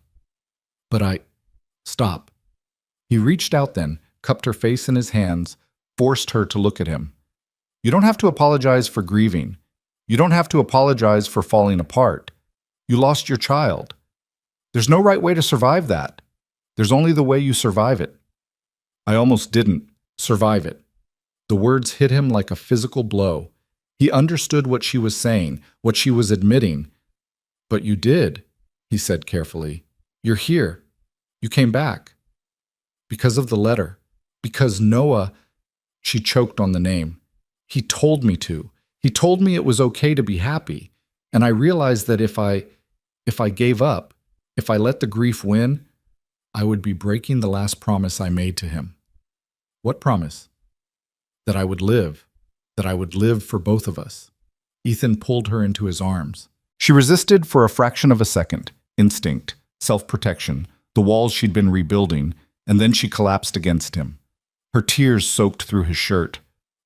Stop. He reached out then, cupped her face in his hands, forced her to look at him. You don't have to apologize for grieving. You don't have to apologize for falling apart. You lost your child. There's no right way to survive that. There's only the way you survive it. I almost didn't survive it. The words hit him like a physical blow. He understood what she was saying, what she was admitting. But you did, he said carefully. You're here. You came back. Because of the letter. Because Noah... She choked on the name. He told me to. He told me it was okay to be happy. And I realized that if I gave up, if I let the grief win, I would be breaking the last promise I made to him. What promise? That I would live. That I would live for both of us. Ethan pulled her into his arms. She resisted for a fraction of a second. Instinct, self-protection, the walls she'd been rebuilding, and then she collapsed against him. Her tears soaked through his shirt.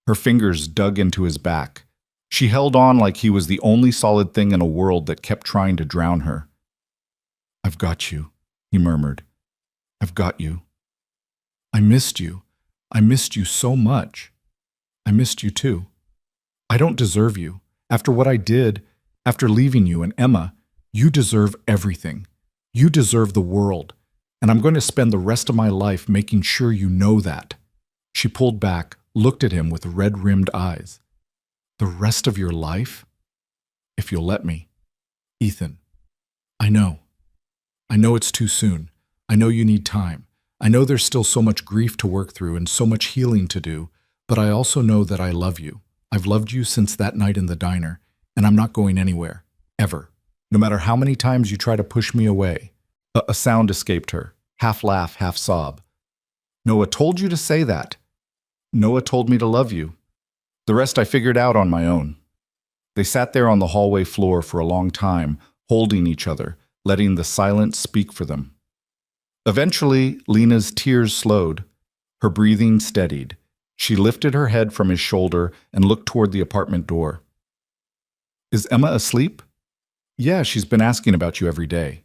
Her fingers dug into his back. She held on like he was the only solid thing in a world that kept trying to drown her. I've got you, he murmured. I've got you. I missed you. I missed you so much. I missed you too. I don't deserve you. After what I did, after leaving you and Emma, you deserve everything. You deserve the world. And I'm going to spend the rest of my life making sure you know that. She pulled back, looked at him with red-rimmed eyes. The rest of your life? If you'll let me. Ethan, I know. I know it's too soon. I know you need time. I know there's still so much grief to work through and so much healing to do, but I also know that I love you. I've loved you since that night in the diner, and I'm not going anywhere, ever. No matter how many times you try to push me away. A sound escaped her, half laugh, half sob. Noah told you to say that. Noah told me to love you. The rest I figured out on my own. They sat there on the hallway floor for a long time, holding each other, letting the silence speak for them. Eventually, Lena's tears slowed. Her breathing steadied. She lifted her head from his shoulder and looked toward the apartment door. Is Emma asleep? Yeah, she's been asking about you every day.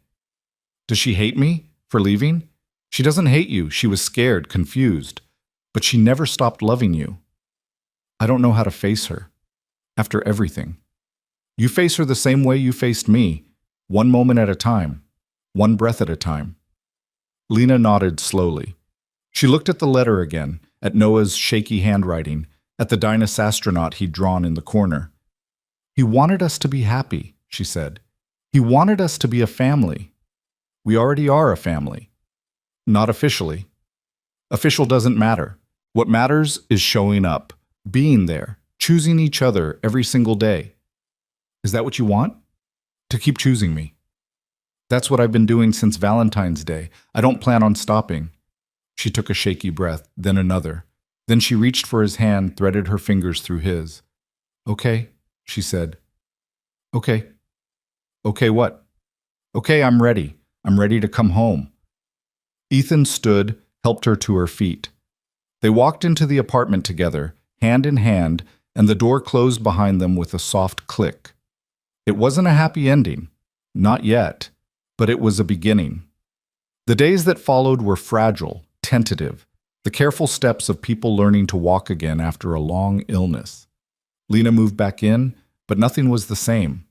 Does she hate me for leaving? She doesn't hate you. She was scared, confused. But she never stopped loving you. I don't know how to face her. After everything. You face her the same way you faced me, one moment at a time, one breath at a time. Lena nodded slowly. She looked at the letter again, at Noah's shaky handwriting, at the Dynas astronaut he'd drawn in the corner. He wanted us to be happy, she said. He wanted us to be a family. We already are a family. Not officially. Official doesn't matter. What matters is showing up, being there, choosing each other every single day. Is that what you want? To keep choosing me. That's what I've been doing since Valentine's Day. I don't plan on stopping. She took a shaky breath, then another. Then she reached for his hand, threaded her fingers through his. Okay, she said. Okay. Okay, what? Okay, I'm ready. I'm ready to come home. Ethan stood, helped her to her feet. They walked into the apartment together, hand in hand, and the door closed behind them with a soft click. It wasn't a happy ending. Not yet. But it was a beginning. The days that followed were fragile, tentative, the careful steps of people learning to walk again after a long illness. Lena moved back in, but nothing was the same.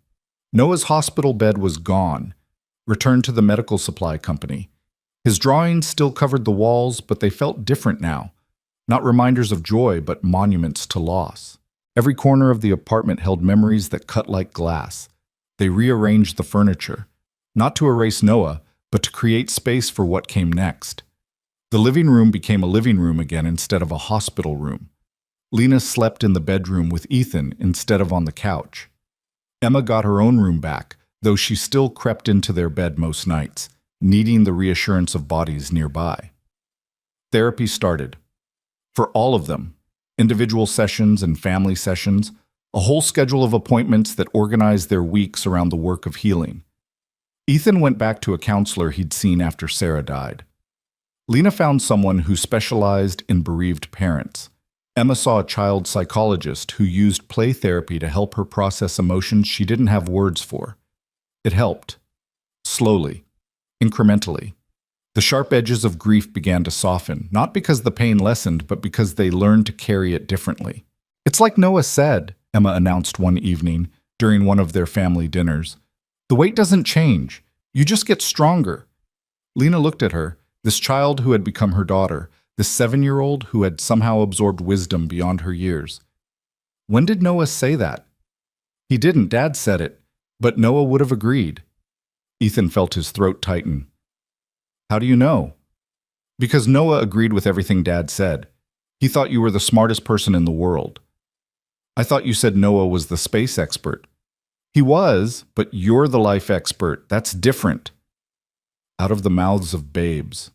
Noah's hospital bed was gone, returned to the medical supply company. His drawings still covered the walls, but they felt different now. Not reminders of joy, but monuments to loss. Every corner of the apartment held memories that cut like glass. They rearranged the furniture, not to erase Noah, but to create space for what came next. The living room became a living room again instead of a hospital room. Lena slept in the bedroom with Ethan instead of on the couch. Emma got her own room back, though she still crept into their bed most nights, needing the reassurance of bodies nearby. Therapy started. For all of them, individual sessions and family sessions, a whole schedule of appointments that organized their weeks around the work of healing. Ethan went back to a counselor he'd seen after Sarah died. Lena found someone who specialized in bereaved parents. Emma saw a child psychologist who used play therapy to help her process emotions she didn't have words for. It helped. Slowly. Incrementally. The sharp edges of grief began to soften, not because the pain lessened, but because they learned to carry it differently. It's like Noah said, Emma announced one evening during one of their family dinners. The weight doesn't change. You just get stronger. Lena looked at her, this child who had become her daughter, this 7-year-old who had somehow absorbed wisdom beyond her years. When did Noah say that? He didn't, Dad said it, but Noah would have agreed. Ethan felt his throat tighten. How do you know? Because Noah agreed with everything Dad said. He thought you were the smartest person in the world. I thought you said Noah was the space expert. He was, but you're the life expert. That's different. Out of the mouths of babes.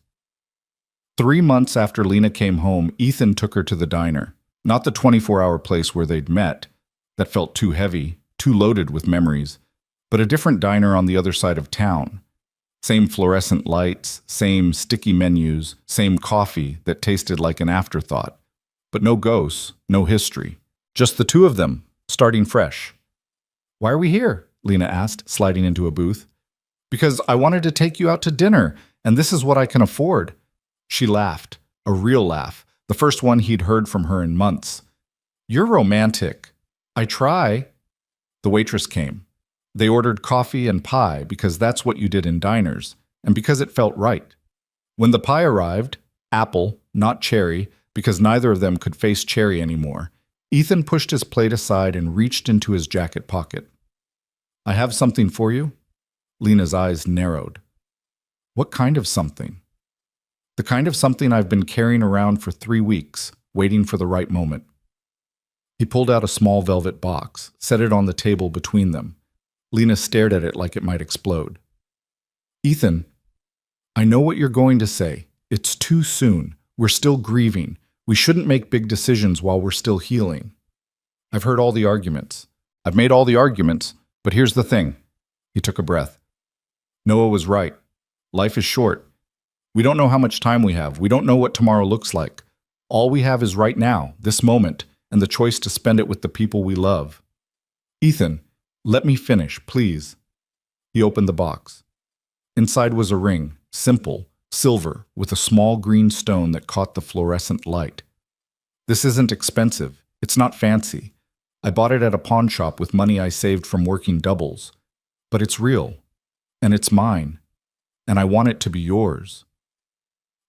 3 months after Lena came home, Ethan took her to the diner. Not the 24-hour place where they'd met. That felt too heavy, too loaded with memories. But a different diner on the other side of town. Same fluorescent lights, same sticky menus, same coffee that tasted like an afterthought. But no ghosts, no history. Just the two of them, starting fresh. Why are we here? Lena asked, sliding into a booth. Because I wanted to take you out to dinner, and this is what I can afford. She laughed, a real laugh, the first one he'd heard from her in months. You're romantic. I try. The waitress came. They ordered coffee and pie because that's what you did in diners, and because it felt right. When the pie arrived, apple, not cherry, because neither of them could face cherry anymore, Ethan pushed his plate aside and reached into his jacket pocket. I have something for you? Lena's eyes narrowed. What kind of something? The kind of something I've been carrying around for 3 weeks, waiting for the right moment. He pulled out a small velvet box, set it on the table between them. Lena stared at it like it might explode. Ethan, I know what you're going to say. It's too soon. We're still grieving. We shouldn't make big decisions while we're still healing. I've heard all the arguments. I've made all the arguments, but here's the thing. He took a breath. Noah was right. Life is short. We don't know how much time we have. We don't know what tomorrow looks like. All we have is right now, this moment, and the choice to spend it with the people we love. Ethan, let me finish, please. He opened the box. Inside was a ring, simple, silver, with a small green stone that caught the fluorescent light. This isn't expensive. It's not fancy. I bought it at a pawn shop with money I saved from working doubles. But it's real. And it's mine. And I want it to be yours.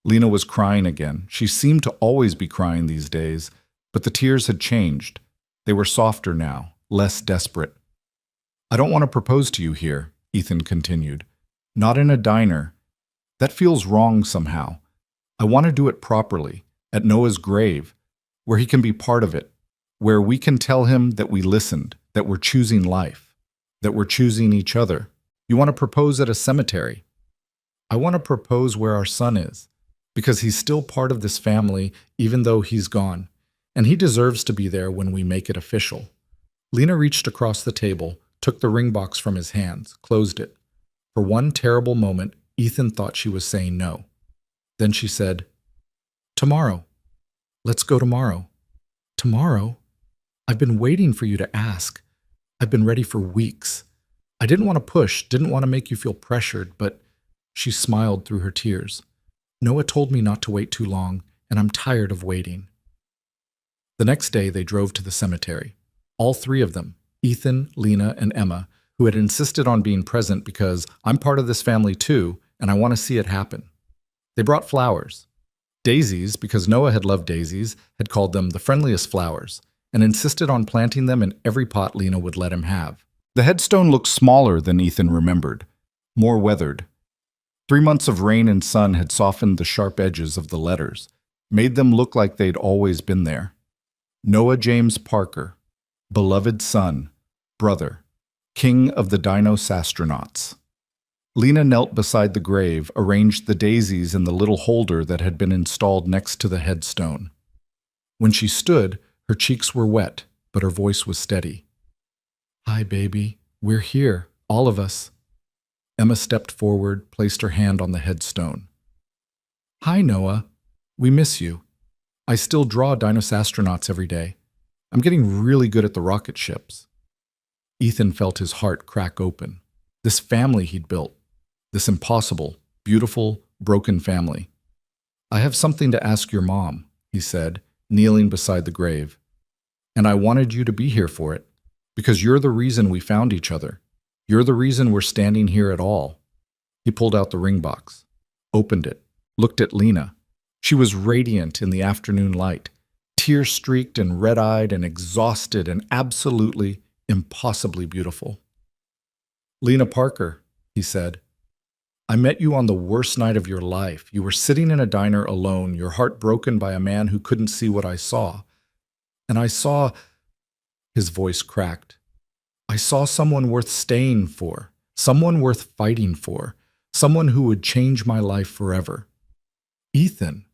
Lena was crying again. She seemed to always be crying these days, but the tears had changed. They were softer now, less desperate. I don't want to propose to you here, Ethan continued. Not in a diner. That feels wrong somehow. I want to do it properly, at Noah's grave, where he can be part of it, where we can tell him that we listened, that we're choosing life, that we're choosing each other. You want to propose at a cemetery. I want to propose where our son is, because he's still part of this family even though he's gone, and he deserves to be there when we make it official. Lena reached across the table, took the ring box from his hands, closed it. For one terrible moment, Ethan thought she was saying no. Then she said, "Tomorrow. Let's go tomorrow." "Tomorrow? I've been waiting for you to ask. I've been ready for weeks. I didn't want to push, didn't want to make you feel pressured, but..." She smiled through her tears. "Noah told me not to wait too long, and I'm tired of waiting." The next day, they drove to the cemetery. All three of them, Ethan, Lena, and Emma, who had insisted on being present because I'm part of this family too, and I want to see it happen. They brought flowers. Daisies, because Noah had loved daisies, had called them the friendliest flowers, and insisted on planting them in every pot Lena would let him have. The headstone looked smaller than Ethan remembered, more weathered. 3 months of rain and sun had softened the sharp edges of the letters, made them look like they'd always been there. Noah James Parker, beloved son, brother, king of the Dino-Sastronauts. Lena knelt beside the grave, arranged the daisies in the little holder that had been installed next to the headstone. When she stood, her cheeks were wet, but her voice was steady. "Hi, baby. We're here, all of us." Emma stepped forward, placed her hand on the headstone. "Hi, Noah. We miss you. I still draw Dino-Sastronauts every day. I'm getting really good at the rocket ships." Ethan felt his heart crack open. This family he'd built. This impossible, beautiful, broken family. "I have something to ask your mom," he said, kneeling beside the grave. "And I wanted you to be here for it, because you're the reason we found each other. You're the reason we're standing here at all." He pulled out the ring box, opened it, looked at Lena. She was radiant in the afternoon light, tear-streaked and red-eyed and exhausted and absolutely, impossibly beautiful. "Lena Parker," he said, "I met you on the worst night of your life. You were sitting in a diner alone, your heart broken by a man who couldn't see what I saw. And I saw..." His voice cracked. "I saw someone worth staying for, someone worth fighting for, someone who would change my life forever. Ethan,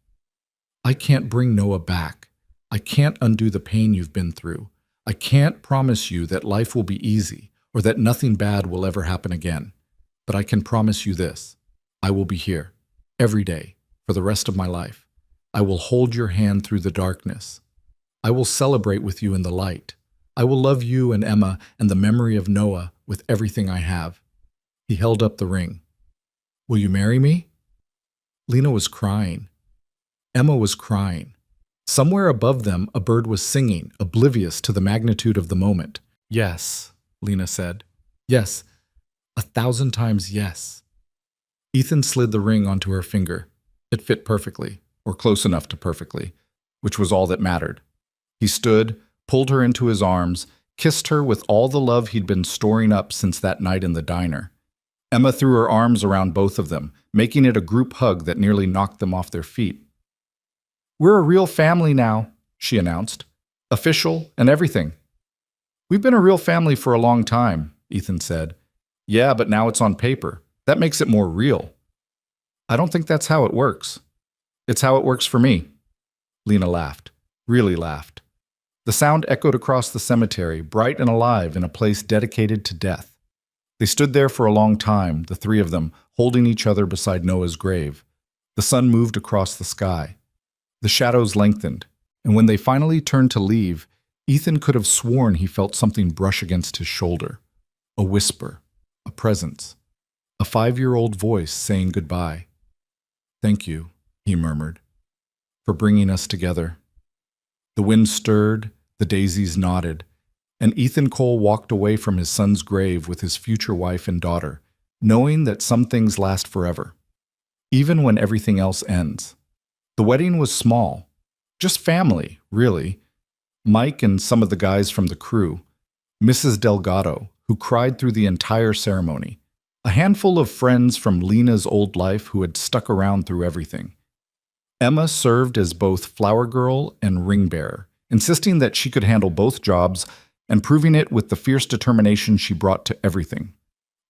I can't bring Noah back. I can't undo the pain you've been through. I can't promise you that life will be easy or that nothing bad will ever happen again. But I can promise you this. I will be here, every day, for the rest of my life. I will hold your hand through the darkness. I will celebrate with you in the light. I will love you and Emma and the memory of Noah with everything I have." He held up the ring. "Will you marry me?" Lena was crying. Emma was crying. Somewhere above them, a bird was singing, oblivious to the magnitude of the moment. "Yes," Lena said. "Yes, 1,000 times yes." Ethan slid the ring onto her finger. It fit perfectly, or close enough to perfectly, which was all that mattered. He stood, pulled her into his arms, kissed her with all the love he'd been storing up since that night in the diner. Emma threw her arms around both of them, making it a group hug that nearly knocked them off their feet. "We're a real family now," she announced. "Official and everything." "We've been a real family for a long time," Ethan said. "Yeah, but now it's on paper. That makes it more real." "I don't think that's how it works." "It's how it works for me." Lena laughed, really laughed. The sound echoed across the cemetery, bright and alive in a place dedicated to death. They stood there for a long time, the three of them, holding each other beside Noah's grave. The sun moved across the sky. The shadows lengthened, and when they finally turned to leave, Ethan could have sworn he felt something brush against his shoulder. A whisper, a presence, a 5-year-old voice saying goodbye. "Thank you," he murmured, "for bringing us together." The wind stirred, the daisies nodded, and Ethan Cole walked away from his son's grave with his future wife and daughter, knowing that some things last forever, even when everything else ends. The wedding was small, just family, really. Mike and some of the guys from the crew, Mrs. Delgado, who cried through the entire ceremony, a handful of friends from Lena's old life who had stuck around through everything. Emma served as both flower girl and ring bearer, insisting that she could handle both jobs and proving it with the fierce determination she brought to everything.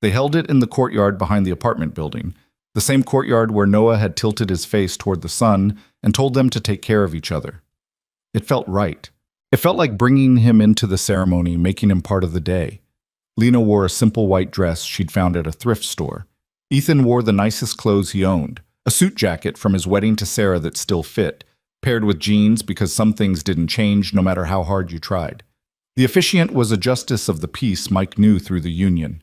They held it in the courtyard behind the apartment building, the same courtyard where Noah had tilted his face toward the sun and told them to take care of each other. It felt right. It felt like bringing him into the ceremony, making him part of the day. Lena wore a simple white dress she'd found at a thrift store. Ethan wore the nicest clothes he owned, a suit jacket from his wedding to Sarah that still fit, paired with jeans because some things didn't change no matter how hard you tried. The officiant was a justice of the peace Mike knew through the union.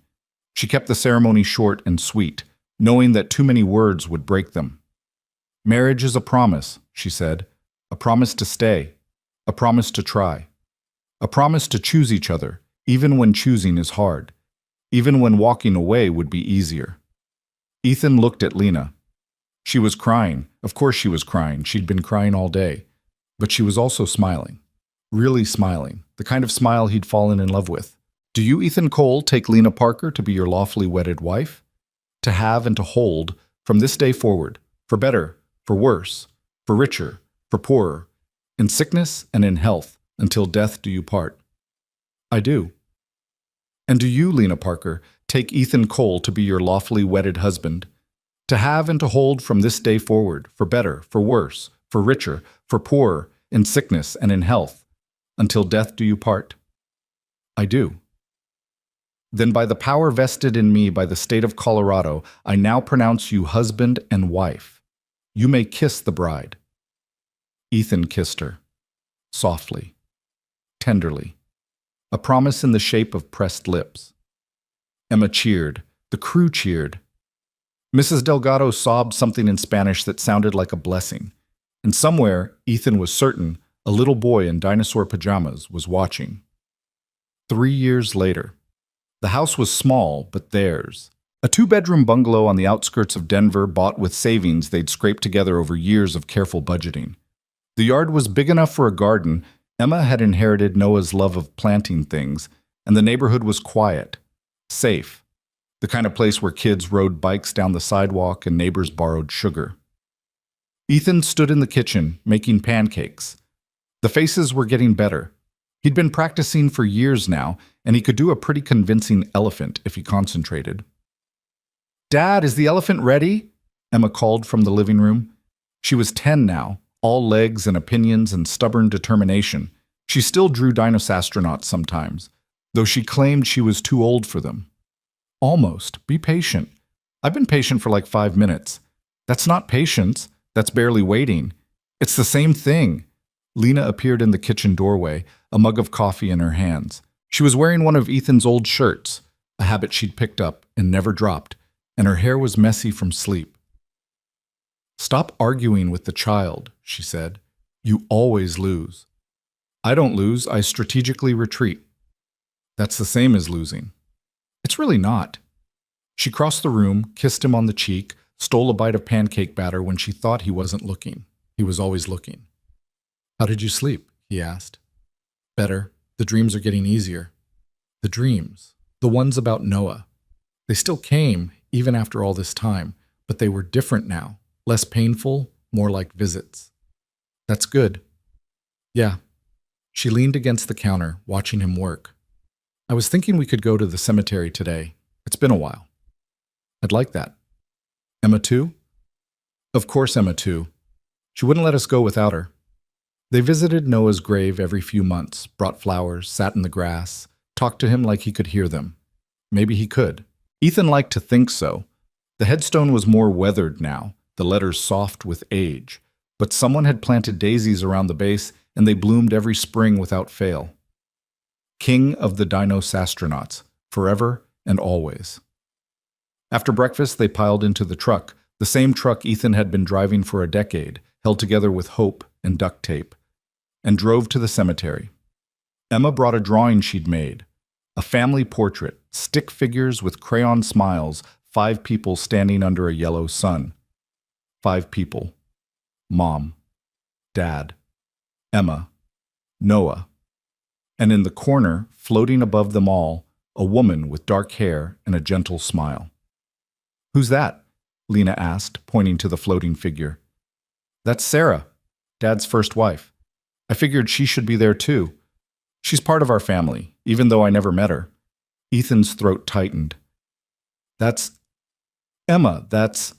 She kept the ceremony short and sweet, knowing that too many words would break them. "Marriage is a promise," she said, "a promise to stay, a promise to try, a promise to choose each other, even when choosing is hard, even when walking away would be easier." Ethan looked at Lena. She was crying. Of course she was crying. She'd been crying all day. But she was also smiling. Really smiling. The kind of smile he'd fallen in love with. "Do you, Ethan Cole, take Lena Parker to be your lawfully wedded wife? To have and to hold, from this day forward, for better, for worse, for richer, for poorer, in sickness and in health, until death do you part?" "I do." "And do you, Lena Parker, take Ethan Cole to be your lawfully wedded husband? To have and to hold from this day forward, for better, for worse, for richer, for poorer, in sickness and in health, until death do you part?" "I do." "Then by the power vested in me by the state of Colorado, I now pronounce you husband and wife. You may kiss the bride." Ethan kissed her. Softly. Tenderly. A promise in the shape of pressed lips. Emma cheered. The crew cheered. Mrs. Delgado sobbed something in Spanish that sounded like a blessing. And somewhere, Ethan was certain, a little boy in dinosaur pajamas was watching. 3 years later. The house was small, but theirs. A 2-bedroom bungalow on the outskirts of Denver bought with savings they'd scraped together over years of careful budgeting. The yard was big enough for a garden. Emma had inherited Noah's love of planting things, and the neighborhood was quiet, safe. The kind of place where kids rode bikes down the sidewalk and neighbors borrowed sugar. Ethan stood in the kitchen, making pancakes. The faces were getting better. He'd been practicing for years now, and he could do a pretty convincing elephant if he concentrated. "Dad, is the elephant ready?" Emma called from the living room. She was 10 now, all legs and opinions and stubborn determination. She still drew dinosaur-astronauts sometimes, though she claimed she was too old for them. "Almost. Be patient." "I've been patient for like 5 minutes." "That's not patience. That's barely waiting." "It's the same thing." Lena appeared in the kitchen doorway, a mug of coffee in her hands. She was wearing one of Ethan's old shirts, a habit she'd picked up and never dropped, and her hair was messy from sleep. "Stop arguing with the child," she said. "You always lose." "I don't lose. I strategically retreat." "That's the same as losing." "It's really not." She crossed the room, kissed him on the cheek, stole a bite of pancake batter when she thought he wasn't looking. He was always looking. "How did you sleep?" he asked. "Better. The dreams are getting easier." The dreams. The ones about Noah. They still came, even after all this time, but they were different now. Less painful, more like visits. "That's good." "Yeah." She leaned against the counter, watching him work. "I was thinking we could go to the cemetery today. It's been a while." "I'd like that." "Emma too?" "Of course Emma too. She wouldn't let us go without her." They visited Noah's grave every few months, brought flowers, sat in the grass, talked to him like he could hear them. Maybe he could. Ethan liked to think so. The headstone was more weathered now, the letters soft with age, but someone had planted daisies around the base and they bloomed every spring without fail. King of the Dino-Sastronauts, forever and always. After breakfast, they piled into the truck, the same truck Ethan had been driving for a decade, held together with hope and duct tape, and drove to the cemetery. Emma brought a drawing she'd made, a family portrait, stick figures with crayon smiles, 5 people standing under a yellow sun. 5 people. Mom, Dad, Emma, Noah, and in the corner, floating above them all, a woman with dark hair and a gentle smile. "Who's that?" Lena asked, pointing to the floating figure. "That's Sarah, Dad's first wife. I figured she should be there too. She's part of our family, even though I never met her." Ethan's throat tightened. "That's Emma, that's...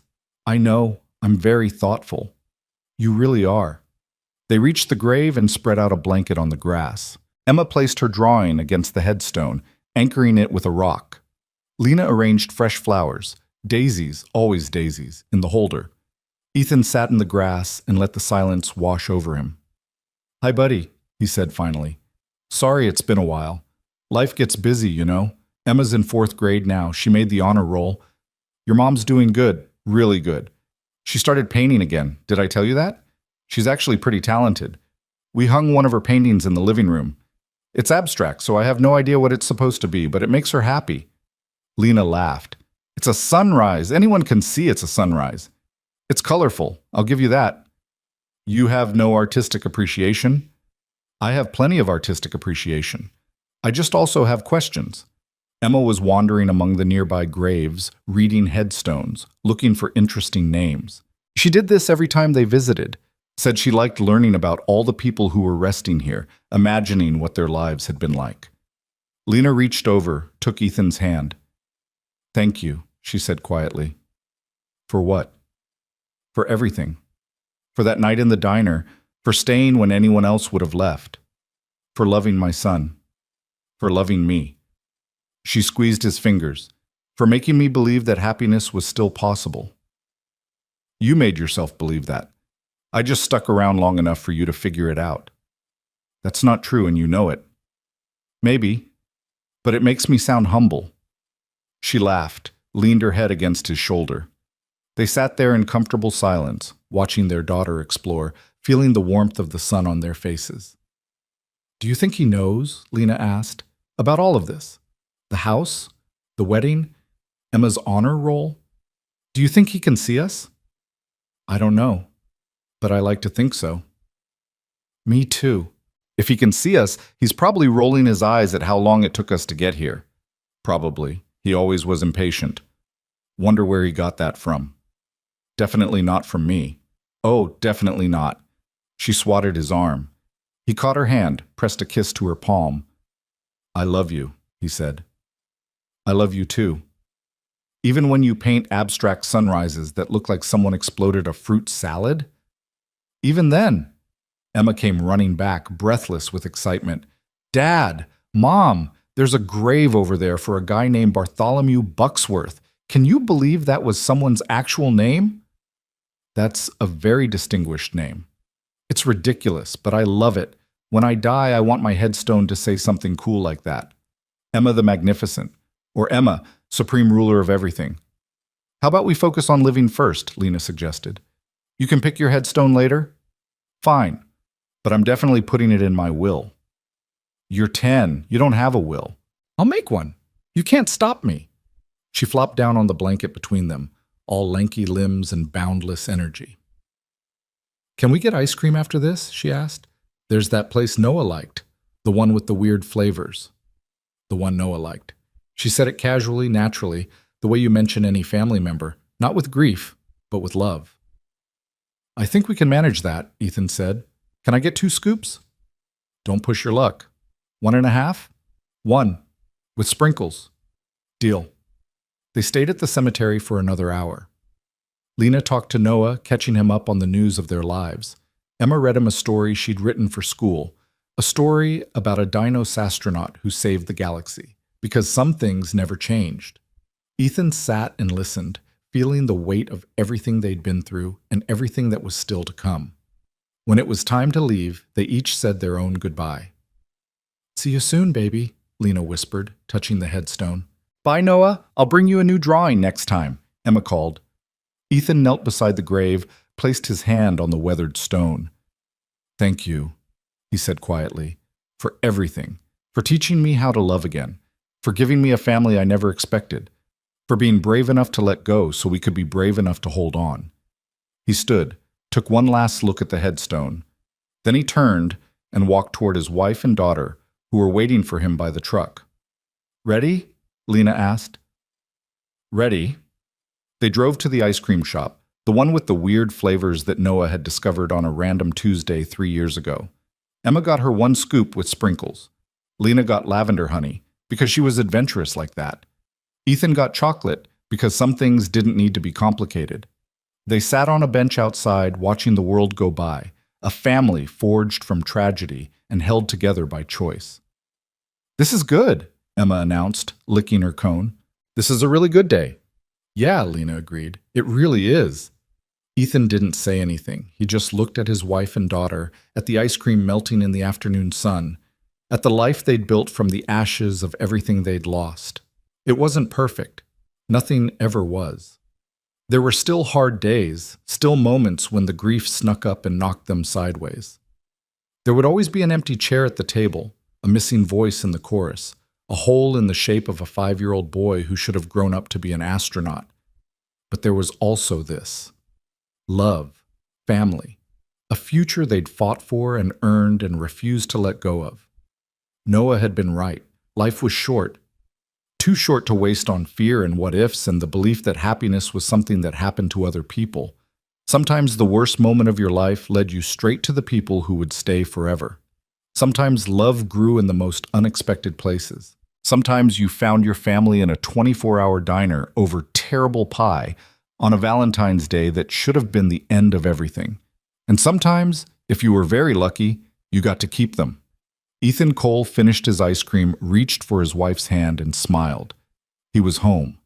I know, I'm very thoughtful. You really are." They reached the grave and spread out a blanket on the grass. Emma placed her drawing against the headstone, anchoring it with a rock. Lena arranged fresh flowers, daisies, always daisies, in the holder. Ethan sat in the grass and let the silence wash over him. "Hi, buddy," he said finally. "Sorry it's been a while. Life gets busy, you know. Emma's in 4th grade now. She made the honor roll. Your mom's doing good, really good. She started painting again. Did I tell you that? She's actually pretty talented. We hung one of her paintings in the living room. It's abstract, so I have no idea what it's supposed to be, but it makes her happy." Lena laughed. "It's a sunrise. Anyone can see it's a sunrise. It's colorful, I'll give you that." "You have no artistic appreciation?" "I have plenty of artistic appreciation. I just also have questions." Emma was wandering among the nearby graves, reading headstones, looking for interesting names. She did this every time they visited, said she liked learning about all the people who were resting here, imagining what their lives had been like. Lena reached over, took Ethan's hand. "Thank you," she said quietly. "For what?" "For everything. For that night in the diner, for staying when anyone else would have left. For loving my son. For loving me." She squeezed his fingers. "For making me believe that happiness was still possible." "You made yourself believe that. I just stuck around long enough for you to figure it out." "That's not true, and you know it." "Maybe, but it makes me sound humble." She laughed, leaned her head against his shoulder. They sat there in comfortable silence, watching their daughter explore, feeling the warmth of the sun on their faces. "Do you think he knows?" Lena asked. "About all of this? The house? The wedding? Emma's honor roll? Do you think he can see us?" "I don't know, but I like to think so." "Me too. If he can see us, he's probably rolling his eyes at how long it took us to get here." "Probably. He always was impatient. Wonder where he got that from." "Definitely not from me." "Oh, definitely not." She swatted his arm. He caught her hand, pressed a kiss to her palm. "I love you," he said. "I love you too. Even when you paint abstract sunrises that look like someone exploded a fruit salad?" "Even then." Emma came running back, breathless with excitement. "Dad! Mom! There's a grave over there for a guy named Bartholomew Bucksworth. Can you believe that was someone's actual name?" "That's a very distinguished name. It's ridiculous, but I love it. When I die, I want my headstone to say something cool like that. Emma the Magnificent. Or Emma, Supreme Ruler of Everything." "How about we focus on living first?" Lena suggested. "You can pick your headstone later?" "Fine, but I'm definitely putting it in my will." "You're 10. You don't have a will." "I'll make one. You can't stop me." She flopped down on the blanket between them, all lanky limbs and boundless energy. "Can we get ice cream after this?" she asked. "There's that place Noah liked, the one with the weird flavors." The one Noah liked. She said it casually, naturally, the way you mention any family member, not with grief, but with love. "I think we can manage that," Ethan said. "Can I get 2 scoops?" "Don't push your luck." 1.5? 1. With sprinkles. Deal. They stayed at the cemetery for another hour. Lena talked to Noah, catching him up on the news of their lives. Emma read him a story she'd written for school, a story about a dino-astronaut who saved the galaxy, because some things never changed. Ethan sat and listened, feeling the weight of everything they'd been through and everything that was still to come. When it was time to leave, they each said their own goodbye. "See you soon, baby," Lena whispered, touching the headstone. "Bye, Noah. I'll bring you a new drawing next time," Emma called. Ethan knelt beside the grave, placed his hand on the weathered stone. "Thank you," he said quietly, "for everything, for teaching me how to love again, for giving me a family I never expected, for being brave enough to let go so we could be brave enough to hold on." He stood, took one last look at the headstone. Then he turned and walked toward his wife and daughter, who were waiting for him by the truck. "Ready?" Lena asked. "Ready." They drove to the ice cream shop, the one with the weird flavors that Noah had discovered on a random Tuesday 3 years ago. Emma got her one scoop with sprinkles. Lena got lavender honey, because she was adventurous like that. Ethan got chocolate, because some things didn't need to be complicated. They sat on a bench outside, watching the world go by, a family forged from tragedy and held together by choice. "This is good," Emma announced, licking her cone. "This is a really good day." "Yeah," Lena agreed. "It really is." Ethan didn't say anything. He just looked at his wife and daughter, at the ice cream melting in the afternoon sun, at the life they'd built from the ashes of everything they'd lost. It wasn't perfect. Nothing ever was. There were still hard days, still moments when the grief snuck up and knocked them sideways. There would always be an empty chair at the table, a missing voice in the chorus, a hole in the shape of a 5-year-old boy who should have grown up to be an astronaut. But there was also this. Love, family, a future they'd fought for and earned and refused to let go of. Noah had been right. Life was short. Too short to waste on fear and what-ifs and the belief that happiness was something that happened to other people. Sometimes the worst moment of your life led you straight to the people who would stay forever. Sometimes love grew in the most unexpected places. Sometimes you found your family in a 24-hour diner over terrible pie on a Valentine's Day that should have been the end of everything. And sometimes, if you were very lucky, you got to keep them. Ethan Cole finished his ice cream, reached for his wife's hand, and smiled. He was home.